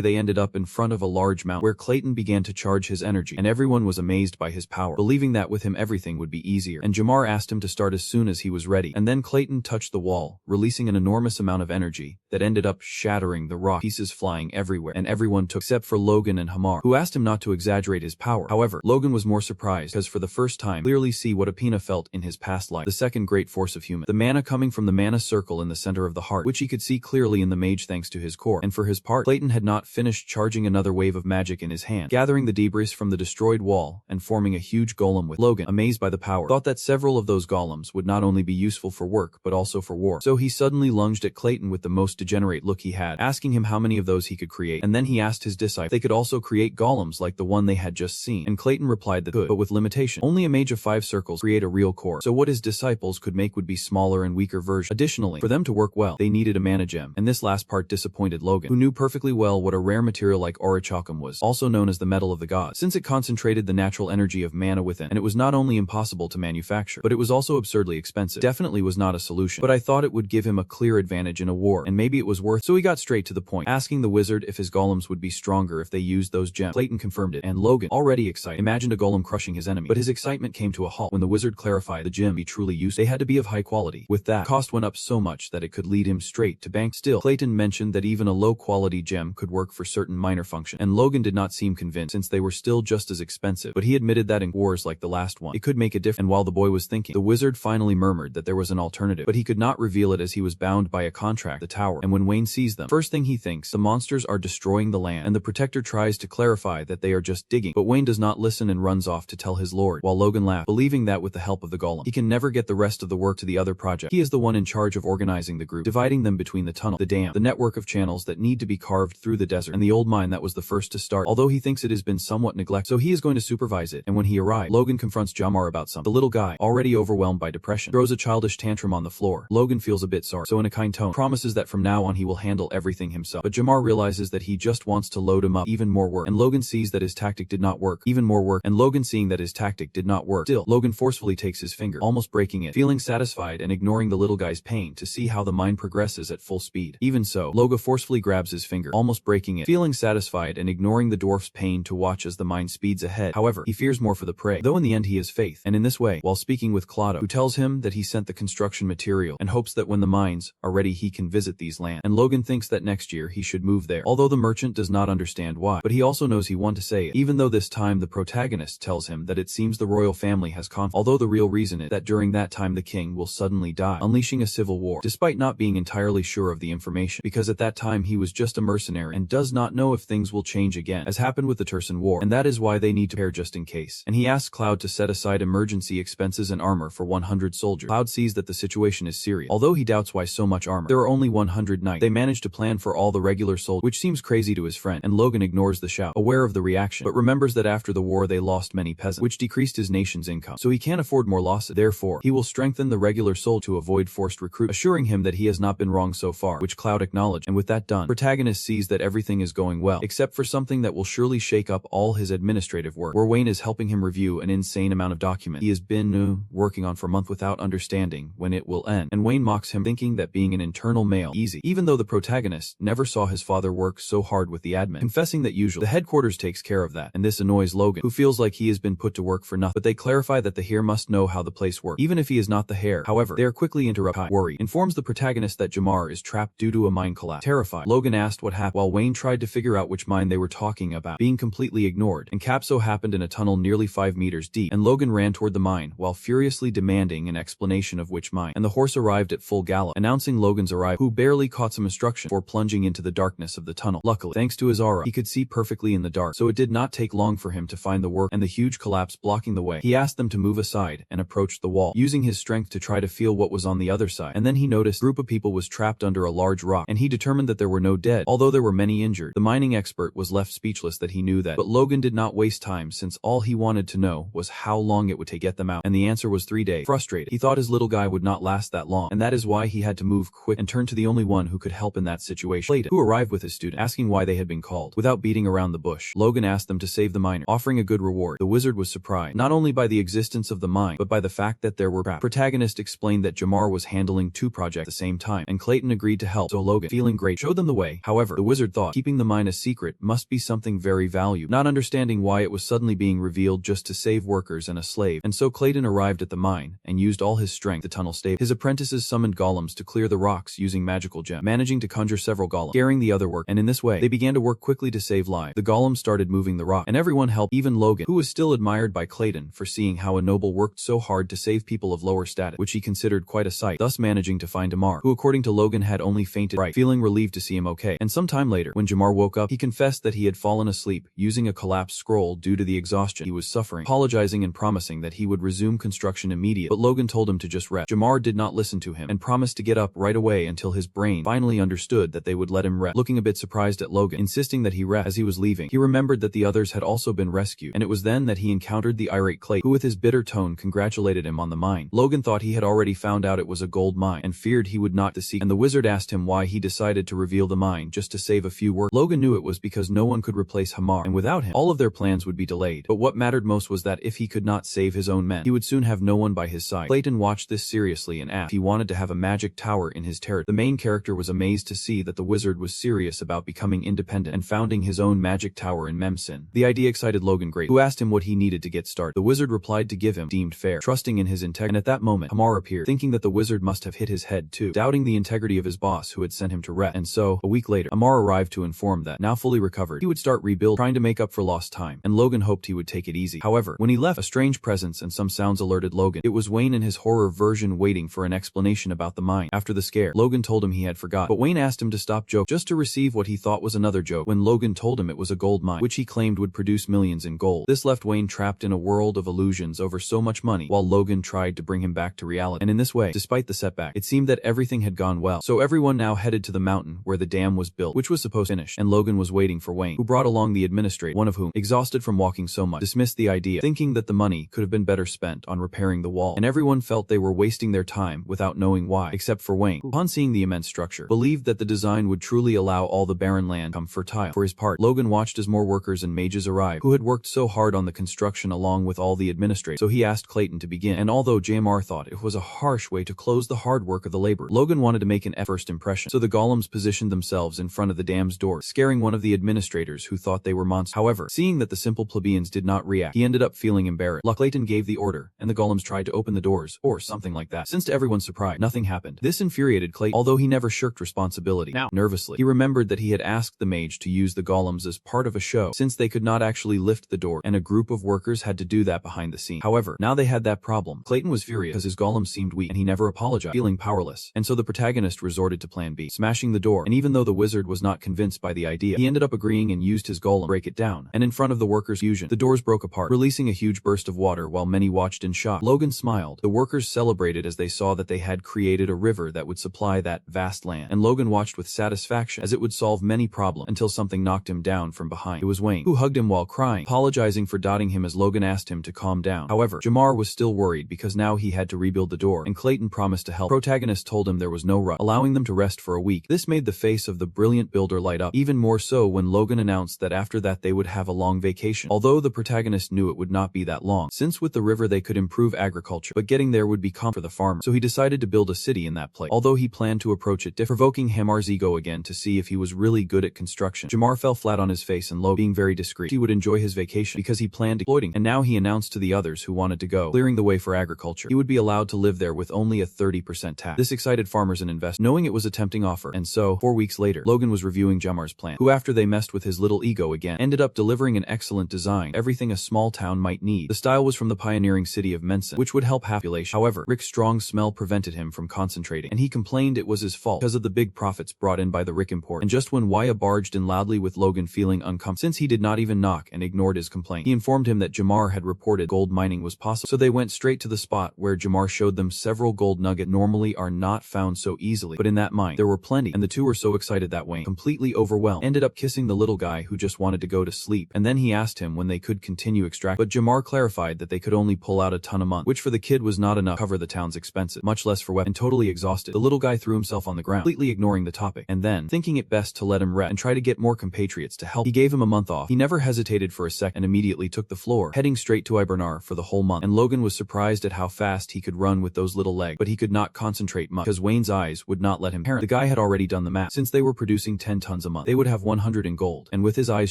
they ended up in front of a large mount where Clayton began to charge his energy, and everyone was amazed by his power, believing that with him everything would be easier. And Jamar asked him to start as soon as he was ready. And then Clayton touched the wall, releasing an enormous amount of energy that ended up shattering the rock, pieces flying everywhere, and everyone took except for Logan and Hamar, who asked him not to exaggerate his power. However, Logan was more surprised because for the first time clearly see what Apina felt in his past life, the second great force of human, the mana coming from the mana circle in the center of the heart, which he could see clearly in the mage thanks to his core. And for his part, Clayton had not finished charging another wave of magic in his hand, gathering the debris from the destroyed wall and forming a huge golem with Logan, amazed by the power, thought that several of those golems would not only be useful for work but also for war. So he suddenly lunged at Clayton with the most degenerate look he had, asking him how many of those he could create, and then he asked his disciple if they could also create golems like the one they had just seen, and Clayton replied that could, but with limitation. Only a mage of 5 circles create a real core, so what his disciples could make would be smaller and weaker versions. Additionally, for them to work well, they needed a mana gem, and this last part disappointed Logan, who knew perfectly well what a rare material like orichalcum was, also known as the metal of the gods, since it concentrated the natural energy of mana within, and it was not only impossible to manufacture, but it was also absurdly expensive. Definitely was not a solution, but I thought it would give him a clear advantage in a war, and maybe it was worth, so he got straight to the point, asking the wizard if his golems would be stronger if they used those gems. Clayton confirmed it, and Logan, already excited, imagined a golem crushing his enemy, but his excitement came to a halt when the wizard clarified the gem be truly used. They had to be of high quality. With that, cost went up so much that it could lead him straight to bank. Still, Clayton mentioned that even a low-quality gem could work for certain minor function, and Logan did not seem convinced since they were still just as expensive, but he admitted that in wars like the last one, it could make a difference. And while the boy was thinking, the wizard finally murmured that there was an alternative, but he could not reveal it as he was bound by a contract, the tower. And when Wayne sees them, first thing he thinks, the monsters are destroying the land, and the protector tries to clarify that they are just digging, but Wayne does not listen and runs off to tell his lord, while Logan laughs, believing that with the help of the golem, he can never get the rest of the work to the other project. He is the one in charge of organizing the group, dividing them between the tunnel, the dam, the network of channels that need to be carved through the desert, and the old mine that was the first to start, although he thinks it has been somewhat neglected, so he is going to supervise it. And when he arrives, Logan confronts Jamar about something. The little guy, already overwhelmed by depression, throws a childish tantrum on the floor. Logan feels a bit sorry, so in a kind tone, promises that from now on he will handle everything himself. But Jamar realizes that he just wants to load him up even more work, and Logan sees that his tactic did not work. Even more work, and Logan seeing that his tactic did not work. Still, Logan forcefully takes his finger, almost breaking it, feeling satisfied and ignoring the little guy's pain to see how the mine progresses at full speed. Even so, Logan forcefully grabs his finger, almost breaking it, feeling satisfied and ignoring the dwarf's pain to watch as the mine speeds ahead. However, he fears more for the prey, though in the end he has faith, and in this way, while speaking with Claudio, who tells him that he sent the construction material and hopes that when the mines are ready he can visit these lands, and Logan thinks that next year he should move there, although the merchant does not understand why, but he also knows he wants to say it, even though this time the protagonist tells him that it seems the royal family has conflict, although the real reason is that during that time the king will suddenly die, unleashing a civil war, despite not being entirely sure of the information, because at that time he was just a mercenary and does not know if things will change again, as happened with the Tursan War, and that is why they need to prepare just in case. And he asks Cloud to set aside emergency expenses and armor for 100 soldiers. Cloud sees that the situation is serious, although he doubts why so much armor. There are only 100 knights. They manage to plan for all the regular soldiers, which seems crazy to his friend, and Logan ignores the shout, aware of the reaction, but remembers that after the war they lost many peasants, which decreased his nation's income, so he can't afford more losses. Therefore, he will strengthen the regular soldier to avoid forced recruitment, assuring him that he has not been wrong so far, which Cloud acknowledged, and with that done, Protagonist sees that everything is going well, except for something that will surely shake up all his administrative work, where Wayne is helping him review an insane amount of documents he has been working on for months without understanding when it will end, and Wayne mocks him, thinking that being an internal male easy, even though the protagonist never saw his father work so hard with the admin, confessing that usually the headquarters takes care of that, and this annoys Logan, who feels like he has been put to work for nothing, but they clarify that the heir must know how the place works, even if he is not the heir. However, they are quickly interrupted. Worry informs the protagonist that Jamar is trapped due to a mine collapse. Terrified, Logan asked what happened, while Wayne tried to figure out which mine they were talking about, being completely ignored, and Cap so happened in a tunnel nearly 5 meters deep, and Logan ran toward the mine while furiously demanding an explanation of which mine, and the horse arrived at full gallop, announcing Logan's arrival, who barely caught some instruction before plunging into the darkness of the tunnel. Luckily, thanks to his aura, he could see perfectly in the dark, so it did not take long for him to find the work and the huge collapse blocking the way. He asked them to move aside and approached the wall, using his strength to try to feel what was on the other side, and then he noticed a group of people was trapped under a large rock, and he determined that there were no dead, although there were many injured. The mining expert was left speechless that he knew that, but Logan did not waste time, since all he wanted to know was how long it would take to get them out, and the answer was 3 days. Frustrated, he thought his little guy would not last that long, and that is why he had to move quick and turn to the only one who could help in that situation. situation. Clayton, who arrived with his student, asking why they had been called. Without beating around the bush, Logan asked them to save the miner, offering a good reward. The wizard was surprised, not only by the existence of the mine, but by the fact that there were traps. Protagonist explained that Jamar was handling 2 projects at the same time, and Clayton agreed to help, so Logan, feeling great, showed them the way. However, the wizard thought keeping the mine a secret must be something very valuable, not understanding why it was suddenly being revealed just to save workers and a slave, and so Clayton arrived at the mine and used all his strength to tunnel stable. His apprentices summoned golems to clear the rocks using magical gems, managing to conjure several golems, scaring the other work, and in this way, they began to work quickly to save lives. The golems started moving the rock, and everyone helped, even Logan, who was still admired by Clayton for seeing how a noble worked so hard to save people of lower status, which he considered quite a sight, thus managing to find Jamar, who according to Logan had only fainted, feeling relieved to see him okay. And some time later, when Jamar woke up, he confessed that he had fallen asleep, using a collapsed scroll due to the exhaustion he was suffering, apologizing and promising that he would resume construction immediately, but Logan told him to just rest. Jamar did not listen to him, and promised to get up right away until his brain finally understood that they would let him rest. Looking a bit surprised at Logan, insisting that he rest as he was leaving, he remembered that the others had also been rescued, and it was then that he encountered the irate Clayton, who with his bitter tone congratulated him on the mine. Logan thought he had already found out it was a gold mine, and feared he would not deceive, and the wizard asked him why he decided to reveal the mine just to save a few workers. Logan knew it was because no one could replace Hamar, and without him, all of their plans would be delayed. But what mattered most was that if he could not save his own men, he would soon have no one by his side. Clayton watched this seriously and asked if he wanted to have a magic tower in his territory. The main character was amazed to see that the wizard was serious about becoming independent and founding his own magic tower in Memsin. The idea excited Logan greatly, who asked him what he needed to get started. The wizard replied to give him deemed fair, trusting in his integrity. And at that moment, Hamar appeared, thinking that the wizard must have hit his head too, doubting the integrity of his boss who had sent him to rest. And so, a week later, Hamar arrived to inform that, now fully recovered, he would start rebuild, trying to make up for lost time, and Logan hoped he would take it easy. However, when he left, a strange presence and some sounds alerted Logan. It was Wayne in his horror version waiting for an explanation about the mine. After the scare, Logan told him he had forgot, but Wayne asked him to stop joking, just to receive what he thought was another joke, when Logan told him it was a gold mine, which he claimed would produce millions in gold. This left Wayne trapped in a world of illusions over so much money, while Logan tried to bring him back to reality. And in this way, despite the setback, it seemed that everything had gone well. So everyone now headed to the mountain where the dam was built, which was supposed to finish, and Logan was waiting for Wayne, who brought along the administrator, one of whom, exhausted from walking so much, dismissed the idea, thinking that the money could have been better spent on repairing the wall, and everyone felt they were wasting their time without knowing why, except for Wayne, who, upon seeing the immense structure, believed that the design would truly allow all the barren land to become fertile. For his part, Logan watched as more workers and mages arrived, who had worked so hard on the construction along with all the administrators, so he asked Clayton to begin, and although Jamar thought it was a harsh way to close the hard work of the labor, Logan wanted to make an first impression, so the golems positioned themselves in front of the dam's door, scaring one of the administrators who thought they were monsters. However, seeing that the simple plebeians did not react, he ended up feeling embarrassed. Clayton gave the order, and the golems tried to open the doors, or something like that. Since to everyone's surprise, nothing happened. This infuriated Clayton, although he never shirked responsibility. Now, nervously, he remembered that he had asked the mage to use the golems as part of a show, since they could not actually lift the door, and a group of workers had to do that behind the scenes. However, now they had that problem. Clayton was furious because his golems seemed weak, and he never apologized, feeling powerless. And so the protagonist resorted to plan B, smashing the door, and even though the wizard was not convinced by the idea, he ended up agreeing and used his golem to break it down. And in front of the workers' fusion, the doors broke apart, releasing a huge burst of water while many watched in shock. Logan smiled. The workers celebrated as they saw that they had created a river that would supply that vast land, and Logan watched with satisfaction as it would solve many problems until something knocked him down from behind. It was Wayne, who hugged him while crying, apologizing for doubting him as Logan asked him to calm down. However, Jamar was still worried because now he had to rebuild the door, and Clayton promised to help. Protagonist told him there was no rush, allowing them to rest for a week. This made the face of the brilliant builder light up, even more so when Logan announced that after that they would have a long vacation, although the protagonist knew it would not be that long, since with the river they could improve agriculture, but getting there would be complicated for the farmer, so he decided to build a city in that place, although he planned to approach it provoking Hamar's ego again to see if he was really good at construction. Jamar fell flat on his face, and Logan, being very discreet, he would enjoy his vacation because he planned exploiting, and now he announced to the others who wanted to go, clearing the way for agriculture. He would be allowed to live there with only a 30% tax. This excited farmers and investors, knowing it was a tempting offer, and so, 4 weeks later, Logan was reviewing Jamar's plan, who after they messed with his little ego again, ended up delivering an excellent design, everything a small town might need. The style was from the pioneering city of Mensen, which would help population. However, Rick's strong smell prevented him from concentrating, and he complained it was his fault because of the big profits brought in by the Rick import. And just when Waya barged in loudly with Logan feeling uncomfortable, since he did not even knock and ignored his complaint, he informed him that Jamar had reported gold mining was possible, so they went straight to the spot where Jamar showed them several gold nuggets normally are not found so easily, but in that mine there were plenty, and the two were so excited that Wayne, completely overwhelmed, ended up kissing the little guy who just wanted to go to sleep, and then he asked him when they could continue extract, but Jamar clarified that they could only pull out a ton a month, which for the kid was not enough to cover the town's expenses, much less for weapons. And totally exhausted, the little guy threw himself on the ground, completely ignoring the topic. topic. And then, thinking it best to let him rest and try to get more compatriots to help, he gave him a month off. He never hesitated for a second and immediately took the floor, heading straight to Ibernar for the whole month. And Logan was surprised at how fast he could run with those little legs, but he could not concentrate much because Wayne's eyes would not let him. The guy had already done the math. Since they were producing 10 tons a month, they would have 100 in gold. And with his eyes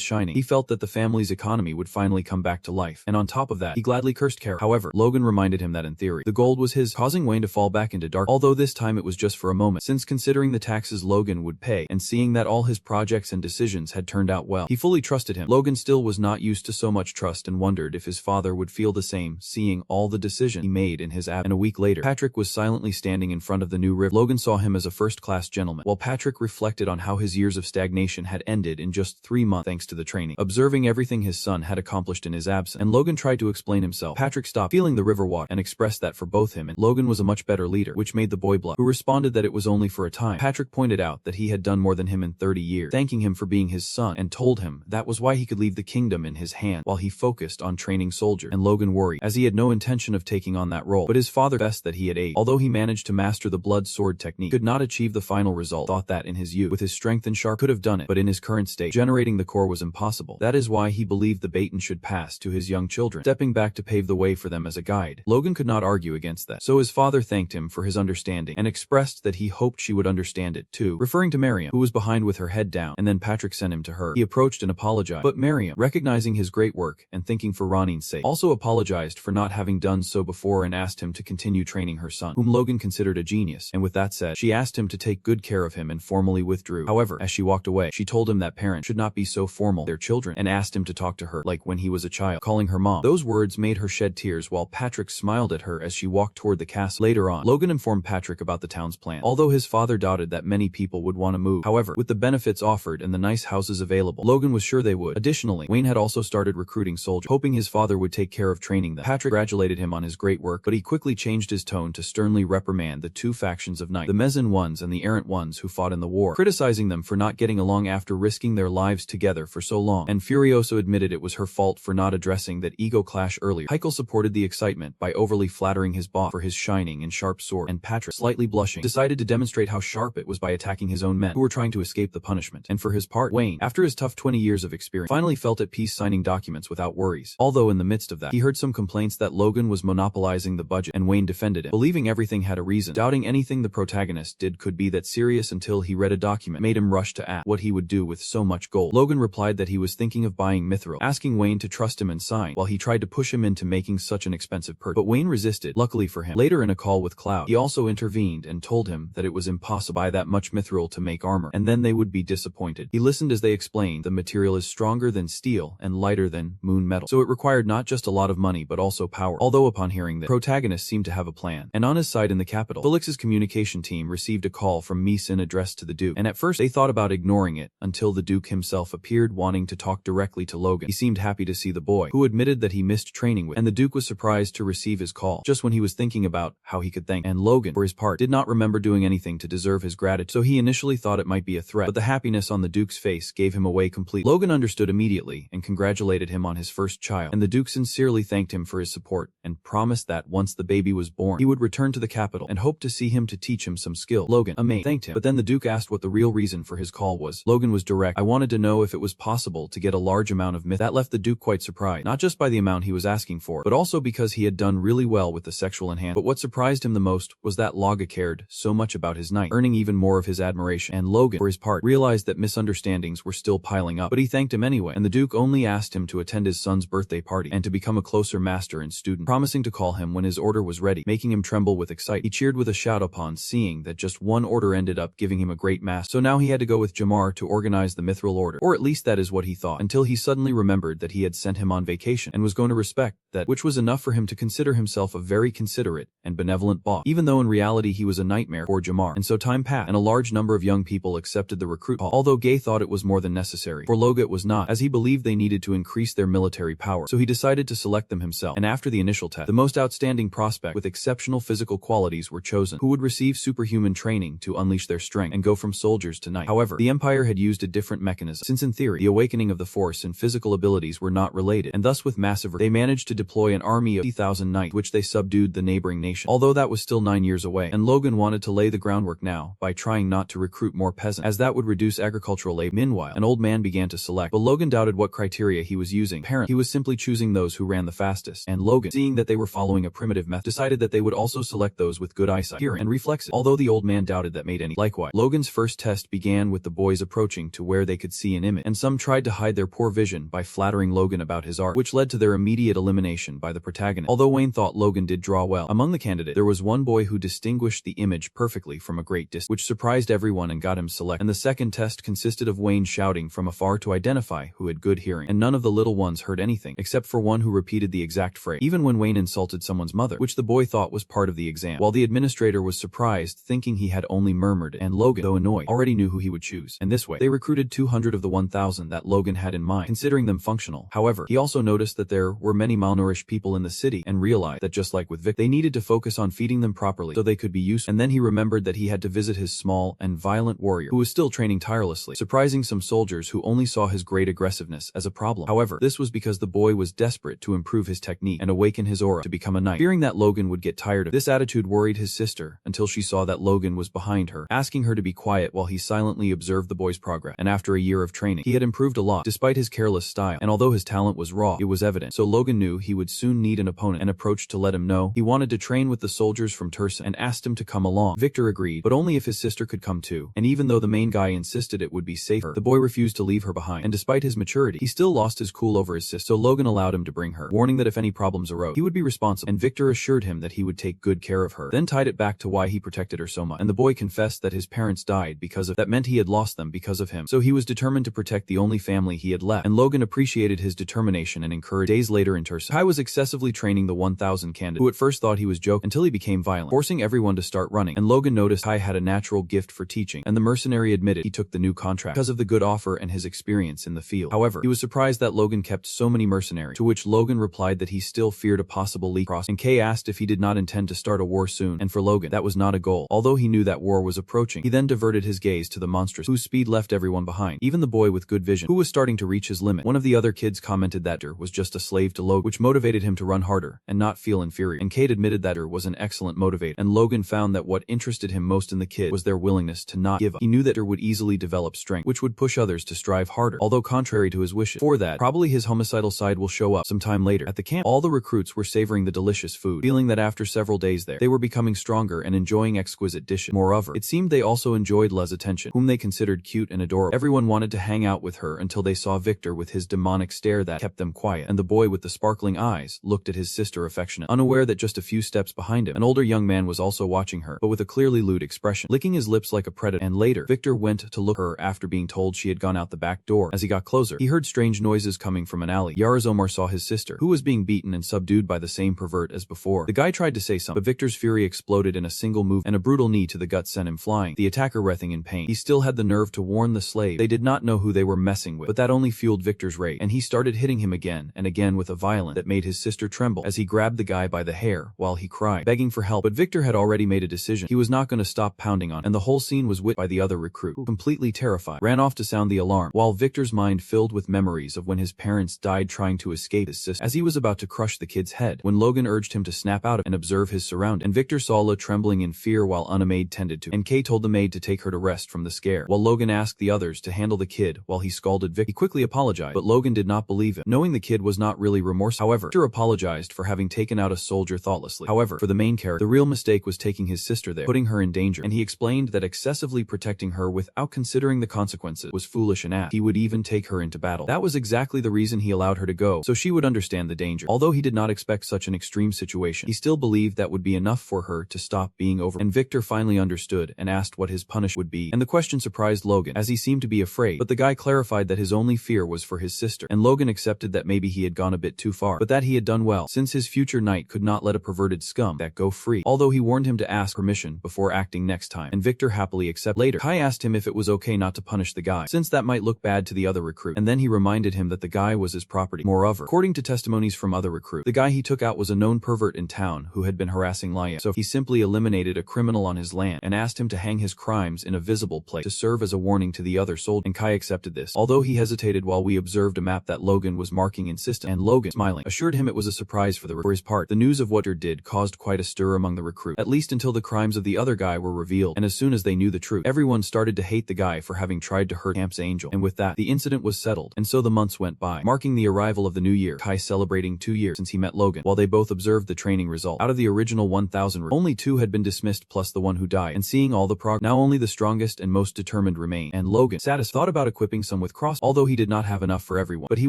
shining, he felt that the family's economy would finally come back to life. And on top of that, he gladly cursed Kara. However, Logan reminded him that in theory, the gold was his, causing Wayne to fall back into dark. Although this time it was just for a moment, since considering the taxes Logan would pay and seeing that all his projects and decisions had turned out well, he fully trusted him. Logan still was not used to so much trust and wondered if his father would feel the same, seeing all the decisions he made in his absence. And a week later, Patrick was silently standing in front of the new river. Logan saw him as a first-class gentleman, while Patrick reflected on how his years of stagnation had ended in just 3 months thanks to the training. Observing everything his son had accomplished in his absence, and Logan tried to explain himself, Patrick stopped feeling the river water and expressed that for both him and Logan was a much better leader, which made the boy blush, who responded that it was only for a time. Patrick pointed out that he had done more than him in 30 years, thanking him for being his son, and told him that was why he could leave the kingdom in his hand while he focused on training soldiers. And Logan worried, as he had no intention of taking on that role, but his father best that he had aged. Although he managed to master the blood sword technique, could not achieve the final result. Thought that in his youth, with his strength and sharp, could have done it, but in his current state, generating the core was impossible. That is why he believed the baton should pass to his young children, stepping back to pave the way for them as a guide. Logan could not argue against that, so his father thanked him for his understanding and expressed that he hoped she would understand it too, referring to Miriam, who was behind with her head down, and then Patrick sent him to her. He approached and apologized, but Miriam, recognizing his great work and thinking for Ronnie's sake, also apologized for not having done so before and asked him to continue training her son, whom Logan considered a genius. And with that said, she asked him to take good care of him and formally withdrew. However, as she walked away, she told him that parents should not be so formal with their children and asked him to talk to her like when he was a child, calling her mom. Those words made her shed tears while Patrick smiled at her as she walked toward the castle. Later on, Logan informed Patrick about the town's plan, although his father doubted that many people would want to move. However, with the benefits offered and the nice houses available, Logan was sure they would. Additionally, Wayne had also started recruiting soldiers, hoping his father would take care of training them. Patrick congratulated him on his great work, but he quickly changed his tone to sternly reprimand the two factions of knights, the Mezan ones and the errant ones who fought in the war, criticizing them for not getting along after risking their lives together for so long. And Furiosa admitted it was her fault for not addressing that ego clash earlier. Heikel supported the excitement by overly flattering his boss for his shining and sharp sword, and Patrick, slightly blushing, decided to demonstrate how sharp it was by attacking his own men who were trying to escape the punishment. And for his part, Wayne, after his tough 20 years of experience, finally felt at peace signing documents without worries. Although in the midst of that, he heard some complaints that Logan was monopolizing the budget, and Wayne defended him, believing everything had a reason, doubting anything the protagonist did could be that serious until he read a document made him rush to ask what he would do with so much gold. Logan replied that he was thinking of buying Mithril, asking Wayne to trust him and sign, while he tried to push him into making such an expensive purchase. But Wayne resisted, luckily for him. Later in a call with Cloud, he also intervened and told him that it was impossible to buy that much Mithril to make armor, and then they would be disappointed. He listened as they explained the material is stronger than steel and lighter than moon metal, so it required not just a lot of money but also power. Although upon hearing that, Protagonist seemed to have a plan, and on his side in the capital, Felix's communication team received a call from Meeson addressed to the Duke, and at first they thought about ignoring it until the Duke himself appeared wanting to talk directly to Logan. He seemed happy to see the boy, who admitted that he missed training with, and the Duke was surprised to receive his call just when he was thinking about how he could thank. And Logan, for his part, did not remember doing anything to deserve his gratitude, so he initially thought it might be a threat, but the happiness on the Duke's face gave him away completely. Logan understood immediately and congratulated him on his first child, and the Duke sincerely thanked him for his support and promised that once the baby was born, he would return to the capital and hoped to see him to teach him some skill. Logan, amazed, thanked him, but then the Duke asked what the real reason for his call was. Logan was direct. I wanted to know if it was possible to get a large amount of myth. That left the Duke quite surprised, not just by the amount he was asking for, but also because he had done really well with the sexual enhancement. But what surprised him the most was that Laga cared so much about his knight, earning even more of his admiration. And Logan, for his part, realized that misunderstandings were still piling up, but he thanked him anyway, and the Duke only asked him to attend his son's birthday party and to become a closer master and student, promising to call him when his order was ready, making him tremble with excitement. He cheered with a shout upon seeing that just one order ended up giving him a great master, so now he had to go with Jamar to organize the Mithril order, or at least that is what he thought, until he suddenly remembered that he had sent him on vacation and was going to respect that, which was enough for him to consider himself a very considerate and benevolent boss, even though in reality he was a nightmare for Jamar. And so time passed, and a large number of young people accepted the recruit call, although Gay thought it was more than necessary. For Loga it was not, as he believed they needed to increase their military power, so he decided to select them himself. And after the initial test, the most outstanding prospect with exceptional physical qualities were chosen, who would receive superhuman training to unleash their strength and go from soldiers to knights. However, the Empire had used a different mechanism, since in theory, the awakening of the force and physical abilities were not related, and thus with massive they managed to deploy an army of 50,000 knights, which they subdued the neighboring nation. Although that was still 9 years away, and Logan wanted to lay the groundwork now by trying not not to recruit more peasants, as that would reduce agricultural labor. Meanwhile, an old man began to select, but Logan doubted what criteria he was using. Apparently, he was simply choosing those who ran the fastest, and Logan, seeing that they were following a primitive method, decided that they would also select those with good eyesight, hearing, and reflexes. Although the old man doubted that made any. Likewise, Logan's first test began with the boys approaching to where they could see an image, and some tried to hide their poor vision by flattering Logan about his art, which led to their immediate elimination by the protagonist. Although Wayne thought Logan did draw well, among the candidates, there was one boy who distinguished the image perfectly from a great distance, which surprised everyone and got him selected. And the second test consisted of Wayne shouting from afar to identify who had good hearing, and none of the little ones heard anything, except for one who repeated the exact phrase, even when Wayne insulted someone's mother, which the boy thought was part of the exam. While the administrator was surprised, thinking he had only murmured, and Logan, though annoyed, already knew who he would choose. And this way, they recruited 200 of the 1,000 that Logan had in mind, considering them functional. However, he also noticed that there were many malnourished people in the city, and realized that just like with Vic, they needed to focus on feeding them properly so they could be useful. And then he remembered that he had to visit his small and violent warrior, who was still training tirelessly, surprising some soldiers who only saw his great aggressiveness as a problem. However, this was because the boy was desperate to improve his technique and awaken his aura to become a knight. Fearing that Logan would get tired of this attitude worried his sister until she saw that Logan was behind her, asking her to be quiet while he silently observed the boy's progress. And after a year of training, he had improved a lot despite his careless style, and although his talent was raw, it was evident. So Logan knew he would soon need an opponent and approached to let him know he wanted to train with the soldiers from Tursa and asked him to come along. Victor agreed, but only if his sister could come too, and even though the main guy insisted it would be safer, the boy refused to leave her behind, and despite his maturity, he still lost his cool over his sister, so Logan allowed him to bring her, warning that if any problems arose, he would be responsible, and Victor assured him that he would take good care of her, then tied it back to why he protected her so much, and the boy confessed that his parents died because of that meant he had lost them because of him, so he was determined to protect the only family he had left, and Logan appreciated his determination and encouraged. Days later in Tursa, Kai was excessively training the 1,000 candidates, who at first thought he was joking until he became violent, forcing everyone to start running, and Logan noticed Kai had a natural gift for teaching, and the mercenary admitted he took the new contract because of the good offer and his experience in the field. However, he was surprised that Logan kept so many mercenaries, to which Logan replied that he still feared a possible leak cross, and Kai asked if he did not intend to start a war soon, and for Logan, that was not a goal. Although he knew that war was approaching, he then diverted his gaze to the monstrous, whose speed left everyone behind, even the boy with good vision, who was starting to reach his limit. One of the other kids commented that Der was just a slave to Logan, which motivated him to run harder and not feel inferior, and Kate admitted that Der was an excellent motivator, and Logan found that what interested him most in the kid was their willingness to not give up. He knew that Der would easily develop strength, which would push others to strive harder, although contrary to his wishes. For that, probably his homicidal side will show up sometime later. At the camp, all the recruits were savoring the delicious food, feeling that after several days there, they were becoming stronger and enjoying exquisite dishes. Moreover, it seemed they also enjoyed Le's attention, whom they considered cute and adorable. Everyone wanted to hang out with her until they saw Victor with his demonic stare that kept them quiet, and the boy with the sparkling eyes looked at his sister affectionately, unaware that just a few steps behind him, an older young man was also watching her, but with a clearly lewd expression, licking his lips like a predator. And later, Victor went to look at her after being told she had gone out the back door. As he got closer, he heard strange noises coming from an alley. Yarazomar saw his sister, who was being beaten and subdued by the same pervert as before. The guy tried to say something, but Victor's fury exploded in a single move, and a brutal knee to the gut sent him flying, the attacker writhing in pain. He still had the nerve to warn the slave they did not know who they were messing with, but that only fueled Victor's rage, and he started hitting him again and again with a violence that made his sister tremble as he grabbed the guy by the hair while he cried, begging for help. But Victor had already made a decision. He was not going to stop pounding on, and the whole scene was witnessed by the other recruit, who, completely terrified, ran off to sound the alarm, while Victor's mind filled with memories of when his parents died trying to escape his sister. As he was about to crush the kid's head, when Logan urged him to snap out of and observe his surroundings, and Victor saw La trembling in fear while Anna maid tended to, and Kay told the maid to take her to rest from the scare, while Logan asked the others to handle the kid while he scalded Vic. He quickly apologized, but Logan did not believe him, knowing the kid was not really remorseful. However, Victor apologized for having taken out a soldier thoughtlessly. However, for the main character, the real mistake was taking his sister there, putting her in danger, and he explained that excessively protecting her without considering the consequences was foolish and asked he would even take her into battle. That was exactly the reason he allowed her to go, so she would understand the danger. Although he did not expect such an extreme situation, he still believed that would be enough for her to stop being over. And Victor finally understood and asked what his punishment would be, and the question surprised Logan, as he seemed to be afraid, but the guy clarified that his only fear was for his sister, and Logan accepted that maybe he had gone a bit too far, but that he had done well, since his future knight could not let a perverted scum that go free, although he warned him to ask permission before acting next time, and Victor happily accepted. Later, Kai asked him if it was okay not to punish the guy, since that might look bad to the other recruit, and then he reminded him that the guy was his property. Moreover, according to testimonies from other recruits, the guy he took out was a known pervert in town who had been harassing Laya, so he simply eliminated a criminal on his land and asked him to hang his crimes in a visible place to serve as a warning to the other soldiers, and Kai accepted this, although he hesitated while we observed a map that Logan was marking insistent, and Logan, smiling, assured him it was a surprise for his part. The news of what Er did caused quite a stir among the recruits, at least until the crimes of the other guy were revealed, and as soon as they they knew the truth. Everyone started to hate the guy for having tried to hurt Camp's angel, and with that, the incident was settled. And so the months went by, marking the arrival of the new year, Kai celebrating 2 years since he met Logan, while they both observed the training result. Out of the original 1,000, only 2 had been dismissed plus the one who died, and seeing all the progress, now only the strongest and most determined remain, and Logan, satisfied, thought about equipping some with cross, although he did not have enough for everyone, but he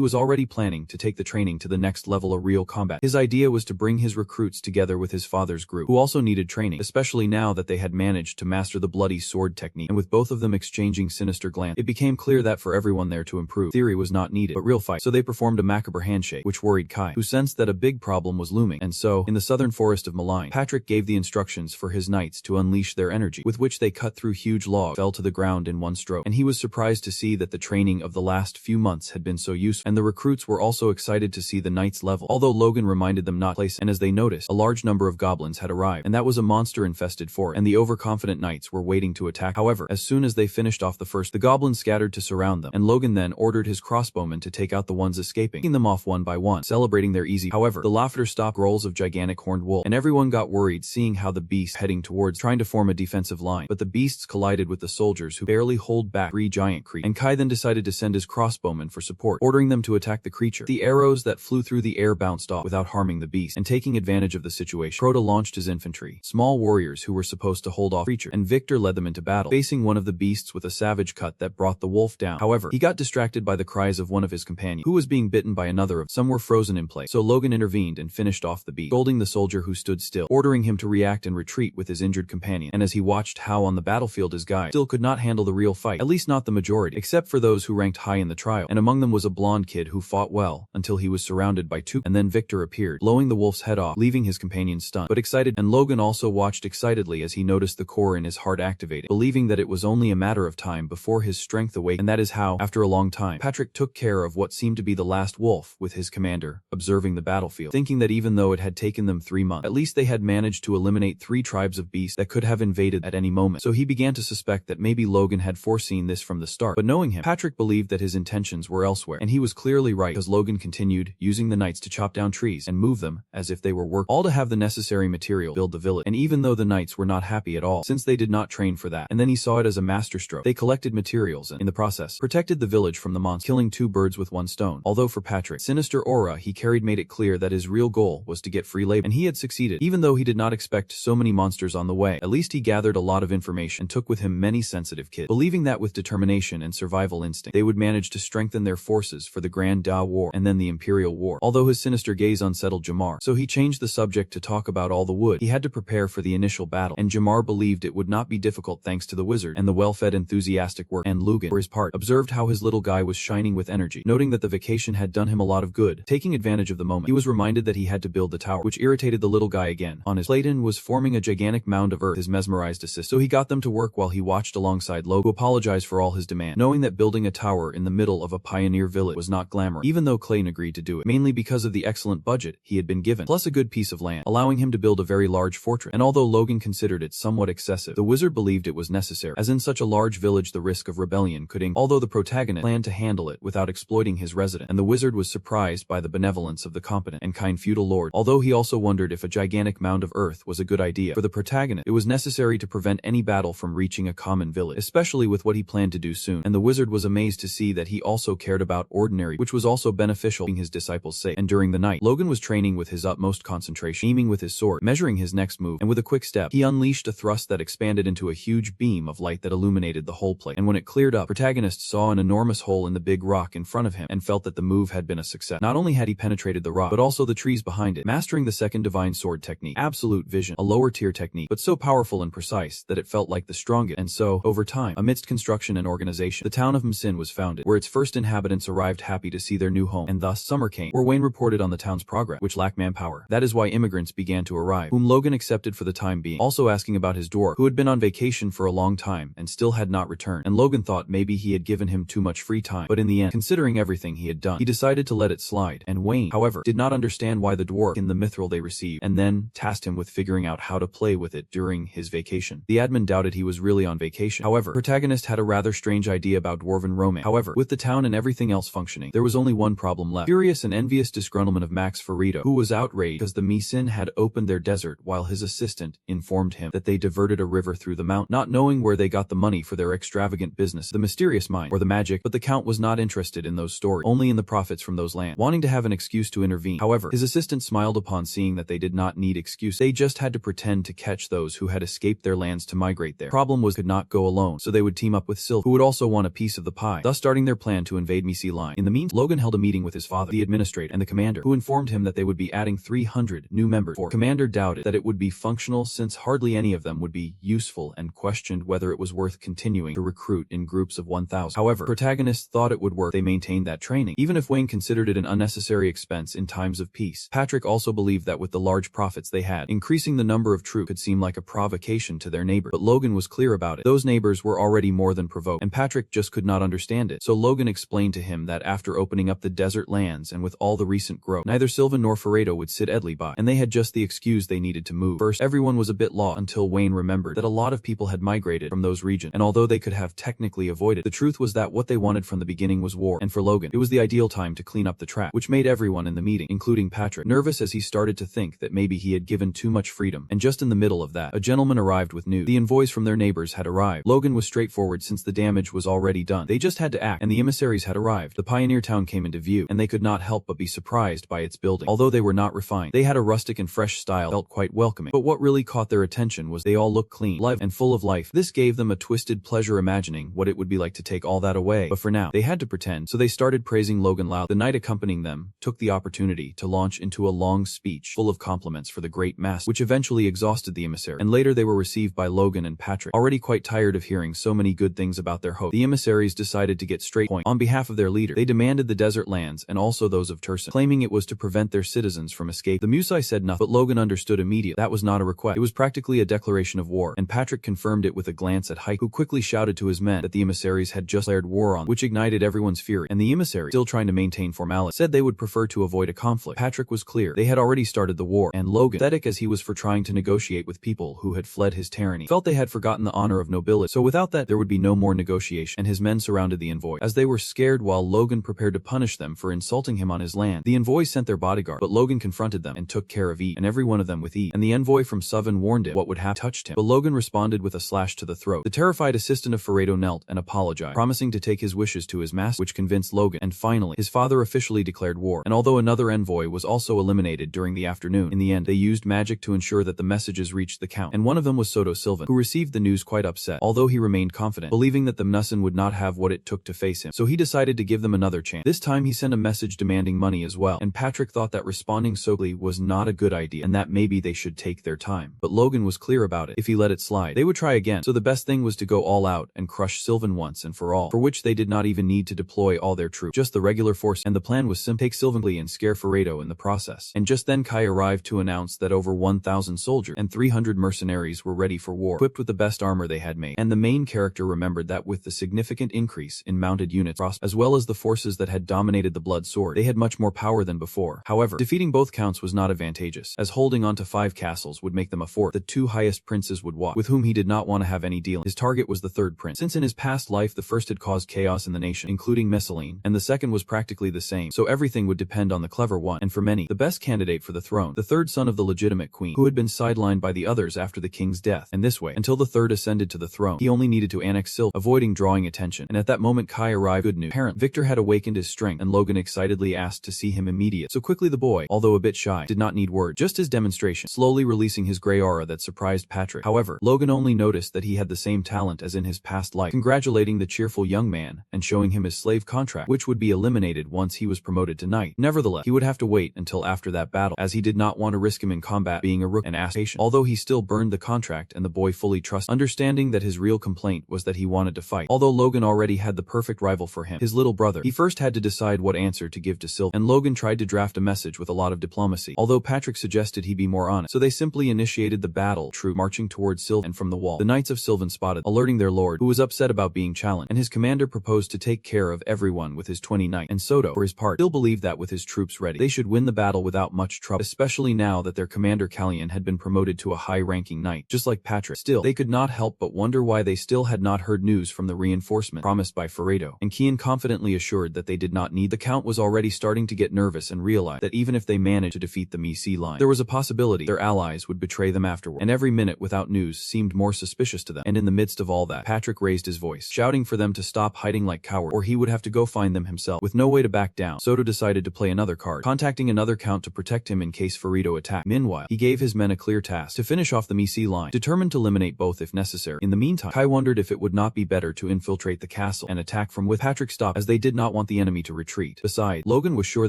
was already planning to take the training to the next level of real combat. His idea was to bring his recruits together with his father's group, who also needed training, especially now that they had managed to master the bloody sword technique, and with both of them exchanging sinister glances, it became clear that for everyone there to improve, theory was not needed, but real fight. So they performed a macabre handshake, which worried Kai, who sensed that a big problem was looming, and so, in the southern forest of Malign, Patrick gave the instructions for his knights to unleash their energy, with which they cut through huge logs, fell to the ground in one stroke, and he was surprised to see that the training of the last few months had been so useful, and the recruits were also excited to see the knights level, although Logan reminded them not to place, and as they noticed, a large number of goblins had arrived, and that was a monster-infested forest, and the overconfident knights were waiting to attack. However, as soon as they finished off the first, the goblins scattered to surround them, and Logan then ordered his crossbowmen to take out the ones escaping, picking them off one by one, celebrating their easy. However, the laughter stopped growls of gigantic horned wolf, and everyone got worried seeing how the beasts heading towards, trying to form a defensive line, but the beasts collided with the soldiers who barely hold back 3 giant creatures, and Kai then decided to send his crossbowmen for support, ordering them to attack the creature. The arrows that flew through the air bounced off without harming the beast, and taking advantage of the situation, Prota launched his infantry, small warriors who were supposed to hold off creature, and Victor led them into battle, facing one of the beasts with a savage cut that brought the wolf down. However, he got distracted by the cries of one of his companions, who was being bitten by another of some were frozen in place, so Logan intervened and finished off the beast, scolding the soldier who stood still, ordering him to react and retreat with his injured companion, and as he watched how on the battlefield his guy still could not handle the real fight, at least not the majority, except for those who ranked high in the trial, and among them was a blonde kid who fought well, until he was surrounded by 2, and then Victor appeared, blowing the wolf's head off, leaving his companion stunned, but excited, and Logan also watched excitedly as he noticed the core in his heart activated, believing that it was only a matter of time before his strength awakened, and that is how, after a long time, Patrick took care of what seemed to be the last wolf with his commander, observing the battlefield, thinking that even though it had taken them 3 months, at least they had managed to eliminate 3 tribes of beasts that could have invaded at any moment, so he began to suspect that maybe Logan had foreseen this from the start, but knowing him, Patrick believed that his intentions were elsewhere, and he was clearly right, because Logan continued, using the knights to chop down trees and move them, as if they were work, all to have the necessary material build the village, and even though the knights were not happy at all, since they did not train for that, and then he saw it as a masterstroke, they collected materials and, in the process, protected the village from the monster, killing 2 birds with 1 stone, although for Patrick's sinister aura he carried made it clear that his real goal was to get free labor, and he had succeeded, even though he did not expect so many monsters on the way. At least he gathered a lot of information and took with him many sensitive kids, believing that with determination and survival instinct, they would manage to strengthen their forces for the Grand Da War and then the Imperial War, although his sinister gaze unsettled Jamar, so he changed the subject to talk about all the wood he had to prepare for the initial battle, and Jamar believed it would not be difficult thanks to the wizard and the well-fed enthusiastic work, and Lugan, for his part, observed how his little guy was shining with energy, noting that the vacation had done him a lot of good. Taking advantage of the moment, he was reminded that he had to build the tower, which irritated the little guy again. On his Clayton was forming a gigantic mound of earth, his mesmerized assist, so he got them to work while he watched alongside Logan, who apologized for all his demand, knowing that building a tower in the middle of a pioneer village was not glamorous, even though Clayton agreed to do it, mainly because of the excellent budget he had been given, plus a good piece of land, allowing him to build a very large fortress, and although Logan considered it somewhat excessive, the wizard believed it was necessary, as in such a large village the risk of rebellion could increase, although the protagonist planned to handle it without exploiting his resident, and the wizard was surprised by the benevolence of the competent and kind feudal lord, although he also wondered if a gigantic mound of earth was a good idea. For the protagonist, it was necessary to prevent any battle from reaching a common village, especially with what he planned to do soon, and the wizard was amazed to see that he also cared about ordinary, which was also beneficial in his disciples' sake. And during the night, Logan was training with his utmost concentration, aiming with his sword, measuring his next move, and with a quick step, he unleashed a thrust that expanded into a huge beam of light that illuminated the whole place. And when it cleared up, protagonist saw an enormous hole in the big rock in front of him and felt that the move had been a success. Not only had he penetrated the rock, but also the trees behind it, mastering the second divine sword technique, absolute vision, a lower tier technique, but so powerful and precise that it felt like the strongest. And so, over time, amidst construction and organization, the town of Msin was founded, where its first inhabitants arrived happy to see their new home, and thus summer came, where Wayne reported on the town's progress, which lacked manpower. That is why immigrants began to arrive, whom Logan accepted for the time being, also asking about his dwarf, who had been on vacation for a long time and still had not returned, and Logan thought maybe he had given him too much free time, but in the end, considering everything he had done, he decided to let it slide, and Wayne, however, did not understand why the dwarf in the mithril they received, and then tasked him with figuring out how to play with it during his vacation. The admin doubted he was really on vacation. However, protagonist had a rather strange idea about dwarven romance. However, with the town and everything else functioning, there was only one problem left. Furious and envious disgruntlement of Max Ferrito, who was outraged because the Msin had opened their desert while his assistant informed him that they diverted a river through the mountain. amount, not knowing where they got the money for their extravagant business, the mysterious mine, or the magic, but the Count was not interested in those stories, only in the profits from those lands, wanting to have an excuse to intervene. However, his assistant smiled upon seeing that they did not need excuse. They just had to pretend to catch those who had escaped their lands to migrate there. Problem was could not go alone, so they would team up with Sylvan, who would also want a piece of the pie, thus starting their plan to invade Misi Line. In the meantime, Logan held a meeting with his father, the administrator, and the commander, who informed him that they would be adding 300 new members. Commander doubted that it would be functional since hardly any of them would be useful and questioned whether it was worth continuing to recruit in groups of 1,000. However, Protagonist thought it would work. They maintained that training, even if Wayne considered it an unnecessary expense in times of peace. Patrick also believed that with the large profits they had, increasing the number of troops could seem like a provocation to their neighbors, but Logan was clear about it. Those neighbors were already more than provoked, and Patrick just could not understand it. So Logan explained to him that after opening up the desert lands and with all the recent growth, neither Sylvan nor Ferredo would sit idly by, and they had just the excuse they needed to move. First, everyone was a bit lost until Wayne remembered that a lot of people had migrated from those regions, and although they could have technically avoided, the truth was that what they wanted from the beginning was war, and for Logan, it was the ideal time to clean up the trap, which made everyone in the meeting, including Patrick, nervous as he started to think that maybe he had given too much freedom. And just in the middle of that, a gentleman arrived with news. The envoys from their neighbors had arrived. Logan was straightforward since the damage was already done. They just had to act, and the emissaries had arrived. The pioneer town came into view, and they could not help but be surprised by its building. Although they were not refined, they had a rustic and fresh style, felt quite welcoming. But what really caught their attention was they all looked clean, live, and full of life. This gave them a twisted pleasure imagining what it would be like to take all that away. But for now, they had to pretend, so they started praising Logan loud. The knight accompanying them took the opportunity to launch into a long speech full of compliments for the great master, which eventually exhausted the emissary, and later they were received by Logan and Patrick, already quite tired of hearing so many good things about their host. The emissaries decided to get straight point. On behalf of their leader, they demanded the desert lands and also those of Turson, claiming it was to prevent their citizens from escape. The Musai said nothing, but Logan understood immediately that was not a request. It was practically a declaration of war, and Patrick confirmed it with a glance at Hike, who quickly shouted to his men that the emissaries had just declared war on, which ignited everyone's fury, and the emissaries, still trying to maintain formality, said they would prefer to avoid a conflict. Patrick was clear. They had already started the war, and Logan, pathetic as he was for trying to negotiate with people who had fled his tyranny, felt they had forgotten the honor of nobility, so without that there would be no more negotiation, and his men surrounded the envoy, as they were scared while Logan prepared to punish them for insulting him on his land. The envoys sent their bodyguard, but Logan confronted them and took care of each and every one of them with ease, and the envoy from Suvan warned him what would have touched him, but Logan responded with a slash to the throat. The terrified assistant of Ferredo knelt and apologized, promising to take his wishes to his master, which convinced Logan, and finally, his father officially declared war, and although another envoy was also eliminated during the afternoon, in the end, they used magic to ensure that the messages reached the Count, and one of them was Soto Sylvan, who received the news quite upset, although he remained confident, believing that the Mnusin would not have what it took to face him, so he decided to give them another chance. This time he sent a message demanding money as well, and Patrick thought that responding so quickly was not a good idea, and that maybe they should take their time. But Logan was clear about it. If he let it slide, they would try again, so the best thing was to go all out and crush Sylvan once and for all, for which they did not even need to deploy all their troops, just the regular force, and the plan was simple: take Sylvan and scare Ferredo in the process. And just then Kai arrived to announce that over 1,000 soldiers and 300 mercenaries were ready for war, equipped with the best armor they had made, and the main character remembered that with the significant increase in mounted units, as well as the forces that had dominated the Blood Sword, they had much more power than before. However, defeating both counts was not advantageous, as holding on to 5 castles would make them a fourth. The 2 highest princes would walk, with whom he did not want to have any dealing. His target was the 3rd prince, since in his past life the first had caused chaos in the nation, including Messalene, and the second was practically the same, so everything would depend on the clever one, and for many, the best candidate for the throne, the 3rd son of the legitimate queen, who had been sidelined by the others after the king's death, and this way, until the 3rd ascended to the throne, he only needed to annex Sylvan, avoiding drawing attention, and at that moment Kai arrived. Good news. Apparently, Victor had awakened his strength, and Logan excitedly asked to see him immediate. So quickly the boy, although a bit shy, did not need words, just his demonstration, slowly releasing his grey aura that surprised Patrick. However, Logan only noticed that he had the same talent as in his past life, congratulating the cheerful young man, and showing him his slave contract, which would be eliminated once he was promoted to knight. Nevertheless, he would have to wait until after that battle, as he did not want to risk him in combat being a rook, and asked patience, although he still burned the contract and the boy fully trusted, understanding that his real complaint was that he wanted to fight. Although Logan already had the perfect rival for him, his little brother, he first had to decide what answer to give to Sylvan, and Logan tried to draft a message with a lot of diplomacy, although Patrick suggested he be more honest, so they simply initiated the battle, troop marching towards Sylvan, and from the wall, the Knights of Sylvan spotted, alerting their lord, who was upset about being challenged, and his commander proposed to take care of everyone with his 20 knights, and Soto, for his part, still believed that with his troops ready, they should win the battle without much trouble, especially now that their commander Callian had been promoted to a high-ranking knight, just like Patrick. Still, they could not help but wonder why they still had not heard news from the reinforcement promised by Ferredo, and Kian confidently assured that they did not need. The Count was already starting to get nervous and realized that even if they managed to defeat the Misi line, there was a possibility their allies would betray them afterward, and every minute without news seemed more more suspicious to them. And in the midst of all that, Patrick raised his voice, shouting for them to stop hiding like cowards, or he would have to go find them himself. With no way to back down, Soto decided to play another card, contacting another count to protect him in case Farito attacked. Meanwhile, he gave his men a clear task to finish off the Misi line, determined to eliminate both if necessary. In the meantime, Kai wondered if it would not be better to infiltrate the castle and attack from with Patrick stopped, as they did not want the enemy to retreat. Besides, Logan was sure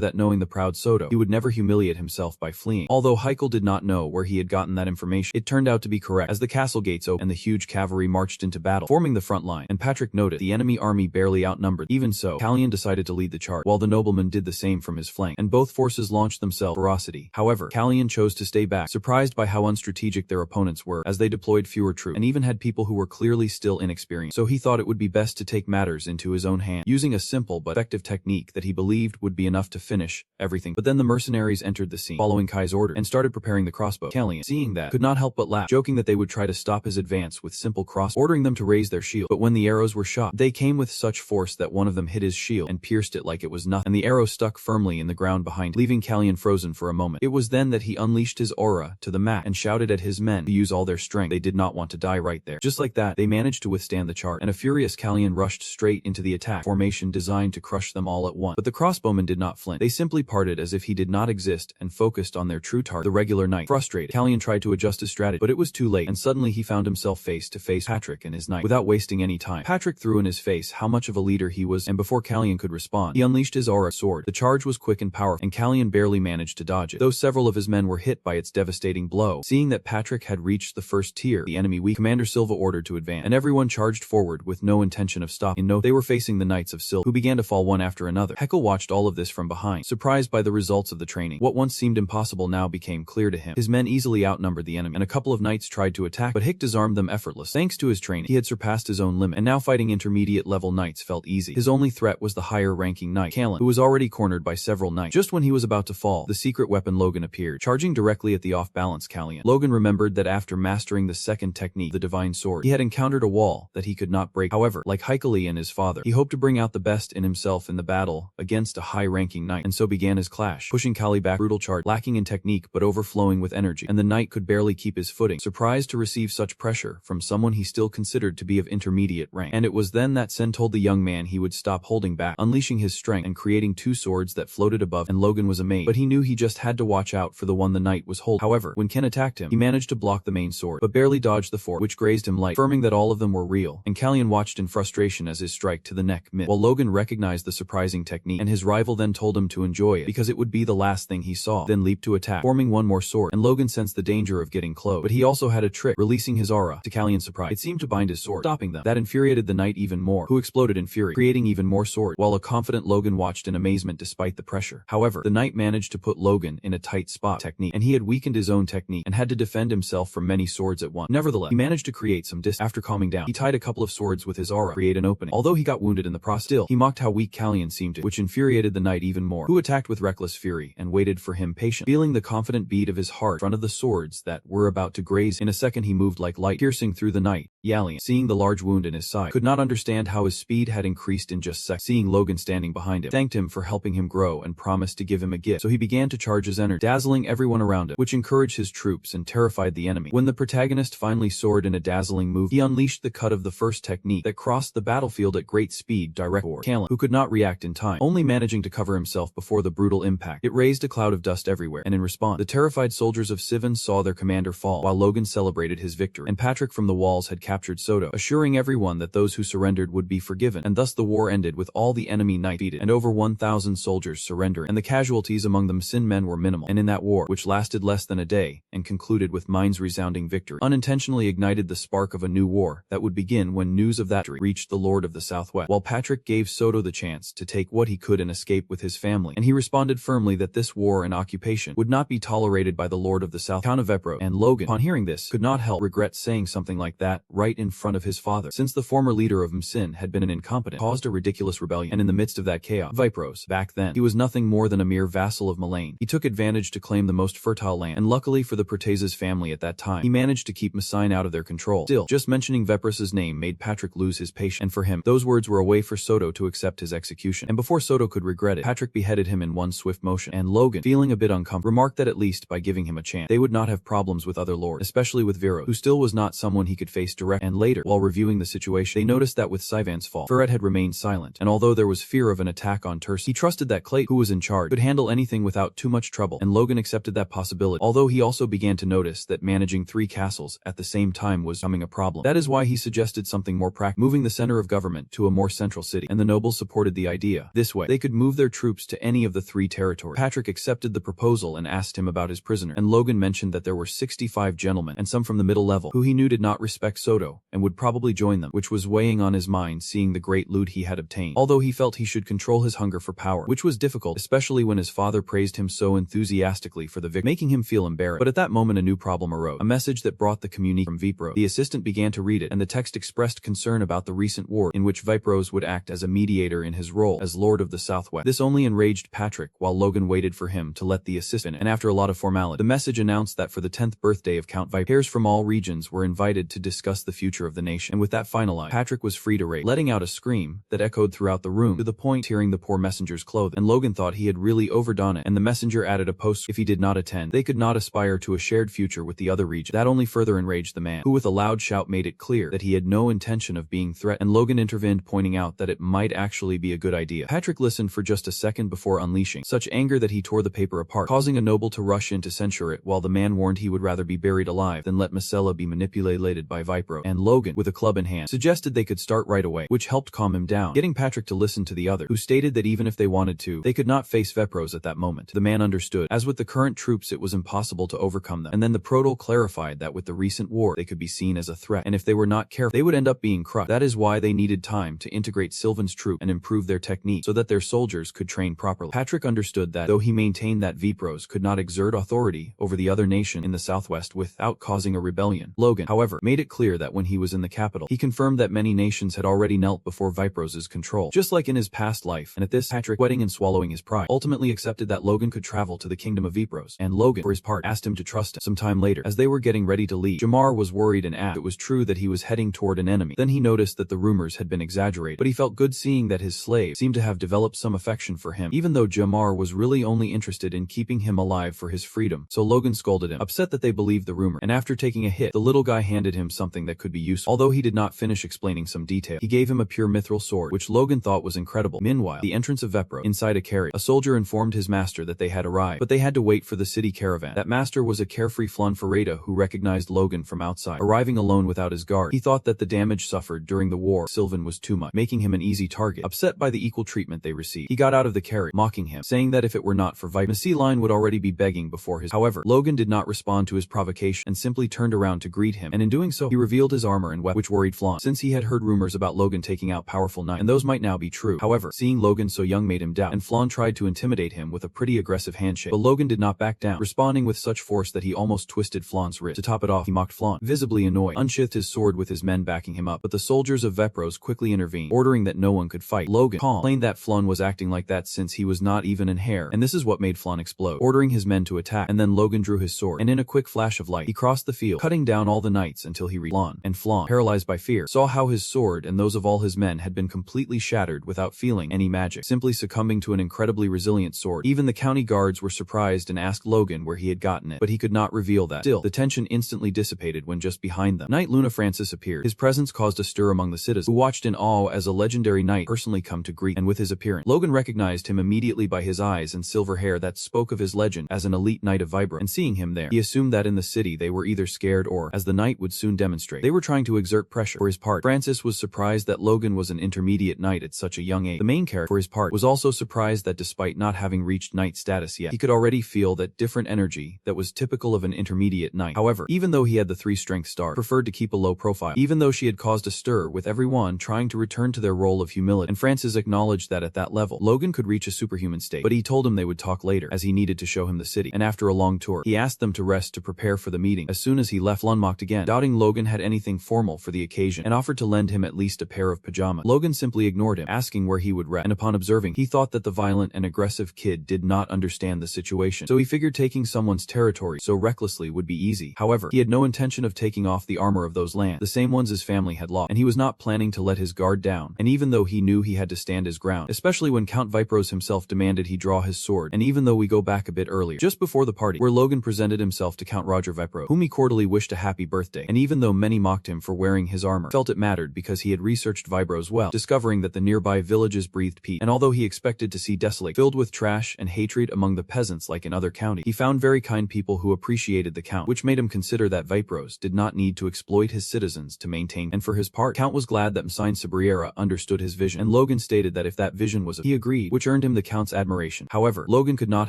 that knowing the proud Soto, he would never humiliate himself by fleeing. Although Heikel did not know where he had gotten that information, it turned out to be correct, as the castle gates opened and the huge cavalry marched into battle, forming the front line, and Patrick noted the enemy army barely outnumbered. Even so, Callion decided to lead the charge, while the nobleman did the same from his flank, and both forces launched themselves with ferocity. However, Callion chose to stay back, surprised by how unstrategic their opponents were, as they deployed fewer troops, and even had people who were clearly still inexperienced. So he thought it would be best to take matters into his own hands, using a simple but effective technique that he believed would be enough to finish everything. But then the mercenaries entered the scene, following Kai's order, and started preparing the crossbow. Callion, seeing that, could not help but laugh, joking that they would try to stop his advance with simple crossbows, ordering them to raise their shield. But when the arrows were shot, they came with such force that one of them hit his shield and pierced it like it was nothing, and the arrow stuck firmly in the ground behind, leaving Callion frozen for a moment. It was then that he unleashed his aura to the max and shouted at his men to use all their strength. They did not want to die right there. Just like that, they managed to withstand the charge, and a furious Callion rushed straight into the attack formation designed to crush them all at once. But the crossbowmen did not flinch. They simply parted as if he did not exist and focused on their true target, the regular knight. Frustrated, Callion tried to adjust his strategy, but it was too late, and suddenly he found himself face to face Patrick and his knight. Without wasting any time, Patrick threw in his face how much of a leader he was, and before Callion could respond, he unleashed his aura sword. The charge was quick and powerful, and Callion barely managed to dodge it, though several of his men were hit by its devastating blow. Seeing that Patrick had reached the first tier, the enemy weak, Commander Silva ordered to advance, and everyone charged forward with no intention of stopping. In no, they were facing the Knights of Silva, who began to fall one after another. Heckle watched all of this from behind, surprised by the results of the training. What once seemed impossible now became clear to him. His men easily outnumbered the enemy, and a couple of knights tried to attack, but Hick disarmed them effortless. Thanks to his training, he had surpassed his own limit, and now fighting intermediate level knights felt easy. His only threat was the higher ranking knight, Callan, who was already cornered by several knights. Just when he was about to fall, the secret weapon Logan appeared, charging directly at the off-balance Callion. Logan remembered that after mastering the second technique, the divine sword, he had encountered a wall that he could not break. However, like Heikali and his father, he hoped to bring out the best in himself in the battle against a high-ranking knight, and so began his clash, pushing Kali back. Brutal charge, lacking in technique but overflowing with energy, and the knight could barely keep his footing, surprised to receive such pressure from someone he still considered to be of intermediate rank. And it was then that Sen told the young man he would stop holding back, unleashing his strength and creating two swords that floated above, and Logan was amazed, but he knew he just had to watch out for the one the knight was holding. However, when Ken attacked him, he managed to block the main sword, but barely dodged the fourth, which grazed him light, confirming that all of them were real, and Callion watched in frustration as his strike to the neck missed, while Logan recognized the surprising technique, and his rival then told him to enjoy it, because it would be the last thing he saw, then leaped to attack, forming one more sword, and Logan sensed the danger of getting close, but he also had a trick, releasing his aura. To Callion's surprise, it seemed to bind his sword, stopping them. That infuriated the knight even more, who exploded in fury, creating even more swords, while a confident Logan watched in amazement despite the pressure. However, the knight managed to put Logan in a tight spot technique, and he had weakened his own technique and had to defend himself from many swords at once. Nevertheless, he managed to create some distance. After calming down, he tied a couple of swords with his aura, create an opening. Although he got wounded in the process, still, he mocked how weak Callion seemed to, which infuriated the knight even more, who attacked with reckless fury and waited for him patiently, feeling the confident beat of his heart in front of the swords that were about to graze. In a second he moved like light, piercing through the knight. Yalian, seeing the large wound in his side, could not understand how his speed had increased in just seconds. Seeing Logan standing behind him, thanked him for helping him grow and promised to give him a gift, so he began to charge his energy, dazzling everyone around him, which encouraged his troops and terrified the enemy. When the protagonist finally soared in a dazzling move, he unleashed the cut of the first technique that crossed the battlefield at great speed direct toward Callan, who could not react in time, only managing to cover himself before the brutal impact. It raised a cloud of dust everywhere, and in response, the terrified soldiers of Sivan saw their commander fall, while Logan celebrated his victory, and Patrick from the walls had captured Soto, assuring everyone that those who surrendered would be forgiven, and thus the war ended with all the enemy knights defeated, and over 1,000 soldiers surrendering, and the casualties among them Sin men were minimal. And in that war, which lasted less than a day, and concluded with Mine's resounding victory, unintentionally ignited the spark of a new war that would begin when news of that victory reached the Lord of the Southwest, while Patrick gave Soto the chance to take what he could and escape with his family, and he responded firmly that this war and occupation would not be tolerated by the Lord of the South, Count of Vepro, and Logan, upon hearing this, could not help regret saying something like that right in front of his father, since the former leader of Msin had been an incompetent, caused a ridiculous rebellion, and in the midst of that chaos, Vipros, back then, he was nothing more than a mere vassal of Mullane. He took advantage to claim the most fertile land, and luckily for the Protagonist's family at that time, he managed to keep Messine out of their control. Still, just mentioning Vepros's name made Patrick lose his patience, and for him, those words were a way for Soto to accept his execution. And before Soto could regret it, Patrick beheaded him in one swift motion, and Logan, feeling a bit uncomfortable, remarked that at least by giving him a chance, they would not have problems with other lords, especially with Vero, who still was not someone he could face direct. And later, while reviewing the situation, they noticed that with Sivan's fall, Ferret had remained silent, and although there was fear of an attack on Tursi, he trusted that Clayton, who was in charge, could handle anything without too much trouble, and Logan accepted that possibility, although he also began to notice that managing 3 castles at the same time was becoming a problem. That is why he suggested something more practical, moving the center of government to a more central city, and the nobles supported the idea. This way, they could move their troops to any of the 3 territories. Patrick accepted the proposal and asked him about his prisoner, and Logan mentioned that there were 65 gentlemen, and some from the middle level, who he knew did not respect Soto, and would probably join them, which was weighing on his mind seeing the great loot he had obtained, although he felt he should control his hunger for power, which was difficult, especially when his father praised him so enthusiastically for the victory, making him feel embarrassed. But at that moment a new problem arose, a message that brought the communique from Vipro. The assistant began to read it, and the text expressed concern about the recent war, in which Vipros would act as a mediator in his role as Lord of the Southwest. This only enraged Patrick, while Logan waited for him to let the assistant in, and after a lot of formality, the message announced that for the 10th birthday of Count Vipro, heirs from all regions were invited to discuss the future of the nation, and with that finalized, Patrick was free to rage, letting out a scream that echoed throughout the room, to the point tearing the poor messenger's clothing, and Logan thought he had really overdone it, and the messenger added a post: if he did not attend, they could not aspire to a shared future with the other region. That only further enraged the man, who with a loud shout made it clear that he had no intention of being threatened, and Logan intervened, pointing out that it might actually be a good idea. Patrick listened for just a second before unleashing such anger that he tore the paper apart, causing a noble to rush in to censure it, while the man warned he would rather be buried alive than let Marcella be manipulated by Vipro, and Logan, with a club in hand, suggested they could start right away, which helped calm him down, getting Patrick to listen to the other, who stated that even if they wanted to, they could not face Vipros at that moment. The man understood, as with the current troops it was impossible to overcome them, and then the Proto clarified that with the recent war they could be seen as a threat, and if they were not careful, they would end up being crushed. That is why they needed time to integrate Sylvan's troop and improve their technique so that their soldiers could train properly. Patrick understood that, though he maintained that Vipros could not exert authority over the other nation in the southwest without causing a rebellion, Logan, however, made it clear that when he was in the capital, he confirmed that many nations had already knelt before Vipros's control, just like in his past life, and at this, Patrick, sweating and swallowing his pride, ultimately accepted that Logan could travel to the kingdom of Vipros, and Logan, for his part, asked him to trust him. Some time later, as they were getting ready to leave, Jamar was worried and asked if it was true that he was heading toward an enemy. Then he noticed that the rumors had been exaggerated, but he felt good seeing that his slave seemed to have developed some affection for him, even though Jamar was really only interested in keeping him alive for his freedom. So Logan scolded him, upset that they believed the rumor, and after taking a hit, the little guy handed him something that could be useful. Although he did not finish explaining some detail, he gave him a pure mithril sword, which Logan thought was incredible. Meanwhile, the entrance of Vepro, inside a carriage, a soldier informed his master that they had arrived, but they had to wait for the city caravan. That master was a carefree Flon Ferreira who recognized Logan from outside. Arriving alone without his guard, he thought that the damage suffered during the war Sylvan was too much, making him an easy target. Upset by the equal treatment they received, he got out of the carriage, mocking him, saying that if it were not for Vipe, Line would already be begging before his. However, Logan did not respond to his provocation and simply turned around to greet him, and in doing so, he revealed his armor and weapon, which worried Flon, since he had heard rumors about Logan taking out powerful knights, and those might now be true. However, seeing Logan so young made him doubt, and Flon tried to intimidate him with a pretty aggressive handshake, but Logan did not back down, responding with such force that he almost twisted Flon's wrist. To top it off, he mocked Flon, visibly annoyed, unsheathed his sword with his men backing him up, but the soldiers of Vepros quickly intervened, ordering that no one could fight. Logan complained that Flon was acting like that since he was not even in hair, and this is what made Flon explode, ordering his men to attack, and then Logan drew his sword, and in a quick flash of light, he crossed the field, cutting down all the knights until he reached Flon, and Flon, paralyzed by fear, saw how his sword and those of all his men had been completely shattered without feeling any magic, simply succumbing to an incredibly resilient sword. Even the county guards were surprised and asked Logan where he had gotten it, but he could not reveal that. Still, the tension instantly dissipated when just behind them, Knight Luna Francis appeared. His presence caused a stir among the citizens, who watched in awe as a legendary knight personally come to greet, and with his appearance, Logan recognized him immediately by his eyes and silver hair that spoke of his legend as an elite knight of Vibra, and seeing him there, he assumed that in the city they were either scared or, as the knight would soon demonstrate, they were trying to exert pressure. For his part, Francis was surprised that Logan was an intermediate knight at such a young age. The main character, for his part, was also surprised that despite not having reached knight status yet, he could already feel that different energy that was typical of an intermediate knight. However, even though he had the 3 strength stars, preferred to keep a low profile, even though she had caused a stir with everyone trying to return to their role of humility, and Francis acknowledged that at that level, Logan could reach a superhuman state, but he told him they would talk later, as he needed to show him the city, and after a long tour, he asked them to rest to prepare for the meeting. As soon as he left, Flon mocked again, doubting Logan had anything formal for the occasion, and offered to lend him at least a pair of pajamas. Logan simply ignored him, asking where he would rest, and upon observing, he thought that the violent and aggressive kid did not understand the situation, so he figured taking someone's territory territories so recklessly would be easy. However, he had no intention of taking off the armor of those lands, the same ones his family had lost, and he was not planning to let his guard down. And even though he knew he had to stand his ground, especially when Count Vipros himself demanded he draw his sword, and even though we go back a bit earlier, just before the party, where Logan presented himself to Count Roger Vipros, whom he cordially wished a happy birthday, and even though many mocked him for wearing his armor, felt it mattered because he had researched Vipros well, discovering that the nearby villages breathed peace, and although he expected to see desolate, filled with trash and hatred among the peasants like in other counties, he found very kind people who appreciated the Count, which made him consider that Vipros did not need to exploit his citizens to maintain, and for his part, Count was glad that Msine Sabriera understood his vision, and Logan stated that if that vision was he agreed, which earned him the Count's admiration. However, Logan could not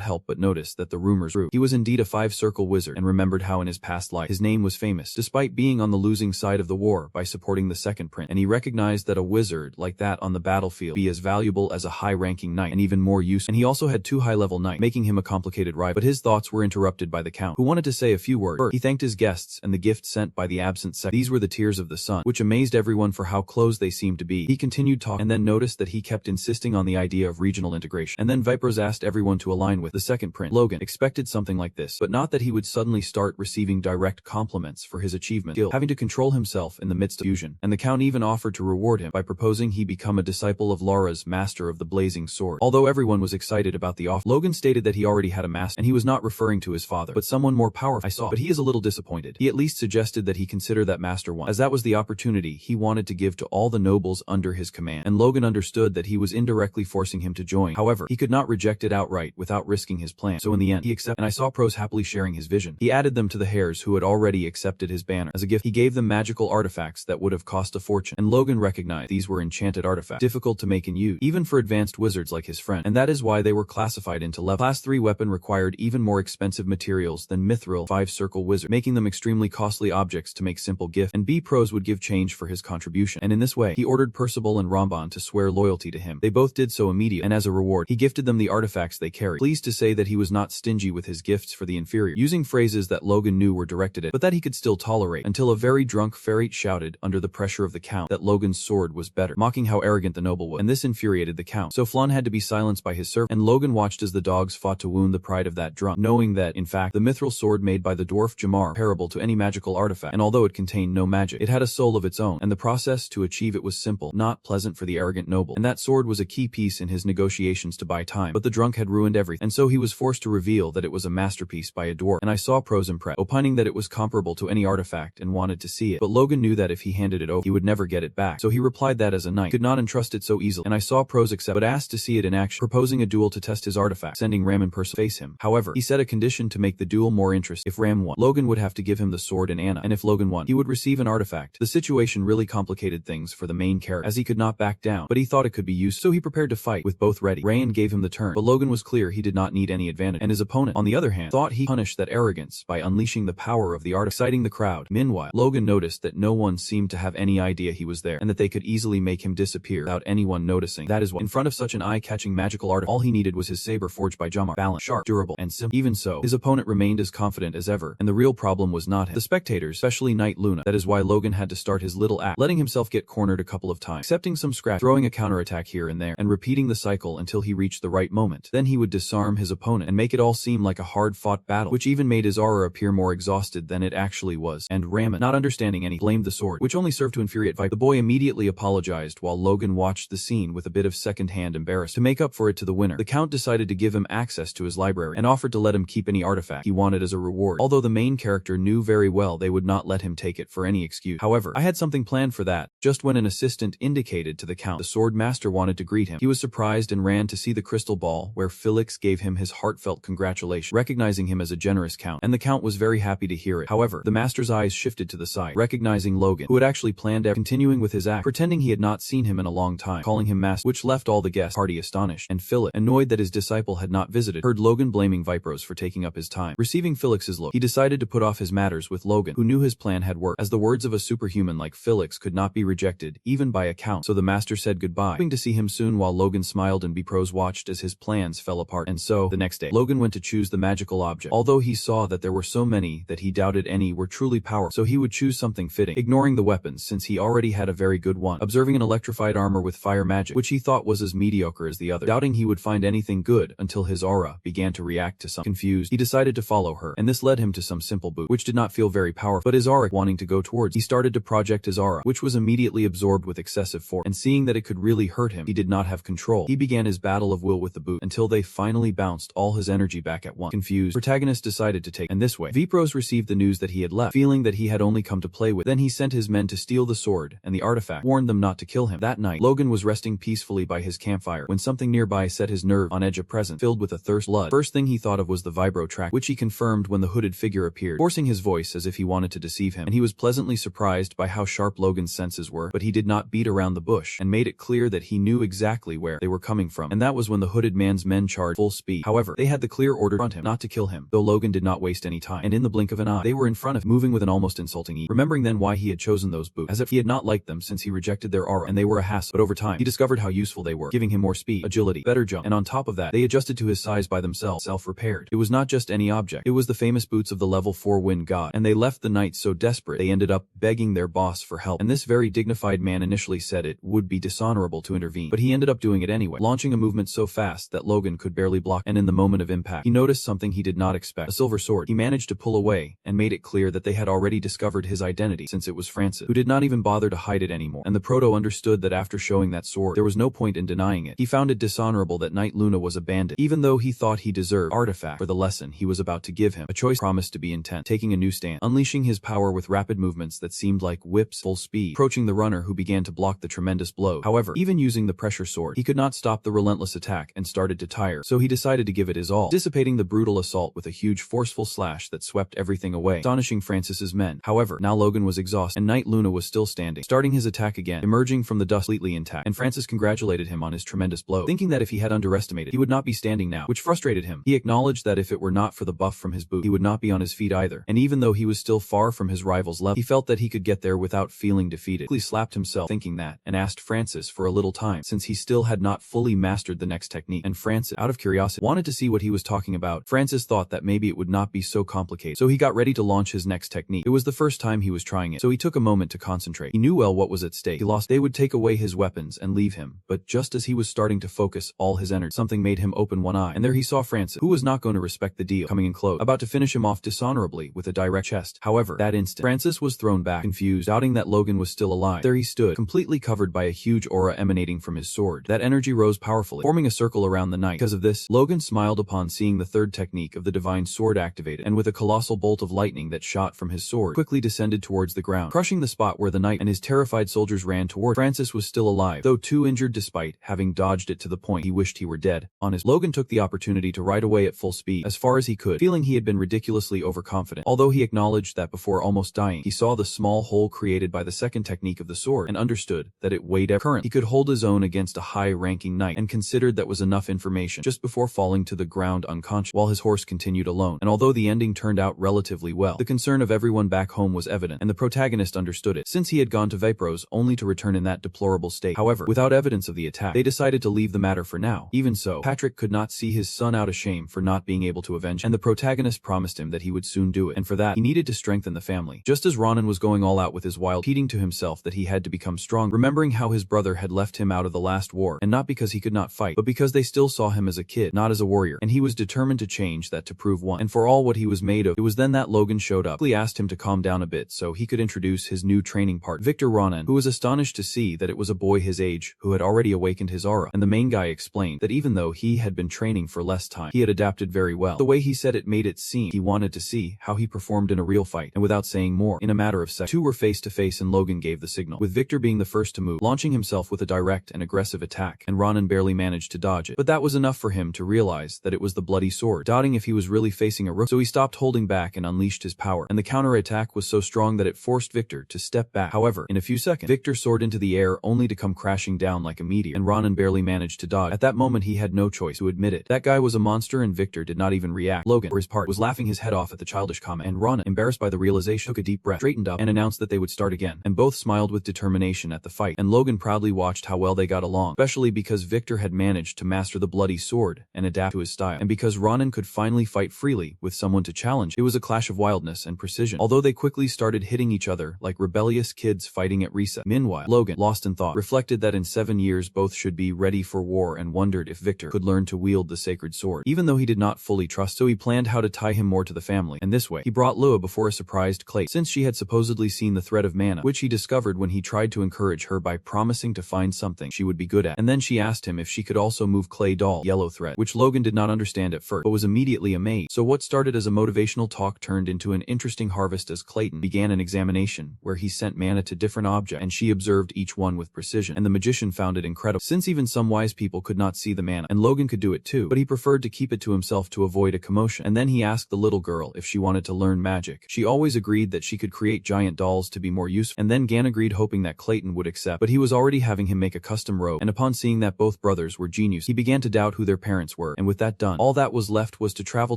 help but notice that the rumors grew. He was indeed a five-circle wizard, and remembered how in his past life his name was famous, despite being on the losing side of the war by supporting the second prince, and he recognized that a wizard like that on the battlefield be as valuable as a high-ranking knight, and even more useful. And he also had two high-level knights, making him a complicated rival. But his thoughts were interrupted by the Count, who wanted to say a few words. First, he thanked his guests and the gift sent by the absent second. These were the tears of the sun, which amazed everyone for how close they seemed to be. He continued talking, and then noticed that he kept insisting on the idea of regional integration. And then Vipers asked everyone to align with the second prince. Logan expected something like this, but not that he would suddenly start receiving direct compliments for his achievement, skill, having to control himself in the midst of fusion. And the Count even offered to reward him by proposing he become a disciple of Laura's master of the blazing sword. Although everyone was excited about the offer, Logan stated that he already had a master, and he was not referring to his father, but someone more powerful. I saw, but he is a little disappointed. He at least suggested that he consider that master one, as that was the opportunity he wanted to give to all the nobles under his command, and Logan understood that he was indirectly forcing him to join. However, he could not reject it outright without risking his plan, so in the end, he accepted, and I saw Pros happily sharing his vision. He added them to the hares who had already accepted his banner. As a gift, he gave them magical artifacts that would have cost a fortune, and Logan recognized these were enchanted artifacts, difficult to make and use, even for advanced wizards like his friend, and that is why they were classified into level. Class 3 weapon required even more expensive materials than Mithril 5-circle wizard, making them extremely costly objects to make simple gift, and B Pros would give change for his contribution, and in this way, he ordered Percival and Ramban to swear loyalty to him. They both did so immediately, and as a reward, he gifted them the artifacts they carried, pleased to say that he was not stingy with his gifts for the inferior, using phrases that Logan knew were directed at, but that he could still tolerate, until a very drunk ferret shouted under the pressure of the Count that Logan's sword was better, mocking how arrogant the noble was, and this infuriated the Count. So Flan had to be silenced by his servant, and Logan watched as the dogs fought to wound the pride of that drunk, knowing that, in fact, the mithril sword made by the dwarf Jamar comparable to any magical artifact, and although it contained no magic, it had a soul of its own, and the process to achieve it was simple, not pleasant for the arrogant noble, and that sword was a key piece in his negotiations to buy time, but the drunk had ruined everything, and so he was forced to reveal that it was a masterpiece by a dwarf, and I saw Pros impressed, opining that it was comparable to any artifact and wanted to see it, but Logan knew that if he handed it over, he would never get it back, so he replied that as a knight, could not entrust it so easily, and I saw Pros accept, but asked to see it in action, proposing a duel to test his artifact, sending Ram and Percival face him. However, he set a condition to make the duel more interesting. If Ram won, Logan would have to give him the sword and Anna, and if Logan won, he would receive an artifact. The situation really complicated things for the main character, as he could not back down, but he thought it could be used, so he prepared to fight, with both ready. Rayan gave him the turn, but Logan was clear he did not need any advantage, and his opponent, on the other hand, thought he punished that arrogance by unleashing the power of the art, exciting the crowd. Meanwhile, Logan noticed that no one seemed to have any idea he was there, and that they could easily make him disappear without anyone noticing. That is why, in front of such an eye-catching magical art, all he needed was his saber forged by Jamar, balanced, sharp, durable, and simple. Even so, his opponent remained as confident as ever, and the real problem was not him. The spectators, especially Knight Luna. That is why Logan had to start his little act, letting himself get cornered a couple of times, accepting some scratch, throwing a counterattack here and there, and repeating the cycle until he reached the right moment. Then he would disarm his opponent and make it all seem like a hard-fought battle, which even made his aura appear more exhausted than it actually was. And Raman, not understanding any, blamed the sword, which only served to infuriate Viper. The boy immediately apologized while Logan watched the scene with a bit of second-hand embarrassment. To make up for it to the winner, the Count decided to give him access to his library and offered to let him keep any artifact he wanted as a reward, although the main character knew very well they would not let him take it for any excuse. However, I had something planned for that. Just when an assistant indicated to the Count the sword master wanted to greet him, he was surprised and ran to see the crystal ball where Felix gave him his heartfelt congratulations, recognizing him as a generous Count, and the Count was very happy to hear it. However, the master's eyes shifted to the side, recognizing Logan, who had actually planned continuing with his act, pretending he had not seen him in a long time, calling him master, which left all the guest party astonished, and Philip, annoyed that his disciple had not visited, heard Logan blaming Vipros for taking up his time. Receiving Felix's look, he decided to put off his matters with Logan, who knew his plan had worked, as the words of a superhuman like Felix could not be rejected, even by a Count, so the master said goodbye, hoping to see him soon while Logan smiled and Bpros watched as his plans fell apart. And so, the next day, Logan went to choose the magical object, although he saw that there were so many that he doubted any were truly powerful, so he would choose something fitting, ignoring the weapons since he already had a very good one, observing an electrified armor with fire magic, which he thought was as mediocre as the other, doubting he would find anything good until his aura began to react to something. Confused, he decided to follow her, and this led him to some simple boot, which did not feel very powerful, but his aura wanting to go towards. He started to project his aura, which was immediately absorbed with excessive force, and seeing that it could really hurt him, he did not have control. He began his battle of will with the boot until they finally bounced all his energy back at once. Confused, Protagonist decided to take, and this way, Vipros received the news that he had left, feeling that he had only come to play with. Then he sent his men to steal the sword and the artifact, warned them not to kill him. That night, Logan was resting peacefully by his campfire when something nearby set his nerve on edge. A present filled with a thirst blood. First thing he thought of was the vibro track, which he confirmed when the hooded figure appeared, forcing his voice as if he wanted to deceive him, and he was pleasantly surprised by how sharp Logan's senses were, but he did not beat around the bush and made it clear that he knew exactly where they were coming from, and that was when the hooded man's men charged full speed. However, they had the clear order to confront him, not to kill him, though Logan did not waste any time, and in the blink of an eye, they were in front of him, moving with an almost insulting ease. Remembering then why he had chosen those boots, as if he had not liked them since he rejected their aura and they were a hassle, but over time, he discovered how useful they were, giving him more speed, agility, better jump, and on top of that, they adjusted to his size by themselves, self-repaired. It was not just any object, it was the famous boots of the level 4 wind god, and they left the knight so desperate they ended up begging their boss for help, and this very dignified man initially said it would be dishonorable to intervene, but he ended up doing it anyway, launching a movement so fast that Logan could barely block, and in the moment of impact, he noticed something he did not expect, a silver sword. He managed to pull away, and made it clear that they had already discovered his identity, since it was Francis, who did not even bother to hide it anymore, and the Proto understood that after showing that sword, there was no point in denying it. He found it dishonorable that Knight Luna was a bandit, even though he thought he deserved artifact for the lesson he was about to give him, a choice promised to be intense, taking a new stand, unleashing his power with rapid movements that seemed like whips, full speed, approaching the runner who began to block the tremendous blow. However, even using the pressure sword, he could not stop the relentless attack and started to tire, so he decided to give it his all, dissipating the brutal assault with a huge forceful slash that swept everything away, astonishing Francis's men. However, now Logan was exhausted, and Knight Luna was still standing, starting his attack again, emerging from the dust completely intact, and Francis congratulated him on his tremendous blow, thinking that if he had underestimated, he would not be standing now, which frustrated him. He acknowledged that if it were not for the buff from his boot, he would not be on his feet either, and even though he was still far from his rival's level, he felt that he could get there without feeling defeated. He slapped himself thinking that, and asked Francis for a little time, since he still had not fully mastered the next technique, and Francis, out of curiosity, wanted to see what he was talking about. Francis thought that maybe it would not be so complicated, so he got ready to launch his next technique. It was the first time he was trying it, so he took a moment to concentrate. He knew well what was at stake. He lost. They would take away his weapons and leave him, but just as he was starting to focus all his energy, something made him open one eye, and there he saw Francis, who was not going to respect the deal, coming in close, about to finish him off dishonorably with a direct chest. However, that instant, Francis was thrown back, confused, doubting that Logan was still alive. There he stood, completely covered by a huge aura emanating from his sword. That energy rose powerfully, forming a circle around the knight. Because of this, Logan smiled upon seeing the third technique of the divine sword activated, and with a colossal bolt of lightning that shot from his sword, quickly descended towards the ground, crushing the spot where the knight and his terrified soldiers ran toward. Francis was still alive, though too injured despite having dodged it to the point he wished he were dead. Logan took the opportunity to ride away at full speed, as far as he could, feeling he had been ridiculously overconfident. Although he acknowledged that before almost dying, he saw the small hole created by the second technique of the sword, and understood that it weighed every current. He could hold his own against a high-ranking knight, and considered that was enough information just before falling to the ground unconscious, while his horse continued alone. And although the ending turned out relatively well, the concern of everyone back home was evident, and the protagonist understood it, since he had gone to Vipros only to return in that deplorable state. However, without evidence of the attack, they decided to leave the matter for now. Even so, Patrick could not see his son out of shame for not being able to avenge, and the protagonist promised him that he would soon do it, and for that, he needed to strengthen the family. Just as Ronan was going all out with his wild, repeating to himself that he had to become strong, remembering how his brother had left him out of the last war, and not because he could not fight, but because they still saw him as a kid, not as a warrior, and he was determined to change that to prove one, and for all what he was made of. It was then that Logan showed up. He asked him to calm down a bit so he could introduce his new training partner, Victor Ronan, who was astonished to see that it was a boy his age who had already awakened his aura, and the main guy explained that even though he had been training for less time, he had adapted very well. The way he said it made it seem he wanted to see how he performed in a real fight, and without saying more, in a matter of seconds, two were face to face and Logan gave the signal, with Victor being the first to move, launching himself with a direct and aggressive attack, and Ronan barely managed to dodge it. But that was enough for him to realize that it was the bloody sword, doubting if he was really facing a rook, so he stopped holding back and unleashed his power, and the counter-attack was so strong that it forced Victor to step back. However, in a few seconds, Victor soared into the air only to come crashing down like a meteor, and Ronan barely managed to dodge. At that moment he had no choice to admit it. That guy was a monster and Victor did not even react. Logan, for his part, was laughing his head off at the childish comment, and Ronan, embarrassed by the realization, took a deep breath, straightened up, and announced that they would start again, and both smiled with determination at the fight, and Logan proudly watched how well they got along, especially because Victor had managed to master the bloody sword and adapt to his style, and because Ronan could finally fight freely with someone to challenge. It was a clash of wildness and precision, although they quickly started hitting each other like rebellious kids fighting at recess. Meanwhile, Logan, lost in thought, reflected that in 7 years both should be ready for war and wondered if Victor could learn to wield the sacred sword, even though he did not fully trust, so he planned planned how to tie him more to the family, and this way, he brought Lua before a surprised Clayton, since she had supposedly seen the thread of mana, which he discovered when he tried to encourage her by promising to find something she would be good at. And then she asked him if she could also move Clay doll yellow thread, which Logan did not understand at first, but was immediately amazed. So what started as a motivational talk turned into an interesting harvest as Clayton began an examination where he sent mana to different objects, and she observed each one with precision, and the magician found it incredible, since even some wise people could not see the mana, and Logan could do it too, but he preferred to keep it to himself to avoid a commotion. And then he asked the little girl if she wanted to learn magic. She always agreed that she could create giant dolls to be more useful, and then Gan agreed, hoping that Clayton would accept, but he was already having him make a custom robe, and upon seeing that both brothers were geniuses, he began to doubt who their parents were, and with that done, all that was left was to travel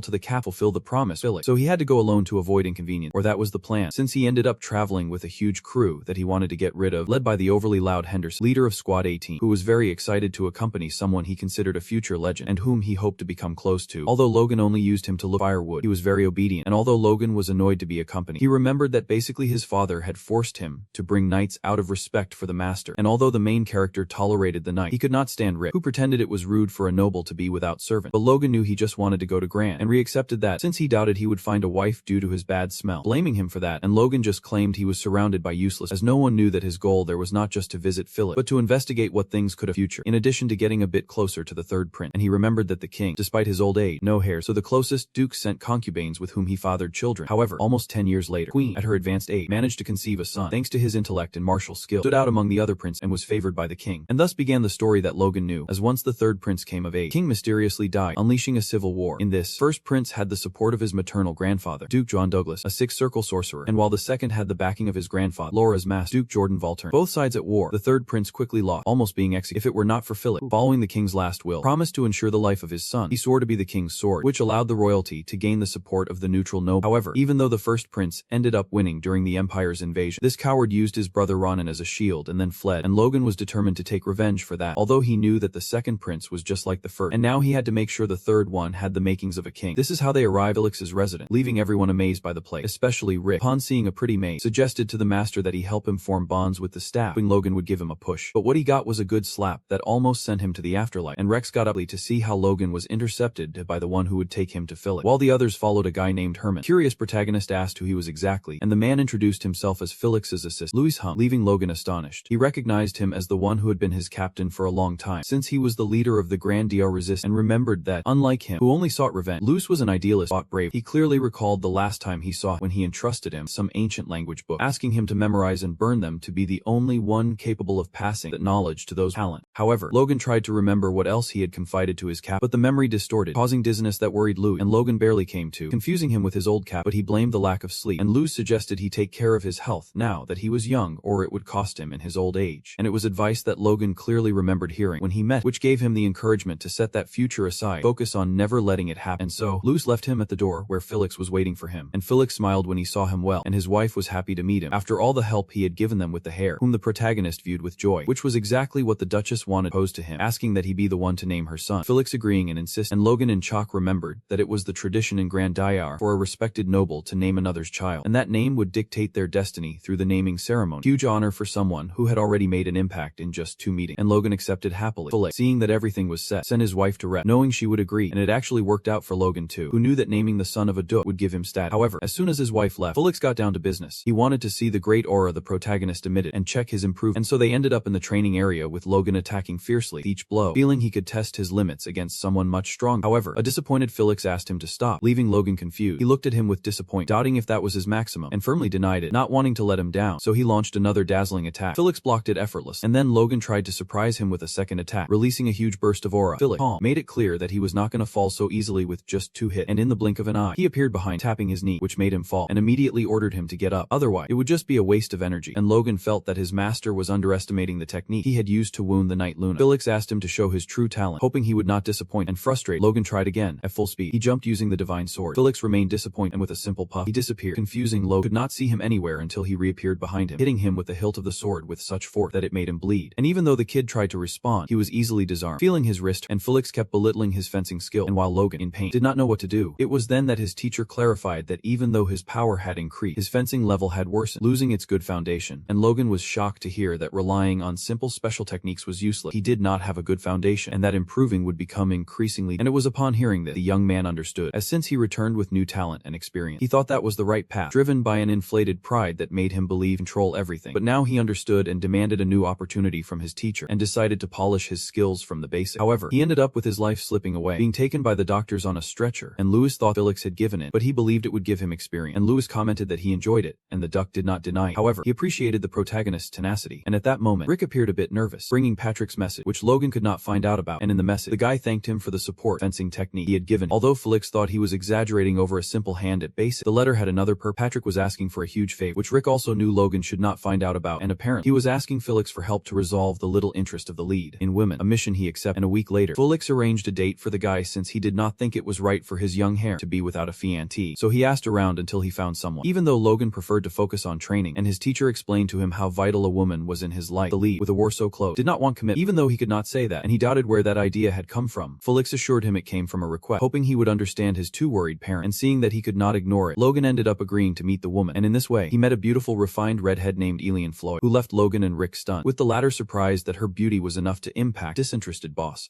to the cap, fulfill the promise, Felix. So he had to go alone to avoid inconvenience, or that was the plan, since he ended up traveling with a huge crew that he wanted to get rid of, led by the overly loud Henderson, leader of Squad 18, who was very excited to accompany someone he considered a future legend, and whom he hoped to become close to. Although Logan only used him to look firewood, he was very obedient, and although Logan was annoyed to be accompanied, he remembered that basically his father had forced him to bring knights out of respect for the master, and although the main character tolerated the knight, he could not stand Rick, who pretended it was rude for a noble to be without servant. But Logan knew he just wanted to go to Grant, and re-accepted that, since he doubted he would find a wife due to his bad smell, blaming him for that, and Logan just claimed he was surrounded by useless, as no one knew that his goal there was not just to visit Philip, but to investigate what things could have future, in addition to getting a bit closer to the third prince. And he remembered that the king, despite his old age, no hair, so the closest Duke sent concubines with whom he fathered children. However, almost 10 years later, Queen, at her advanced age, managed to conceive a son, thanks to his intellect and martial skill, stood out among the other princes and was favored by the king. And thus began the story that Logan knew, as once the third prince came of age, King mysteriously died, unleashing a civil war. In this, first prince had the support of his maternal grandfather, Duke John Douglas, a six-circle sorcerer, and while the second had the backing of his grandfather, Laura's master, Duke Jordan Valtern. Both sides at war, the third prince quickly lost, almost being executed, if it were not for Philip, who, following the king's last will, promised to ensure the life of his son. He swore to be the king's sword, which allowed the royalty to gain the support of the neutral noble. However, even though the first prince ended up winning during the Empire's invasion, this coward used his brother Ronan as a shield and then fled, and Logan was determined to take revenge for that, although he knew that the second prince was just like the first, and now he had to make sure the third one had the makings of a king. This is how they arrived at Felix's residence, leaving everyone amazed by the place, especially Rick. Upon seeing a pretty maid, suggested to the master that he help him form bonds with the staff, hoping Logan would give him a push. But what he got was a good slap that almost sent him to the afterlife, and Rex got up to see how Logan was intercepted by the one who would take him to Philip, while the others followed a guy named Herman. Curious Protagonist asked who he was exactly, and the man introduced himself as Felix's assistant, Louis Hum, leaving Logan astonished. He recognized him as the one who had been his captain for a long time, since he was the leader of the Grand DR Resistance, and remembered that, unlike him, who only sought revenge, Luce was an idealist, fought brave. He clearly recalled the last time he saw when he entrusted him some ancient language book, asking him to memorize and burn them to be the only one capable of passing that knowledge to those talent. However, Logan tried to remember what else he had confided to his cap, but the memory distorted, causing dizziness that worried Louis, and Logan barely came to, confusing him with his old cap, but he blamed the lack of sleep, and Louis suggested he take care of his health now that he was young, or it would cost him in his old age. And it was advice that Logan clearly remembered hearing when he met, which gave him the encouragement to set that future aside, focus on never letting it happen. And so, Louis left him at the door where Felix was waiting for him, and Felix smiled when he saw him well, and his wife was happy to meet him, after all the help he had given them with the hair, whom the protagonist viewed with joy, which was exactly what the Duchess wanted posed to him, asking that he be the one to name her son. Felix agreeing and insisting, and Logan and Chalk remembered that it was the tradition in Grand Dyar for a respected noble to name another's child, and that name would dictate their destiny through the naming ceremony. Huge honor for someone who had already made an impact in just 2 meetings, and Logan accepted happily. Felix, seeing that everything was set, sent his wife to rest, knowing she would agree, and it actually worked out for Logan too, who knew that naming the son of a Duke would give him status. However, as soon as his wife left, Felix got down to business. He wanted to see the great aura the protagonist emitted and check his improvement, and so they ended up in the training area with Logan attacking fiercely with each blow, feeling he could test his limits against someone much stronger. However, a disappointed Felix asked him to stop, leaving Logan confused. He looked at him with disappointment, doubting if that was his maximum, and firmly denied it, not wanting to let him down, so he launched another dazzling attack. Felix blocked it effortlessly, and then Logan tried to surprise him with a second attack, releasing a huge burst of aura. Felix, calm, made it clear that he was not going to fall so easily with just 2 hits, and in the blink of an eye, he appeared behind, tapping his knee, which made him fall, and immediately ordered him to get up, otherwise it would just be a waste of energy, and Logan felt that his master was underestimating the technique he had used to wound the Knight Luna. Felix asked him to show his true talent, hoping he would not disappoint, and frustrate, Logan tried again, at full speed. He jumped using the divine sword. Felix remained disappointed, and with a simple puff, he disappeared, confusing Logan could not see him anywhere until he reappeared behind him, hitting him with the hilt of the sword with such force that it made him bleed. And even though the kid tried to respond, he was easily disarmed, feeling his wrist, and Felix kept belittling his fencing skill, and while Logan, in pain, did not know what to do, it was then that his teacher clarified that even though his power had increased, his fencing level had worsened, losing its good foundation, and Logan was shocked to hear that relying on simple special techniques was useless. He did not have a good foundation, and that improving would become increasingly, and it was upon hearing that the young man understood understood, as since he returned with new talent and experience, he thought that was the right path, driven by an inflated pride that made him believe control everything. But now he understood and demanded a new opportunity from his teacher, and decided to polish his skills from the basics. However, he ended up with his life slipping away, being taken by the doctors on a stretcher, and Lewis thought Felix had given it, but he believed it would give him experience, and Lewis commented that he enjoyed it, and the duck did not deny it. However, he appreciated the protagonist's tenacity, and at that moment, Rick appeared a bit nervous, bringing Patrick's message, which Logan could not find out about, and in the message, the guy thanked him for the support fencing technique he had given. Although Felix thought he was exaggerating over a simple hand at basic, the letter had another purpose. Patrick was asking for a huge favor, which Rick also knew Logan should not find out about, and apparently, he was asking Felix for help to resolve the little interest of the lead in women, a mission he accepted, and a week later, Felix arranged a date for the guy since he did not think it was right for his young hair to be without a fiancée, so he asked around until he found someone. Even though Logan preferred to focus on training, and his teacher explained to him how vital a woman was in his life, the lead, with a war so close, did not want commitment, even though he could not say that, and he doubted where that idea had come from. Felix assured him it came from a request, hoping he would understand his too worried parent, and seeing that he could not ignore it, Logan ended up agreeing to meet the woman, and in this way, he met a beautiful refined redhead named Elian Floyd, who left Logan and Rick stunned, with the latter surprised that her beauty was enough to impact disinterested boss.